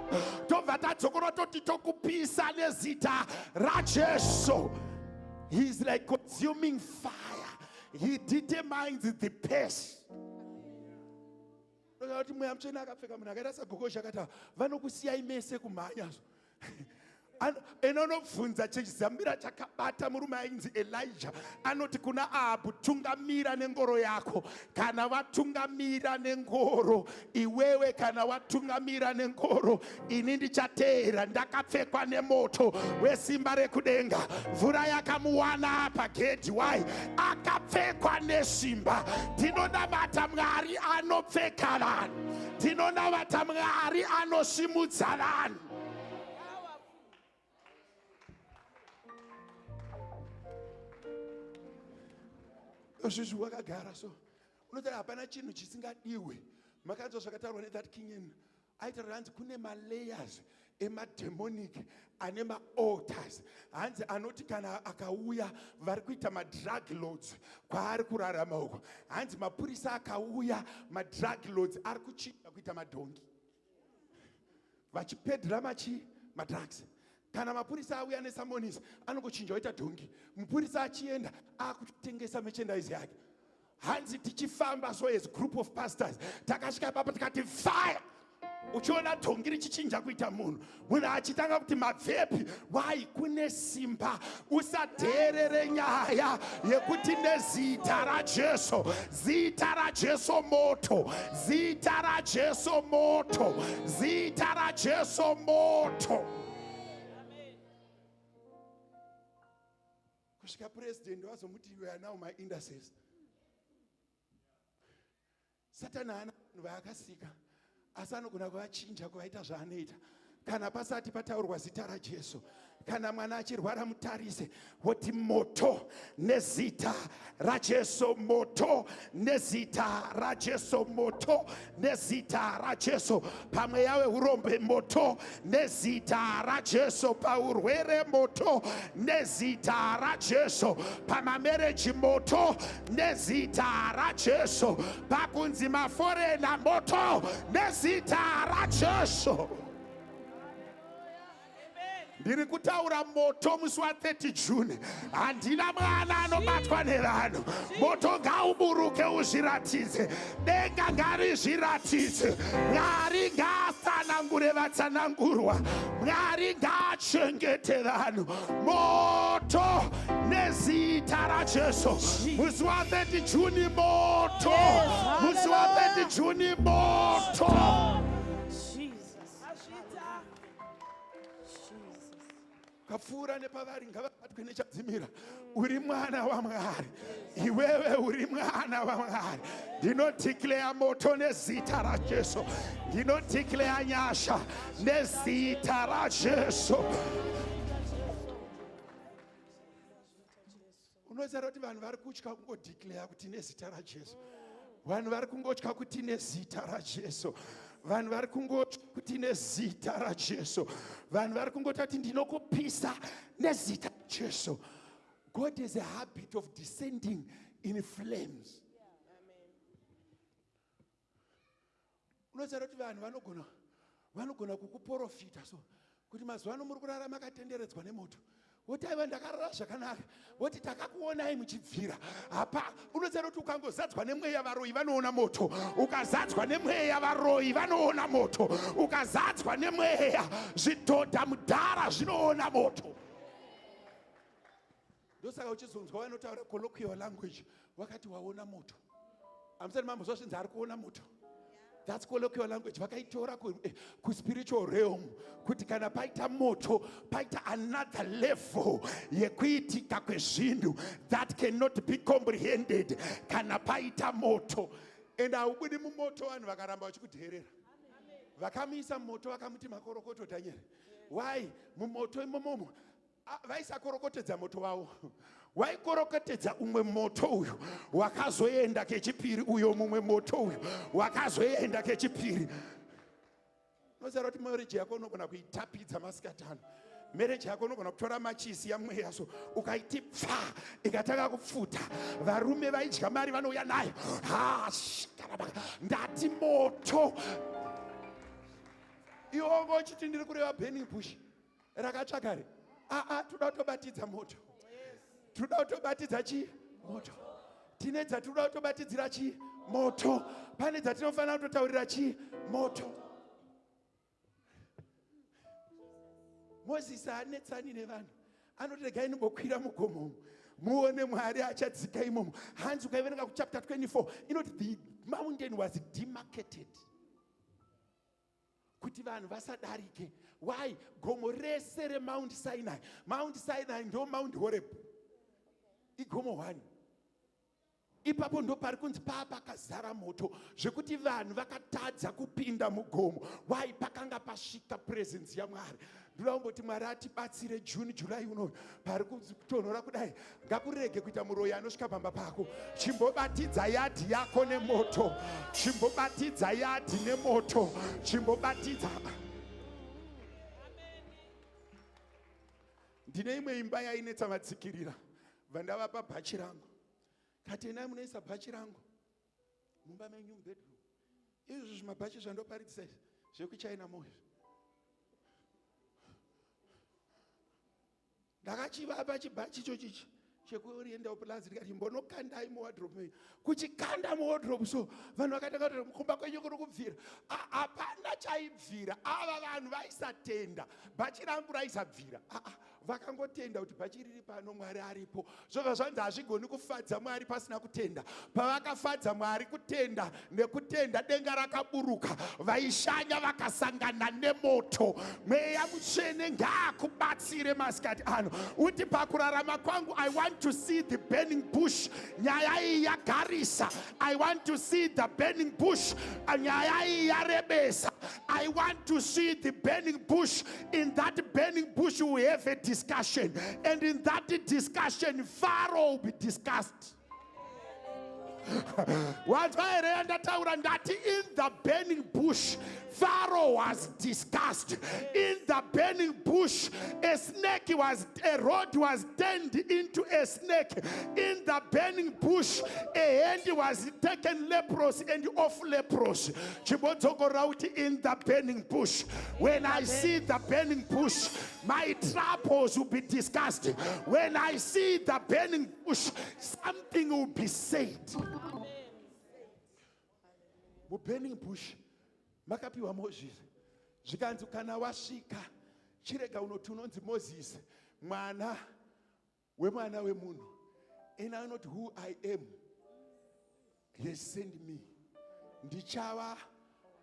tobva tadzokora toti tokupisa nezita raJesu. He's like consuming fire. He determines the pace. Kuti mweya mutsvene akapfeka munhu akaita sagokosha akati vanokusiyai mese kumhanya. Enonobvunza chezambira chakabata murume ainzi Elijah. Anoti kuna Ahabu, tungamira nengoro yako. Kana vatungamira nengoro, iwewe kana vatungamira nengoro, ini ndichateera ndakapfekwa nemoto wesimba rekudenga. Mvura yakamuwana pagedhi. Why? Akapfekwa nesimba. Tinonamata Mwari anopfeka vanhu. Tinonamata Mwari anosimudza vanhu. Zvezvi wakagara so unoti hapana chinhu chisingadiwe. Makanzwa zvakataurwa neThat King aitaura hanzi kune malayers emademonic ane maaltars. Hanzi anoti kana akauya vari kuita madrug lords kwaari kurarama uko. Hanzi mapurisa akauya madrug lords ari kuchinja kuita madhongi vachipedhera madrugs. Kana mapurisa auya nesamonisi anongochinja oita dhongi. Mupurisa achienda akutengesa merchandise yake. Hanzi tichifamba so as group of pastors takasvika ipapo tikati fire. Uchiona dhongi richichinja kuita munhu achitanga kuti mabvepi. Why? Kune simba. Usadherere nyaya yekuti nezita raJesu, zita raJesu moto, zita raJesu moto, zita raJesu moto. Kusvika president wazomuti you are now my intercessor. Satani haana vanhu vaakasika asi anogona kuvachinja kuvaita zvaanoita. Kana pasati pataurwa zita raJesu, kana mwana achirwara mutarise woti moto nezita raJesu, moto nezita raJesu, moto nezita raJesu. Pamweya weurombe moto nezita raJesu, paurwere moto nezita raJesu, pamamereji moto nezita raJesu, pakunzi maforena moto nezita raJesu. Ndiri kutaura moto musi wa30 June. Handina mwana anobatwa nevanhu. Moto ngauburuke uzviratidze. Denga ngarizviratidze. Mwari ngaatsanangure vatsanangurwa. Mwari ngaachengete vanhu. Moto nezita raJesu. Musi wa30 June moto. Musi wa30 June moto. Kapfuura nepavari ngavabatwe nechadzimira. Uri mwana waMwari. Iwewe uri mwana waMwari. Ndinodeclare moto nezita raJesu. Ndinodeclare nyasha nezita raJesu. Unoziva kuti vanhu vari kutya kungodeclare kuti nezita raJesu. Vanhu vari kungotya kuti nezita raJesu. Vanhu vari kungoti kuti nezita raJesu. Vanhu vari kungoti kuti ndinokupisa nezita raJesu. God has a habit of descending in flames. Unoziva kuti vanhu vanogona kukuprofita so kuti mazuva ano muri kurarama makatenderedzwa nemoto. Woti aiwa ndakarara zvakanaka. Woti takakuonai muchibvira. Hapa unoziva kuti ukangozadzwa nemweya varoyi vanoona moto. Ukazadzwa nemweya varoyi vanoona moto. Ukazadzwa nemweya zvidhodha mudhara zvinoona moto. Ndosaka uchizonzwa vanotaura colloquial language wakati waona moto. Amusati mambozvazvinzi ari kuona moto. That's colloquial language. Vakaitora kuspiritual realm. Kuti kana paita moto, paita another level yekuitika kwezvinhu that cannot be comprehended. Kana paita moto. And haubudi mumoto vanhu vakaramba vachikudherera. Vakamisa moto vakamuti makorokoto Daniel. Why? Mumoto imomomo. Vaisakorokotedza moto wavo. Waikorokotedza umwe moto uyu wakazoenda kechipiri, uyo mumwe moto uyu wakazoenda kechipiri. Unoziva kuti marriage yako unogona kuitapidza masikatano. mereji yako unogona kutora machisi yamweya so ukaiti pfa ikataka kupfuta, varume vaidya mari vanouya nayo, ndati moto. Iwo chiti ndiri kureva burning bush rakatsvakare. Toda kutobatidza moto, toda kutobatidza moto. Tine dzatinoda kutobatidzira moto, pane dzatinofanira kutotaurira moto. Mozisi haanetsani nevanhu, anoti regai nimbokwira mugomo muone Mwari achadzika imomo. Hanzi ukaiverenga kuchapter 24 inoti the mountain was demarcated kuti vanhu vasadarike. Why? Gomo rese reMount Sinai. Mount Sinai ndo Mount Horeb, igomo 1. Ipapo ndo pari kunzi pakazara moto zvekuti vanhu vakatadza kupinda mugomo. Why? Pakanga pasvika presence yaMwari. Ndoda kungoti Mwari atibatsire June July unoyu pari kutonhora kudai, ngakurege kuita muroyi anosvika pamba pako. Chimbobatidza yadhi yako nemoto, chimbobatidza yadhi nemoto, chimbobatidza. Ndine imwe imba yainetsa vatsikirira, vandavapa bhachi rangu. Kati enai munoisa bhachi rangu mumba menyu mubedroom. Izvi zvimabhachi zvandoparidza zvekuchaina moyo. Ndakachivapa chibhachi ichochichi chekuorienda plaza ndikati mbonokandai muwardrobe meyu. Kuchikanda muwardrobe so vanhu vakatanga kuti mukomba kwenyu kuri kubvira. Hapana chaibvira. Ava vanhu vaisatenda bhachi rangu raisabvira. Vakangotenda kuti bhachi riri pano, Mwari aripo. Zvobva zvanzi hazvigoni kufadza Mwari pasina kutenda. Pavakafadza Mwari kutenda nekutenda, denga rakaburuka, vaishanya vakasangana nemoto. Mweya Mutsvene ngaakubatsire masikati ano. Uti pakurarama kwangu, I want to see the burning bush. Nyaya iyi yagarisa. I want to see the burning bush. Nyaya iyi yarebesa. I want to see the burning bush. In that burning bush we have a discussion, and in that discussion Pharaoh will be discussed. What I understand that in the burning bush Pharaoh was discussed. In the burning bush a rod was turned into a snake. In the burning bush a hand was taken leprous and off leprous. In the burning bush, when I see the burning bush, my troubles will be discussed. When I see the burning bush, something will be said. The burning bush makapiwa Moses. Zvikanzi kana wasvika chirega unoti unonzi Moses mwana wemunhu. And I know who I am. He sent me. Ndichava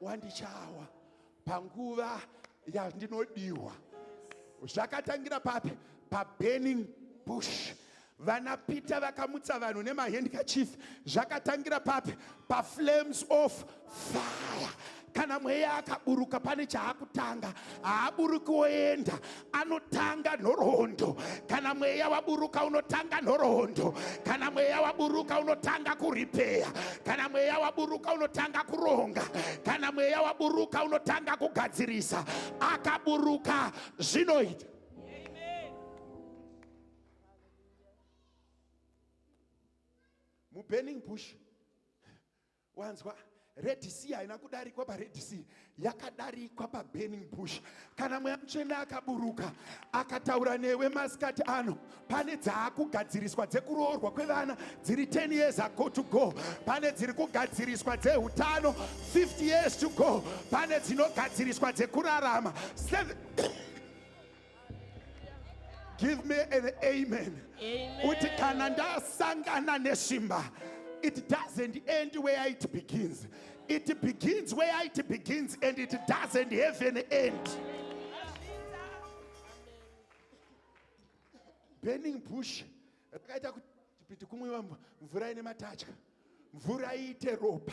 wandichawa panguva yandinodiwa. Zvakatangira papi? Burning bush. Vana Peter vakamutsa vanhu nemahandkerchief. Zvakatangira papi? Flames of fire. Kana mweya akaburuka pane chaakutanga, haaburuki oenda, anotanga nhoroondo. Kana mweya waburuka unotanga nhoroondo. Kana mweya waburuka unotanga kuripeya. Kana mweya waburuka unotanga kuronga. Kana mweya waburuka unotanga kugadzirisa. Akaburuka zvinoita. Burning bush wanzwa Red Sea haina kudarikwa paRed Sea, yakadarikwa paburning bush. Kana Mweya Mutsvene akaburuka akataura newe masikati ano, pane dzaakugadziriswa dzekuroorwa kwevana dziri 10 years ago to go, pane dziri kugadziriswa dzeutano 50 years to go, pane dzinogadziriswa dzekurarama 7. Give me an amen. Uti kana ndasangana nesimba, it doesn't end where it begins. It begins where it begins, and it doesn't have an end. Burning bush. Rakaita kuti kumwiwa mvura ine matacha, mvura iite ropa.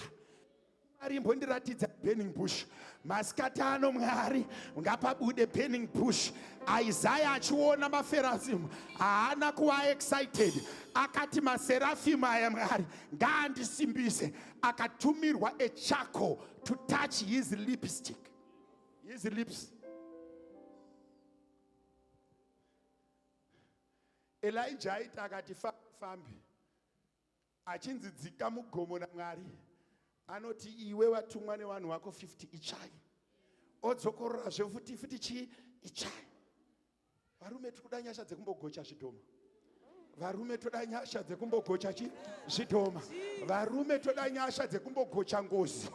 Mwari mbondiratidza burning bush. Masikati ano Mwari ngapabude burning bush. Isaiah achiona maSeraphim haana kuva excited. Akati maSeraphim aya Mwari ngaandisimbise. Akatumirwa a charcoal to touch his lipstick, his lips. Elijah aita akati fambe achinzidzika mugomo naMwari anoti iwe watumwa nevanhu vako 50 ichai odzokororazve futi ichai. Varume tikuda nyasha dzekumbogocha zvidhoma. Varume toda nyasha dzekumbogocha zvidhoma. Varume toda nyasha dzekumbogocha ngozi.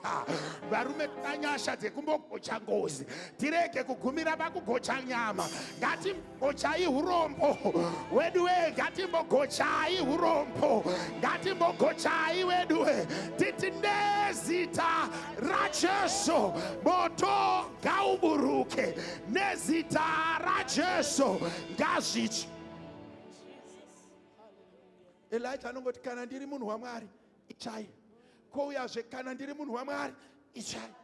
Varume toda nyasha dzekumbogocha ngozi. Tireke kugumira pakugocha nyama. Ngatimbogochai urombo. Weduwe ngatimbogochai urombo. Ngatimbogochai weduwe. Titi nezita raJesu moto ngauburuke. Nezita raJesu ngazvichi. Elijah anongoti kana ndiri munhu waMwari ichai. Kouyazve kana ndiri munhu waMwari ichai.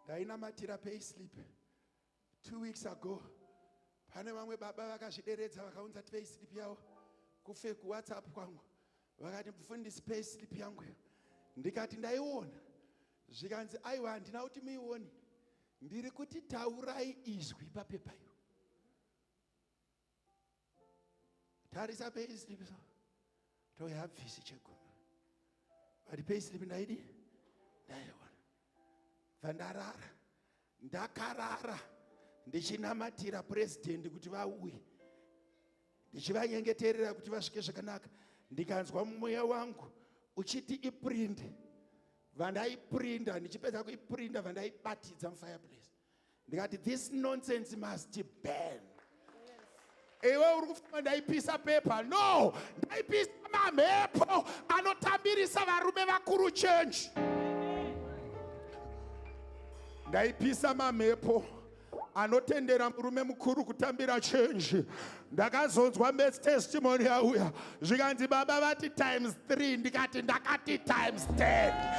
Ndainamatira payslip 2 weeks ago. Pane vamwe baba vakazvideredza vakaunza payslip yavo kufake WhatsApp kwangu. Vakati mufundisi payslip yangu. Ndikati ndaiona. Zvikanzi aiwa handina kuti muione. Ndiri kuti taurai izwi papepa iyo. Tarisa payslip so. Toyabvisi chegumi. But payslip ndaidi ndaiona. Vandarara. Ndakarara. Ndichinamatira president kuti vauye. Ndichivanyengeterera kuti vasvike zvakanaka. Ndikanzwa mumweya wangu uchiti iprint. Vandaiprinda ndichipedza kuiprinda vandaibatidza mufireplace. Ndikati this nonsense must burn. Ewe uri kufamba ndaipisa pepa. No, ndaipisa mamhepo anotambirisa varume vakuru change. Ndaipisa mamhepo anotendera murume mukuru kutambira change. Ndakazonzwa testimony yauya. Zvikanzi baba vati times 3. Ndikati ndakati times 10.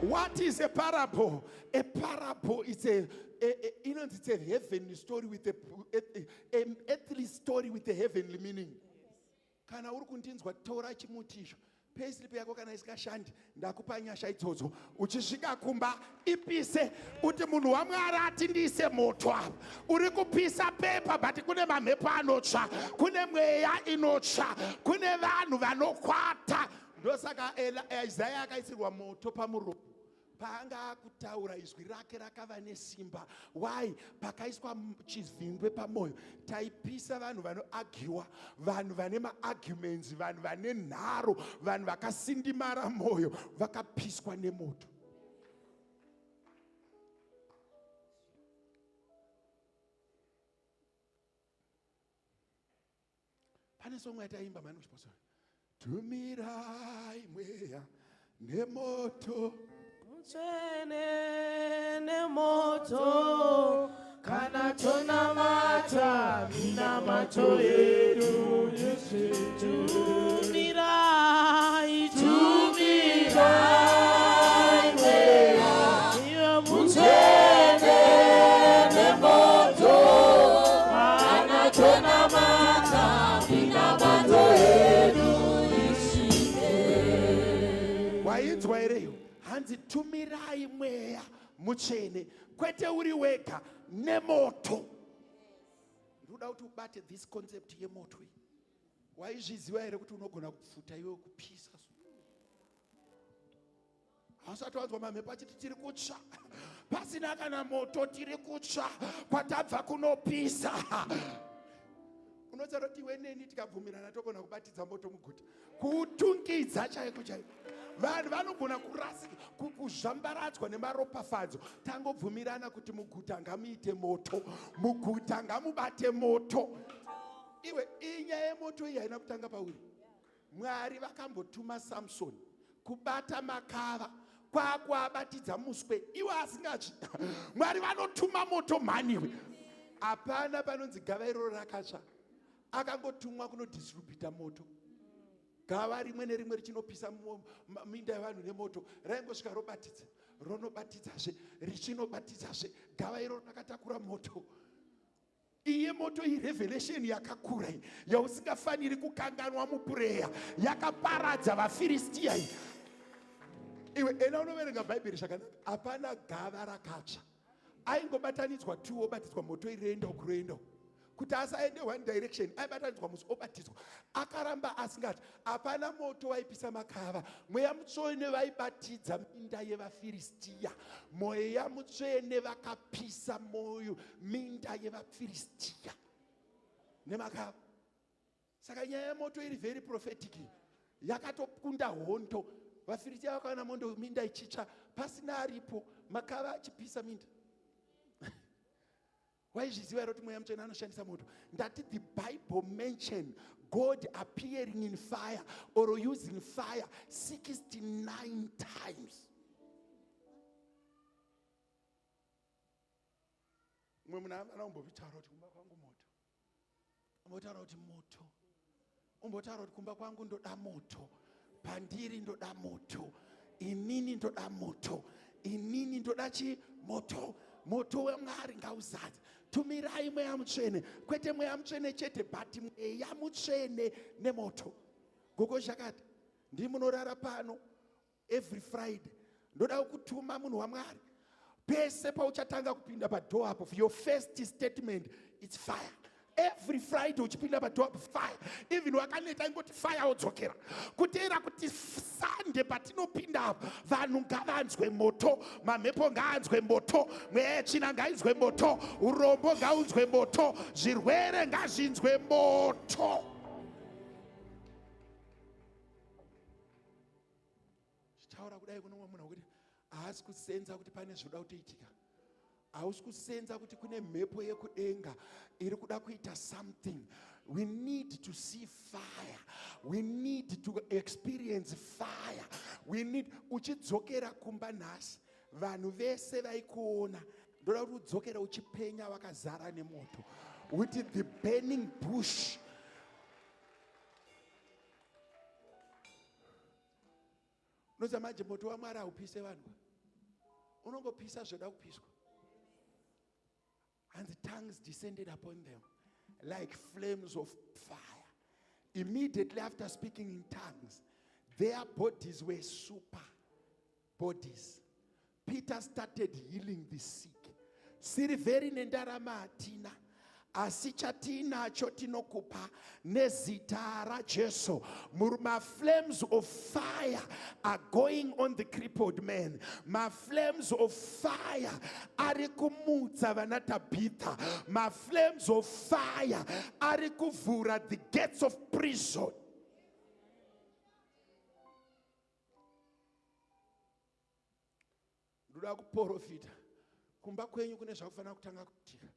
What is a parable? A parable is it's a heavenly story with an earthly story with a heavenly meaning. Kana uri kundinzwa tora chimutisho. Payslip yako kana isikashandi ndakupa nyasha idzodzo. Uchisvika kumba ipise uti munhu waMwari ati ndiise moto apa. Uri kupisa pepa but kune mamhepo anotsva, kune mweya inotsva, kune vanhu vanokwata. Ndosaka Isaiah akaisirwa moto pamuromo. Paanga kutaura izwi rake rakava nesimba. Why? Pakaiswa chivhingwe pamoyo. Taipisa vanhu vanoagiwa, vanhu vane maarguments, vanhu vane nharo, vanhu vakasindimara moyo, vakapiswa nemoto. Pane songwe yataimba mani kuchiposora. Tumirai mweya nemoto. Muchene nemoto kana tonamata minamato yedu Yesu. Tumirai mweya muchene nemoto kana tonamata minamato yedu Yesu. Wainzwa ereyo. Hanzi tumirai mweya muchene kwete uri wega nemoto. Ndoda kuti ubate this concept yemoto. Waizviziva here kuti unogona kufuta iwe kupisa. Hasati wanzwa mamhepo achiti tiri kutsva. Pasina kana moto tiri kutsva. Kwatabva kunopisa. Unotsara kuti iwe neni tikabvumirana togona kubatidza moto muguta. Kutungidza chaiko chaiko. Vanhu vanogona kurasika kuzvambaradzwa nemaropafadzo. Tangobvumirana kuti muguta ngamuite moto. Muguta ngamubate moto. Iwe inyaya yemoto iyi haina kutanga pauri. Mwari vakambotuma Samson kubata makava kwakuabatidza muswe. Iwe asingachi. Mwari vanotuma moto maniwe. Hapana panonzi gava iroro rakatsva. Akangotumwa kunodistribhuta moto. Gava rimwe nerimwe richinopisa minda yavanhu nemoto raingosvika robatidza, ronobatidzazve, richinobatidzazve. Gava iro rakatakura moto. Iye moto iyi revelation yakakura iyi yausingafaniri kukanganwa mupureya. Yakaparadza vaFiristia iyi. iwe ena unoverenga bhaibheri zvakanaka, hapana gava rakatsva. Aingobatanidzwa 2 obatidzwa moto irienda ukuroenda kuti asaende one direction, aibatanidzwa musi obatidzwa. Akaramba asingati hapana moto waipisa makava. Mweya mutsvene vaibatidza minda yevaFiristia. Mweya mutsvene vakapisa moyo minda yevaFiristia nemakava. Saka nyaya yemoto iri very prophetic, yakatokunda hondo. VaFiristia vakaona mondo minda ichitsva pasina aripo, makava achipisa minda. Waizviziva here kuti mweya mutsvene anoshandisa moto? Ndati the Bible mention God appearing in fire or using fire 69 times. Mwe muna umbovitaura kuti kumba kwangu moto. Umbotaura kuti moto. Umbotaura kuti kumba kwangu ndoda moto. Pandiri ndoda moto. Inini ndoda moto. Inini ndoda chi moto. Moto weMwari ngauzadze. Tumirai mweya mutsvene, kwete mweya mutsvene chete, but mweya mutsvene nemoto. Gogo zvakati ndimunorara pano every Friday, ndoda kutuma munhu waMwari. Pese pauchatanga kupinda padoor apo, your first statement, it's fire. Every Friday uchipinda padoor apo, fire. Even wakaneta ingoti fire wodzokera. Kutera kuti Sunday patinopinda apo, vanhu ngavanzwe moto, mamhepo ngaanzwe moto, mweya yetsvina ngainzwe moto, urombo ngaunzwe moto, zvirwere ngazvinzwe moto. Chitaura kudai kuno munhu kuti haasi kusenza kuti pane zvoda kutoitika. Hausi kusenza kuti kune mhepo yekudenga iri kuda kuita something. We need to see fire. We need to experience fire. We need uchidzokera kumba nhasi, vanhu vese vaikuona, ndoda kuti udzokera uchipenya wakazara nemoto. With the burning bush. Unoziva manje moto waMwari haupise vanhu. Unongopisa zvoda kupiswa. And the tongues descended upon them like flames of fire. Immediately after speaking in tongues, their bodies were super bodies. Peter started healing the sick. Siriveri nendarama hatina, asi chatinacho tinokupa nezita raJesu. My flames of fire are going on the crippled man. My flames of fire are kumudza vana Tabitha. My flames of fire are kuvhura the gates of prison. Ndoda kuprofita. Kumba kwenyu kune zvakufanira kutanga kuitika.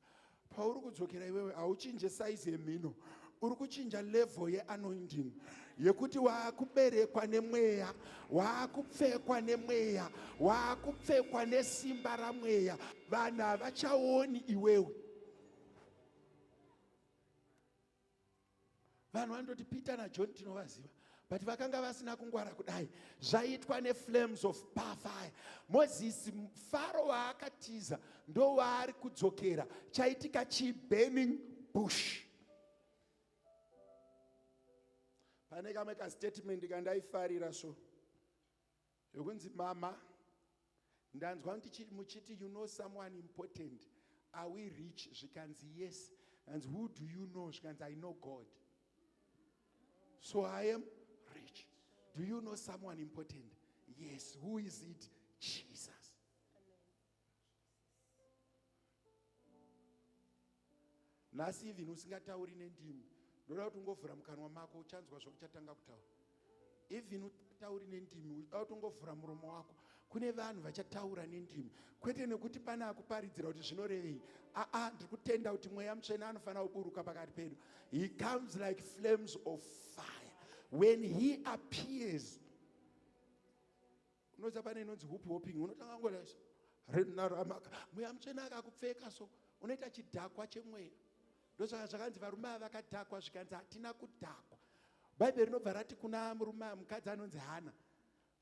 Pauri kudzokera iwewe hauchinje size yemhino, uri kuchinja level yeanointing yekuti waakuberekwa nemweya, waakupfekwa nemweya, waakupfekwa nesimba ramweya. Vanhu havachaoni iwewe. Vanhu vanoti Peter naJohn tinovaziva, but vakanga vasina kungwara kudai. Zvaitwa neflames of fire. Moses Faro waakatiza ndo waari kudzokera, chaitika burning bush. Pane kamwe kastatement kandaifarira so yokunzi mama, ndanzwa muchiti you know someone important. Are we rich? Zvikanzi yes. And who do you know? Zvikanzi I know God. So I am rich. Do you know someone important? Yes. Who is it? Jesus. Nasi even usingatauri nendimi, ndoda kuti ungovhura mukanwa mako uchanzwa zvokuchatanga kutaura. Even utauri nendimi, unoda kuti ungovhura muromo wako. Kune vanhu vachataura nendimi, kwete nekuti pana akuparidzira kuti zvinorevei. Ndiri kutenda kuti mweya mutsvene anofanira kuburuka pakati pedu. He comes like flames of fire. When he appears, unoziva pane inonzi hoop hopping, unotanga ngodaisa renaramaka, mweya mutsvene akakupfeka so unoita chidhakwa chemweya. Ndosaka zvakanzi varume ava vakadhakwa, zvikanzi hatina kudhakwa. Bhaibheri rinobva rati kuna murume mukadzi anonzi Hana,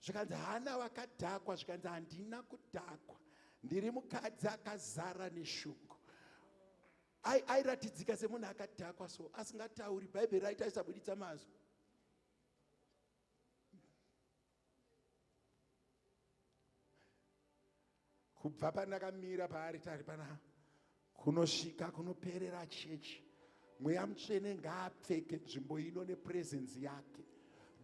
zvikanzi Hana wakadhakwa, zvikanzi handina kudhakwa, ndiri mukadzi akazara neshungu. Airatidzika semunhu akadhakwa so asingatauri. Bhaibheri raita isabuditsa mazwi. kubva pandakamira paaritari pana kunosvika kunoperera chechi. Mweya Mutsvene ngaapfeke nzvimbo ino nepresence yake.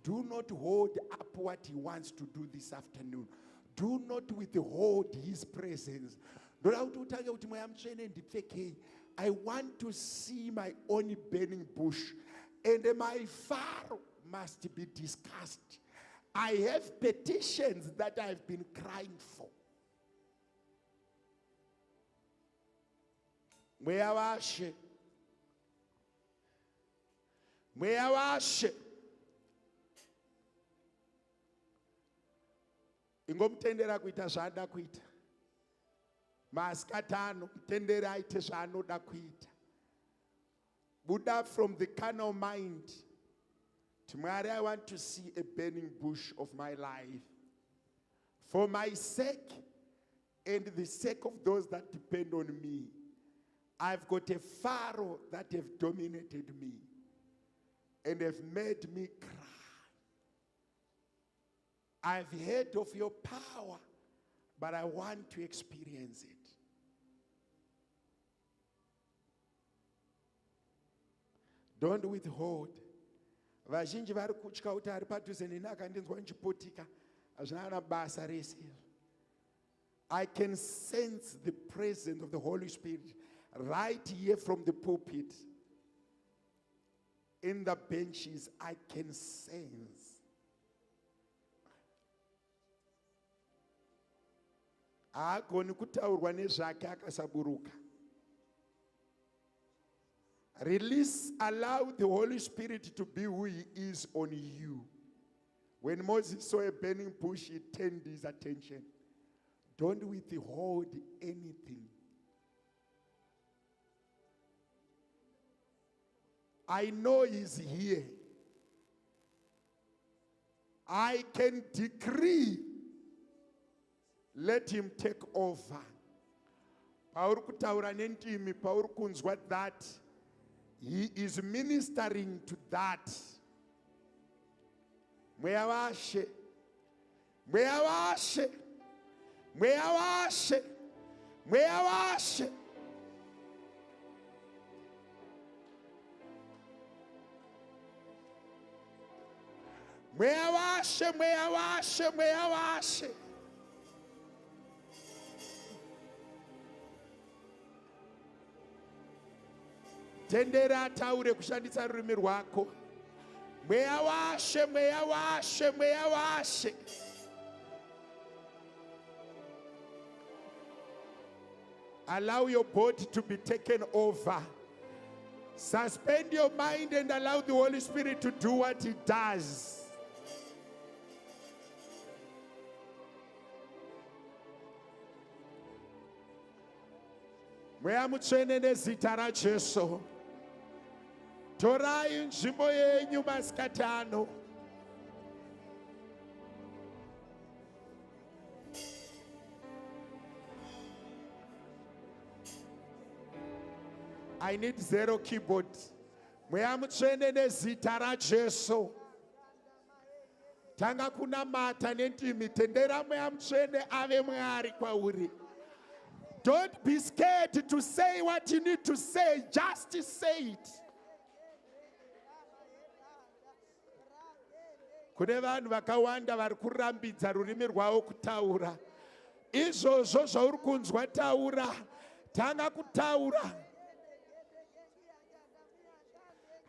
Do not hold up what he wants to do this afternoon. Do not withhold his presence. Ndoda kuti utange kuti Mweya Mutsvene ndipfekei. I want to see my own burning bush, and my fire must be discussed. I have petitions that I've been crying for. Mweya washe, mweya washe, ingomutendera kuita zvaanoda kuita. Masikati ano mutendere aite zvaanoda kuita. Buddha from the carnal mind. Tomorrow I want to see a burning bush of my life. For my sake and the sake of those that depend on me. I've got a Pharaoh that have dominated me and have made me cry. I've heard of your power, but I want to experience it. Don't withhold. Vazhinji vari kutya kuti ari padhuze neni akandinzwa ndichipotika hazvina basa rese. I can sense the presence of the Holy Spirit right here from the pulpit. In the benches, I can sense. Haagoni kutaurwa nezvake akasaburuka. Release, allow the Holy Spirit to be who he is on you. When Moses saw a burning bush, he turned his attention. Don't withhold anything. I know he's here. I can decree, let him take over. Pauri kutaura nendimi, pauri kunzwa that. He is ministering to that. Mweya washe, mweya washe, mweya washe, mweya washe. Mweya washe, mweya washe, mweya washe. Tendera taure kushandisa rurimi rwako. Mweya washe, mweya washe, mweya washe. Allow your body to be taken over. Suspend your mind and allow the Holy Spirit to do what he does. Mweya Mutsvene nezita raJesu. Torai nzvimbo yenyu masikati ano. I need 0 keyboard. Mweya Mutsvene nezita raJesu. Tanga kunamata nendimi, tendera Mweya Mutsvene ave Mwari kwauri. Don't be scared to say what you need to say. Just say it. Kune vanhu vakawanda vari kurambidza rurimi rwavo kutaura. Izvozvo zvauri kunzwa taura. Tanga kutaura.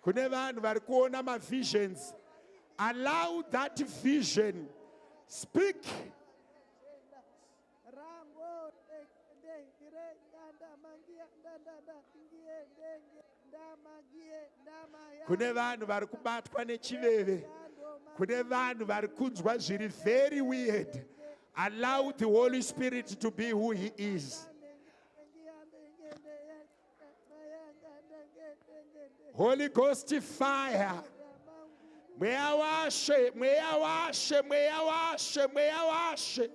Kune vanhu vari kuona ma-visions. Allow that vision. Speak. Kune vanhu vari kubatwa nechiveve. Kune vanhu vari kunzwa zviri very weird. Allow the Holy Spirit to be who he is. Holy Ghost fire. Mweya washe, mweya washe, mweya washe, mweya washe.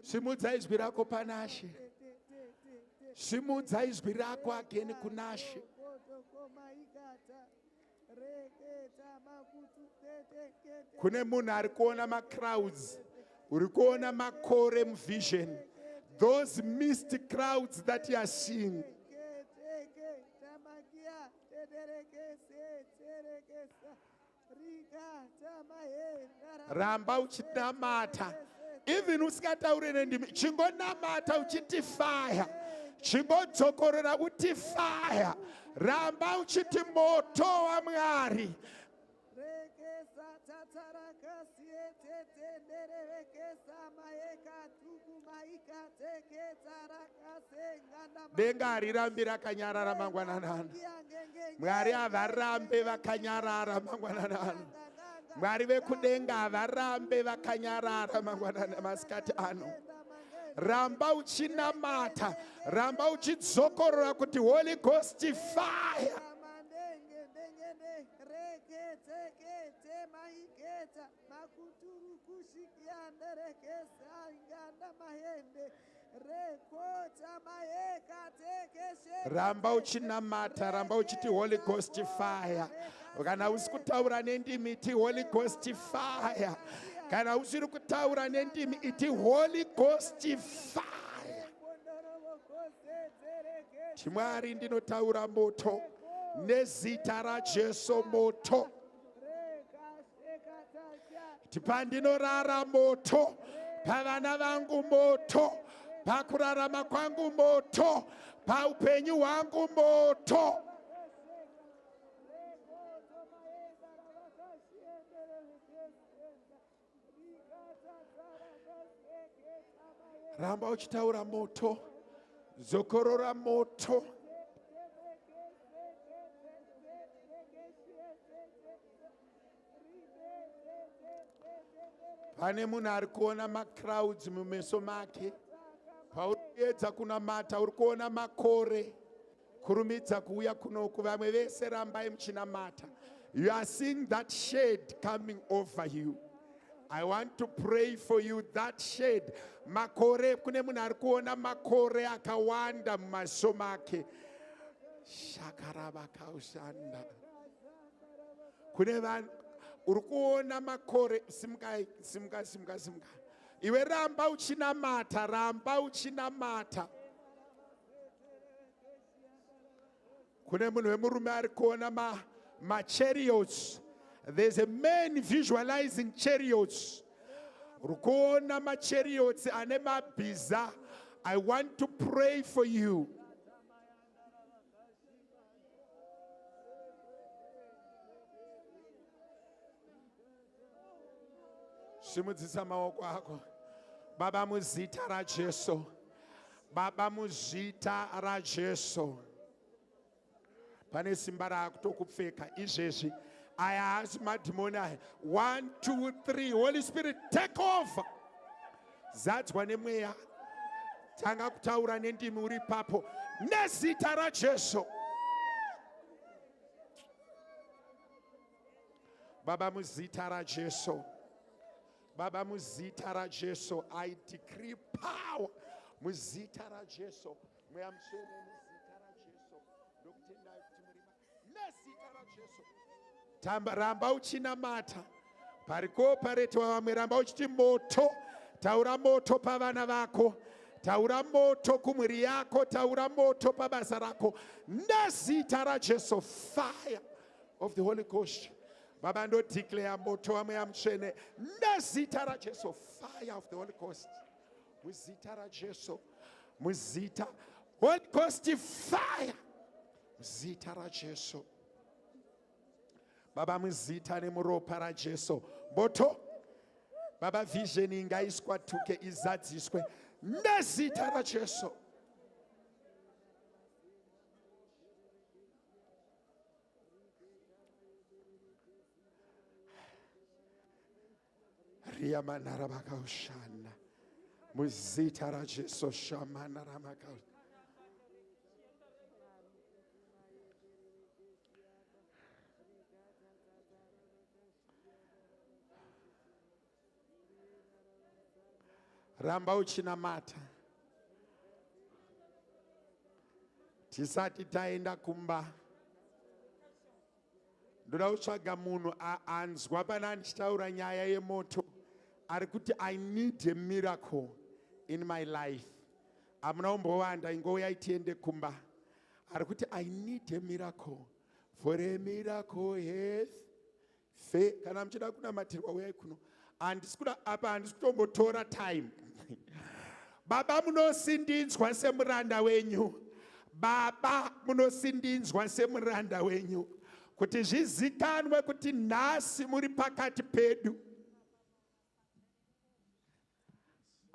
Simudza izwi rako panashe. Simudza izwi rako again kunashe. Kune munhu ari kuona macrowds, uri kuona makore muvision. Those missed crowds that you are seeing. Ramba uchinamata. Even usingataure nendimi, chingonamata uchiti fire. Chingodzokorera uti fire. Ramba uchiti moto wa Mwari. Denga harirambi rakanyarara mangwananana. Mwari havarambe vakanyarara mangwananana. Mwari vekudenga havarambe vakanyarara mangwanana masikati ano. Ramba uchinamata, ramba uchidzokorora kuti Holy Ghost fire. Ramba uchinamata, ramba uchiti Holy Ghost fire. Kana usikutaura nendimi iti Holy Ghost fire. Kana usiri kutaura nendimi iti Holy Ghost fire. Mwari ndinotaura moto nezita raJesu moto. Tipandinorara moto, pavana vangu moto, pakurarama kwangu moto, paupenyu hwangu moto. Ramba uchitaura moto, zokorora moto. Pane munhu ari kuona macrowds mumeso make. Pauriedza kunamata uri kuona makore kurumidza kuuya kunoku. Vamwe vese rambai muchinamata. You are seeing that shade coming over you. I want to pray for you, that shade. Makore, kune munhu ari kuona makore akawanda mumaso make. Shakaraba kaushanda. Kune vanhu uri kuona makore. Simka. Iwe ramba uchinamata, ramba uchinamata. Kune munhu wemurume ari kuona ma-chariots. There's a man visualizing chariots. Uri kuona ma-chariots ane mabhiza. I want to pray for you. Simudzisa maoko ako. Baba muzita raJesu. Baba muzita raJesu. Pane simba rakutokupfeka izvezvi. I ask madimoni. 1, 2, 3. Holy Spirit, take over. Zadzwa nemweya. Tanga kutaura nendimi uri papo. Nezita raJesu. Baba muzita raJesu. Baba muzita raJesu. I decree power. Muzita raJesu. Mweya mswene muzita raJesu. Ndokutenda kuti murima. Nezita raJesu. Tamba ramba uchinamata. Parikoparetwa vamwe ramba uchiti moto. Taura moto pavana vako. Taura moto kumwiri yako. Taura moto pabasa rako. Nezita raJesu. Fire of the Holy Ghost. Baba ndo declare moto wa mweya mswene. Nezita raJesu. Fire of the Holy Ghost. Muzita raJesu. Muzita Holy Ghost fire. Muzita raJesu. Baba muzita nemuropa raJesu. Moto. Baba vision ngaiskwatuke izadziswe. Nezita raJesu. Riyamana rabakaushana. Muzita raJesu shamana ramakau. Ramba uchinamata. Tisati taenda kumba. ndoda kutsvaga munhu anzwa pana ndichitaura nyaya yemoto ari kuti I need a miracle in my life. Hamuna kumbowanda ingouya tiende kumba. Ari kuti I need a miracle. For a miracle hath faith. Kana muchida kunamatirwa uyai kuno. Apa handisi kutombotora time. Baba munosindinzwa semuranda wenyu. Baba munosindinzwa semuranda wenyu. Kuti zvizikanwe kuti nhasi muri pakati pedu.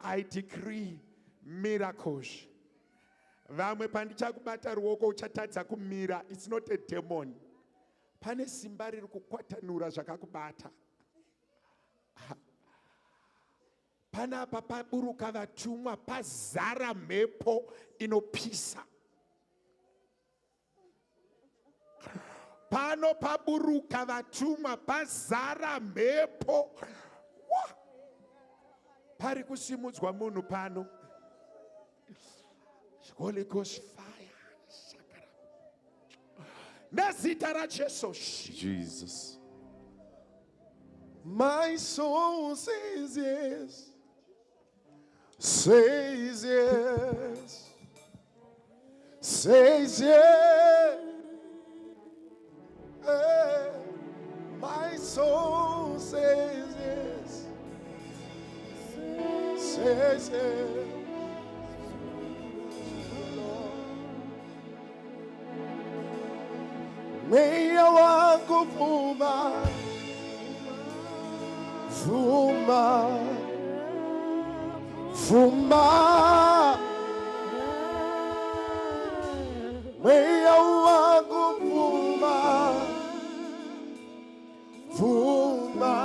I decree miracles. Vamwe pandichakubata ruoko uchatadza kumira. It's not a demon. Pane simba riri kukwatanura zvakakubata. Panapa paburuka vatumwa pazara mhepo inopisa. Pano paburuka vatumwa pazara mhepo. Pari kusimudzwa munhu pano. Holy Ghost fire. Nezita raJesu. Jesus. My soul says yes. Says yes. Says yes. My soul says yes. Says yes. Meia wangu vuma, vuma, vuma. Meia wangu vuma, vuma.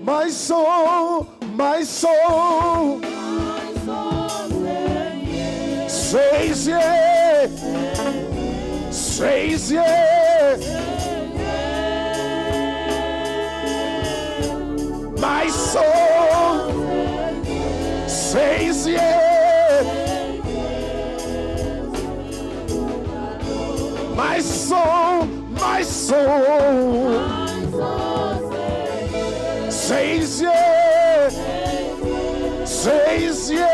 My soul, my soul, says yes, says yes. My soul says yes. My soul, my soul says yes, says yes.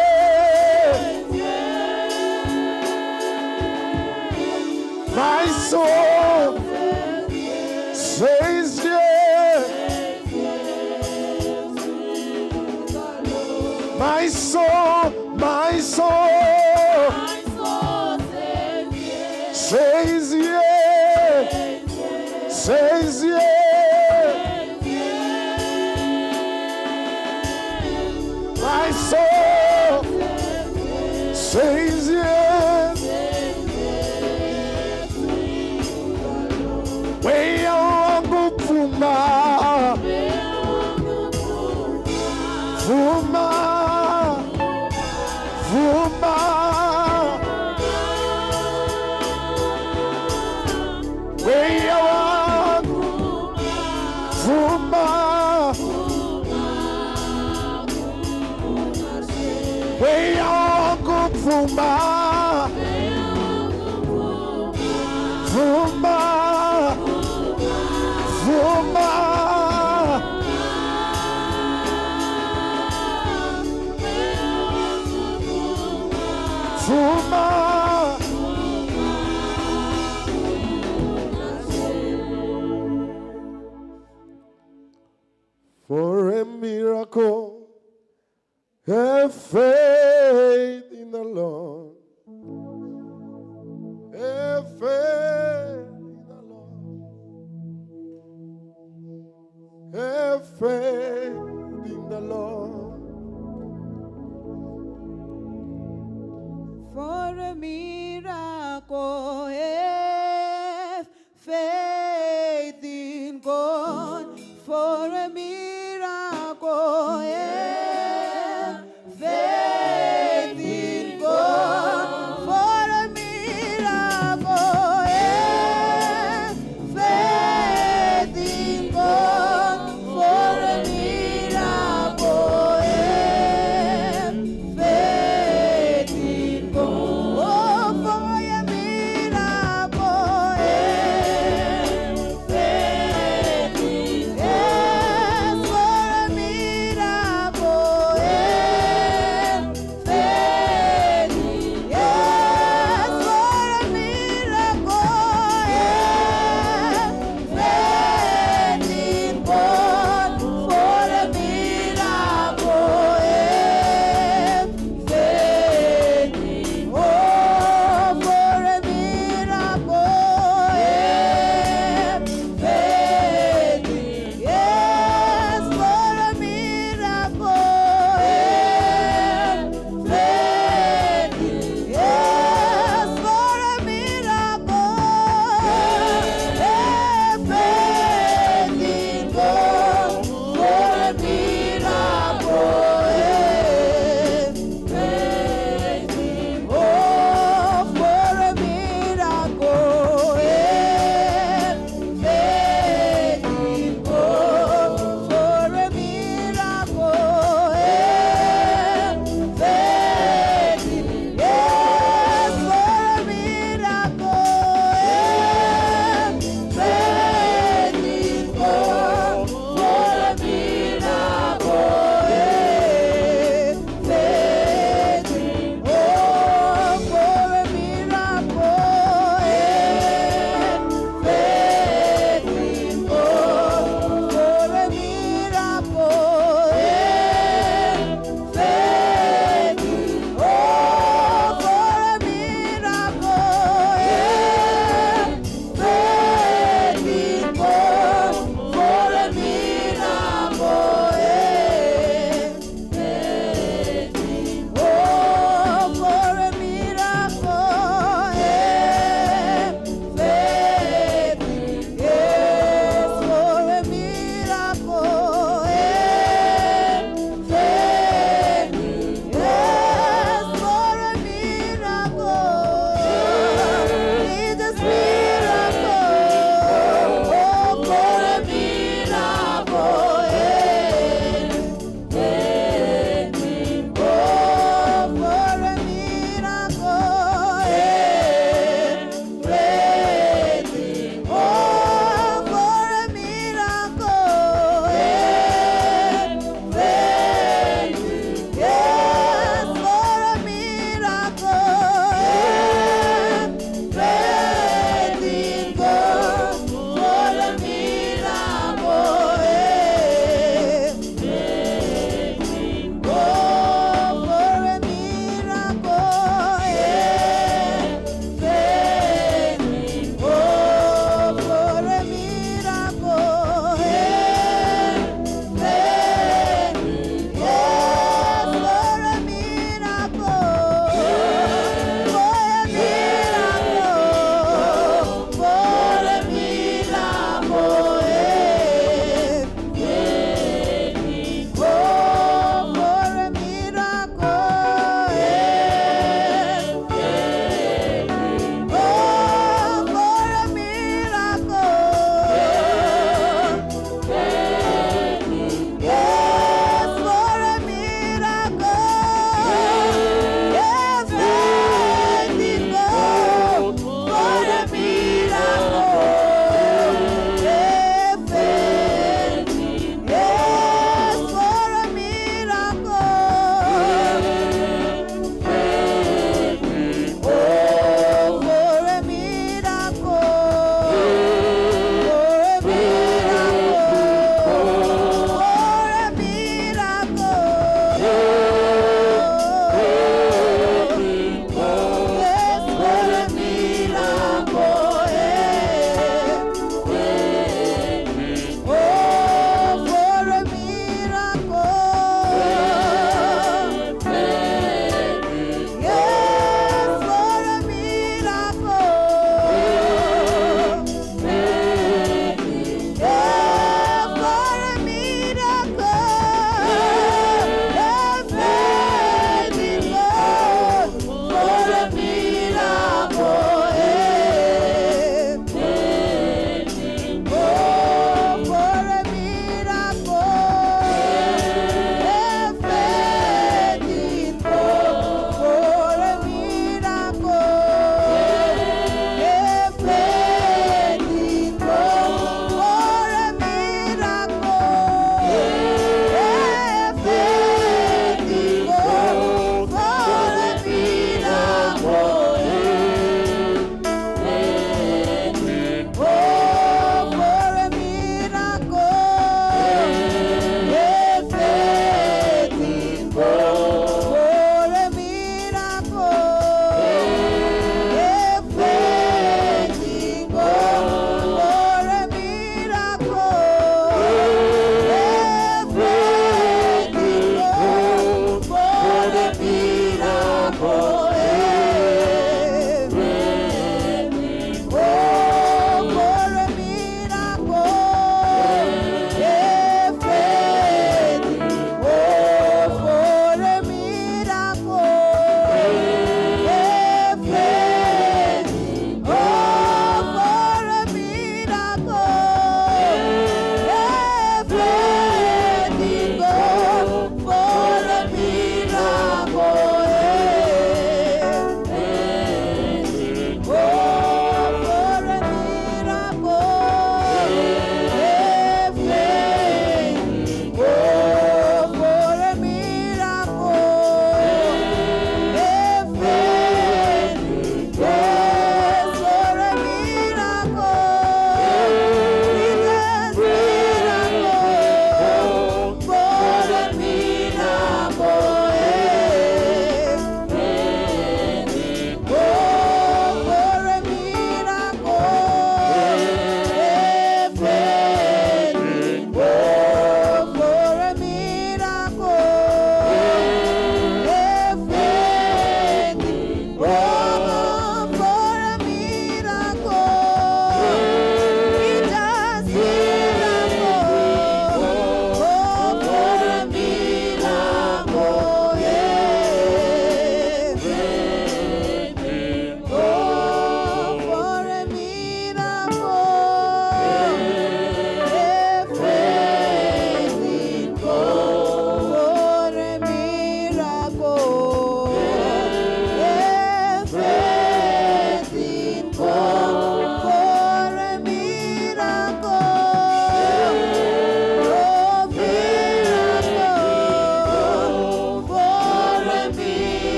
My soul says yes. My soul, my soul says yes, says yes. My soul says yes. Way wangu vuma, vuma, vuma. Way wangu vuma, way wangu vuma, vuma. Vuma, vuma, for a miracle, have faith in the Lord. Have faith in the Lord. Have faith in the Lord. For a miracle, have faith in God. For a miracle, have faith in God. For a miracle, have faith in God. For a miracle, have faith in God. Oh, for a miracle.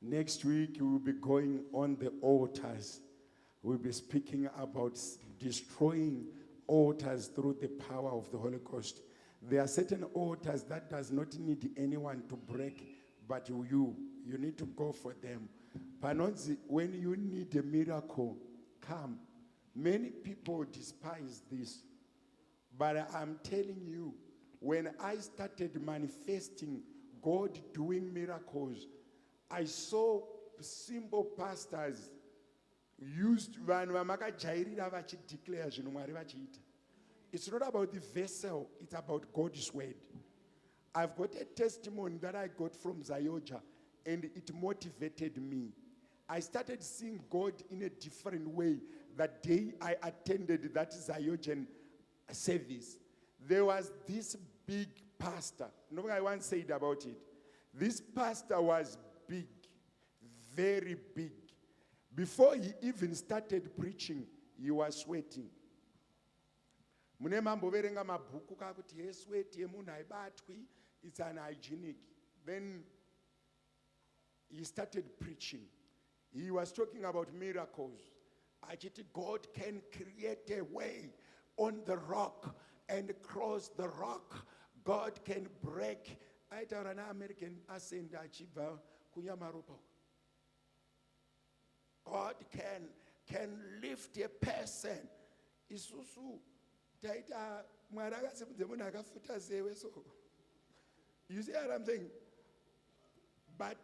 Next week, we will be going on the altars. We'll be speaking about destroying altars through the power of the Holy Ghost. There are certain altars that does not need anyone to break, but you need to go for them. Panonzi, when you need a miracle, come. Many people despise this, but I'm telling you, when I started manifesting God doing miracles, I saw simple pastors used vanhu vamakajairira vachideclare zvinhu Mwari vachiita. It's not about the vessel, it's about God's word. I've got a testimony that I got from Zayoja, and it motivated me. I started seeing God in a different way that day I attended that Zayojan service. There was this big pastor. No, I once said about it. This pastor was big, very big. Before he even started preaching, he was sweating. Mune mamboverenga mabhuku kakuti yesweat yemunhu haibatwi, it's unhygienic. Then he started preaching. He was talking about miracles. Achiti, God can create a way on the rock and cross the rock. God can break. I tell an American accent achibva kunyamaropa. God can lift a person. Isusu taita mwaraga semuzemuna akafuta zewe so. You see what I'm saying? But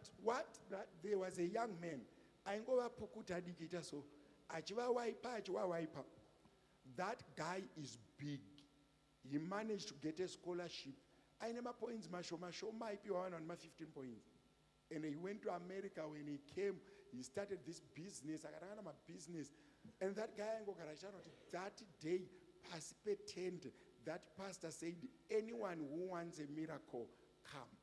there was a young man. Aingowa pukuta dikita so. Achiva waipa. That guy is big. He managed to get a scholarship. I never points masho might be 1 on my 15 points. And he went to America. When he came, he started this business. I got a business. And that guy, that day, that pastor said, anyone who wants a miracle, come.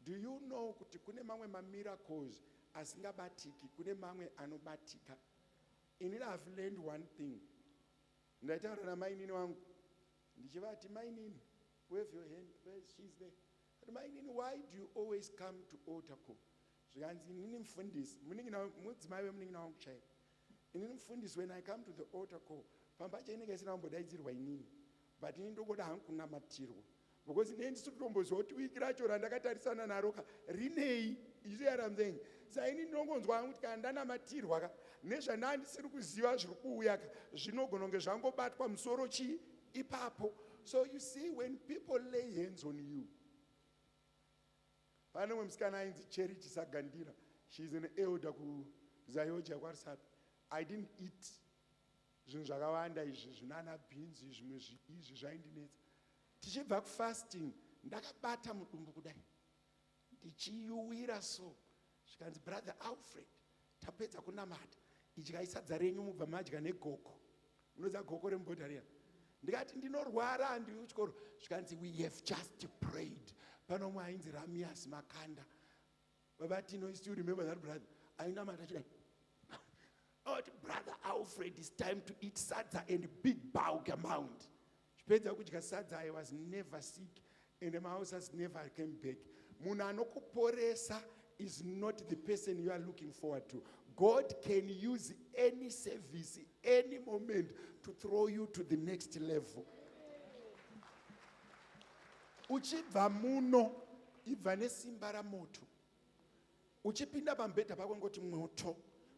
Do you know kune mamwe ma miracles asingabatiki, kune mamwe anobatika? In it I've learned one thing. Ndaitaura namainini wangu. Ndichivati mainini, wave your hand, she's there. Mainini, why do you always come to altar call? Zvikanzi inini mfundisi, mudzimai wemuningina wangu chai. Inini mfundisi, when I come to the altar call, pambacha inenge isina kumbodaidzirwa inini. But inini ndogoda hangu kunamatirwa. Because in the end, what we graduate and Akatarisana Naroka, Rinei, is there I'm saying. So I need no one's one with Kandana Matirwaka, Nation 9 Circus Ruyak, Jinogononga Jango Batwam Sorochi, Ipapo. So you see, when people lay hands on you, Panam Skana in the Charity Sagandira, she's an elder who Zayoja WhatsApp. I didn't eat Junjagawanda, Junana beans, is tichibva fasting ndakabata mudumbu kudai ndichiyuwira so zvikanzi brother Alfred tapedza kunamata idya isadza renyu mubva madya negoko unoziva goko remubhodharia ndikati ndinorwara handiri kuchikoro zvikanzi we have just prayed pano mumwe ainzi Ramias Makanda vavati no, still remember that brother ainamata chidai oh brother Alfred, it's time to eat sadza and big bulk amount. I was never sick and my house has never came back. Munanokuporesa is not the person you are looking forward to. God can use any service, any moment to throw you to the next level. Uchibva muno ivane simbara moto. Uchipinda pambeta pako ngoti moto.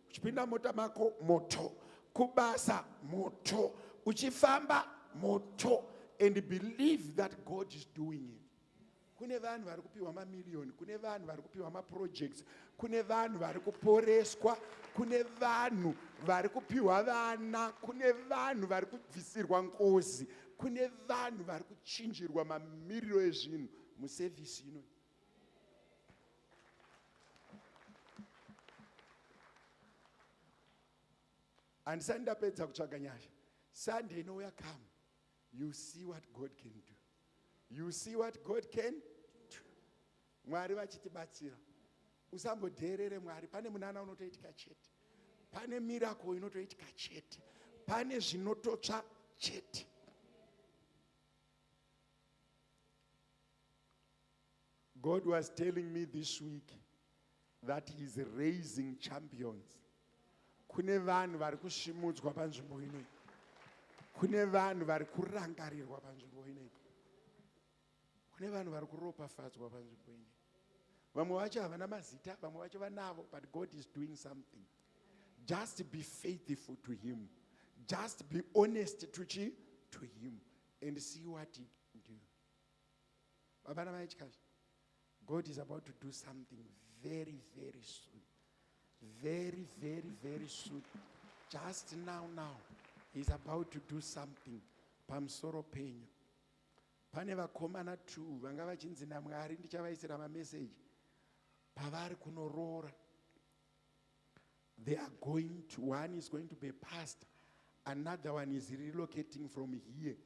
Uchipinda mota mako moto. Kubasa moto. Uchifamba moto, and believe that God is doing it. Kune vanhu vari kupiwa mamiliyoni, kune vanhu vari kupiwa maprojects, kune vanhu vari kuporeswa, kune vanhu vari kupiwa vana, kune vanhu vari kubvisirwa ngozi, kune vanhu vari kuchinjirwa mamiriro ezvinhu muservice ino. Andisati ndapedza kutsvaga nyasha. Sunday inouya come. You see what God can do. You see what God can do. Mwari vachitibatsira. Usambodherere Mwari. Pane munana unotoitika chete. Pane miracle inotoitika chete. Pane zvinototsva chete. God was telling me this week that He is raising champions. Kune vanhu vari kusvimudzwa panzvimbo ino. kune vanhu vari kurangarirwa panzvimbo inei, kune vanhu vari kuropafadzwa panzvimbo inei. Vamwe vacho havana mazita, vamwe vacho vanavo, but God is doing something. Just be faithful to him. Just be honest to him and see what he can do. Babana Maichikash, God is about to do something very, very soon. Very, very, very soon. Just now, he's about to do something. Pamsoro penyu. Pane vakomana 2 vanga vachinzi naMwari ndichavaisira mamessage. Pavari kunorora. They are going to, one is going to be a pastor, another one is relocating from here.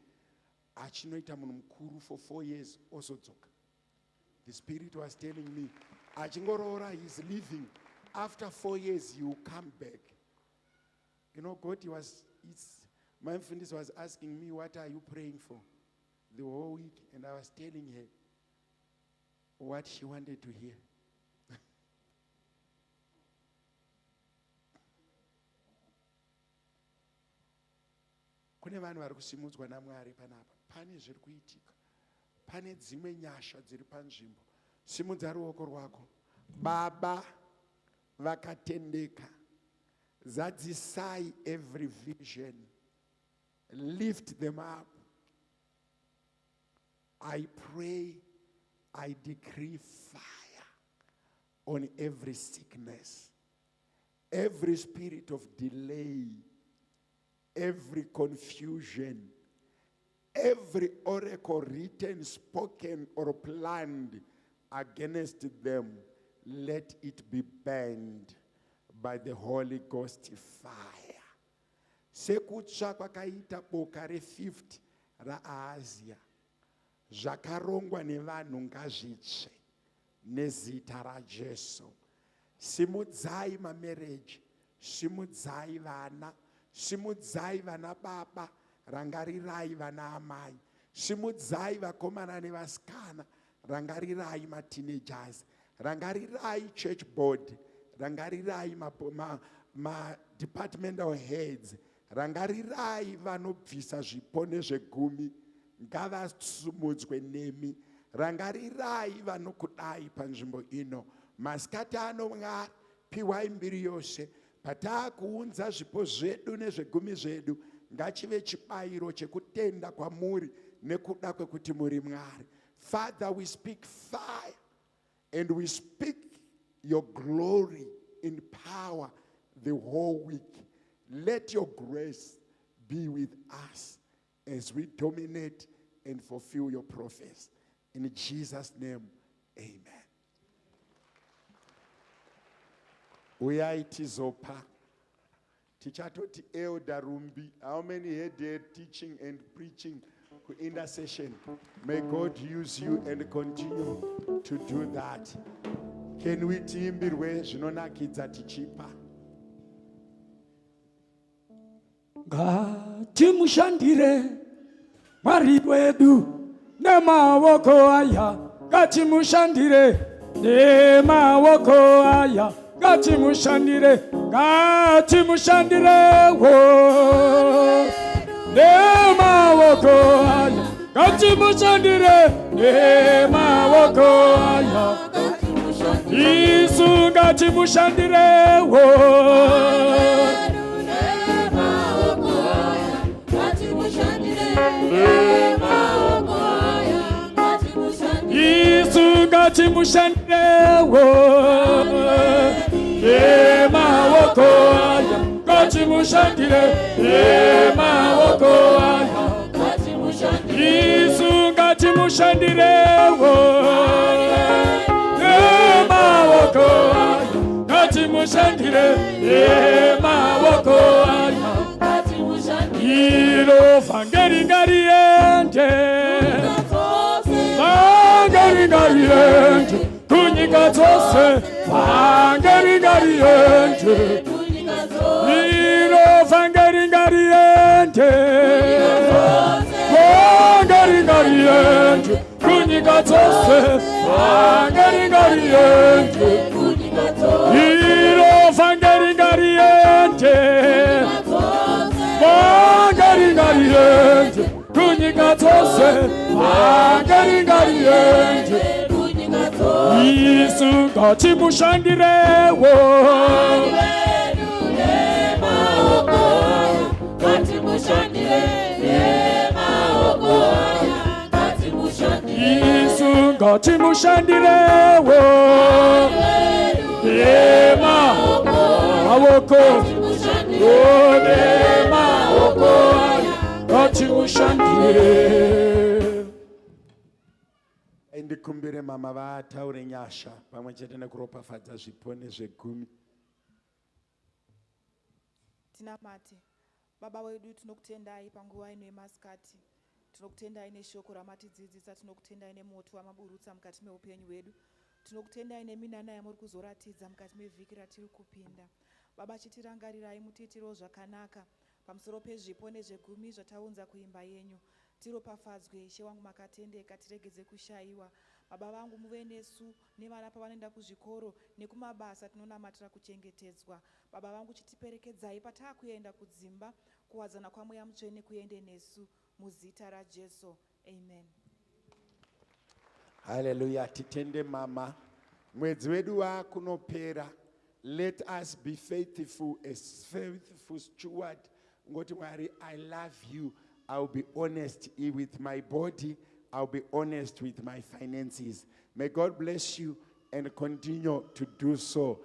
Achinoita munhu mukuru for 4 years also dzoka. The Spirit was telling me, achingorora, he's leaving. After 4 years, he will come back. You know, my friend was asking me, what are you praying for the whole week? And I was telling her what she wanted to hear. Kune vanhu vari kusimudzwa naMwari panapa. Pane zviri kuitika. Pane dzimwe nyasha dziri panzvimbo. Simudza ruoko rwako. Baba vakatendeka. Zadzisai every vision. Lift them up. I pray, I decree fire on every sickness, every spirit of delay, every confusion, every oracle written, spoken, or planned against them, let it be burned by the Holy Ghost fire. Sekutsva kwakaita boka re50 raAsia, zvakarongwa nevanhu ngazvitsve nezita raJesu. Simudzai mamarriage, simudzai vana, simudzai vana baba, rangarirai vana amai, simudzai vakomana nevasikana, rangarirai ma-teenagers, rangarirai church board, rangarirai ma-departmental heads, rangarirai vanobvisa zvipo nezvegumi, ngavasumudzwe nemi, rangarirai vanokudai panzvimbo ino. Masikati ano Mwari, piwai mbiri yose, pataakuunza zvipo zvedu nezvegumi zvedu, ngachive chibayiro chekutenda kwamuri nekuda kwekuti muri Mwari. Father, we speak fire and we speak your glory in power the whole week. Let your grace be with us as we dominate and fulfill your prophecy. In Jesus' name, amen. Uyai tizopa. Tichatoti Elder Rumbi. How many had their teaching and preaching intercession? May God use you and continue to do that. Can we timbirwe zvinonakidza tichipa? Ngatimushandire Mwari wedu nemaoko aya, ngatimushandire nemaoko aya, ngatimushandire, ngatimushandire wo nemaoko aya, ngatimushandire nemaoko aya, Yesu ngatimushandire wo Yesu ngatimushandire wo maoko aya, ngatimushandire maoko aya, Yesu ngatimushandire wo maoko aya, ngatimushandire maoko aya, iro vangeri ngariende, vangeri ngariende, kunyika dzose, vangeri ngariende, iro vangeri ngariende, vangeri ngariende, kunyika dzose, vangeri ngariende, iro vangeri ngariende, vangeri ngariende. ngariyenje kunyika dzose ngariyenje Yesu ngatimushandirewo Yesu ngatimushandirewo maoko maoko ngatimushandire. Ndikumbire mama vataure nyasha pamwe chete nekuropafadza zvipo nezvegumi. Tinamate baba wedu, tinokutendai panguva ino yemasikati, tinokutendai neshoko ramatidzidzisa, tinokutendai nemoto wamaburutsa mukati meupenyu hwedu, tinokutendai neminana yamuri kuzoratidza mukati mevhiki ratiri kupinda. Baba, chitirangarirai mutiitiro zvakanaka pamusoro pezvipo nezvegumi zvataunza kuimba yenyu. Tiropafadzwe Ishe wangu makatendeka, tiregedze kushayiwa. Baba vangu, muve nesu nevana pavanoenda kuzvikoro nekumabasa, tinonamatira kuchengetedzwa. Baba vangu, chitiperekedzai pataakuenda kudzimba, kuwadzana kwaMweya Mutsvene kuende nesu muzita raJesu. Amen. Hallelujah. Titende mama. Mwedzi wedu wakunopera. Let us be faithful, a faithful steward. Ngoti Mwari, I love you. I'll be honest with my body. I'll be honest with my finances. May God bless you and continue to do so.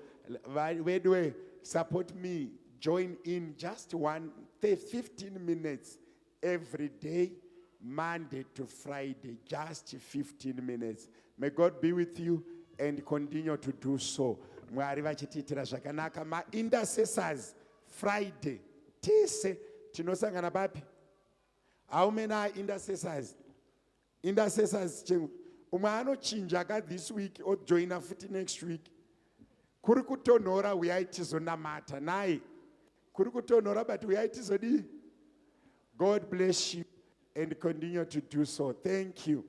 By the way, support me. Join in just 15 minutes every day, Monday to Friday, just 15 minutes. May God be with you and continue to do so. Mwari vachitiitira zvakanaka. Ma intercessors Friday tese tinosangana papi? How many are intercessors? Intercessors umwe anochinja ka this week or join futi next week. Kuri kutonhora uyai tizonamata naye. Kuri kutonhora but uyai tizodi. God bless you and continue to do so. Thank you.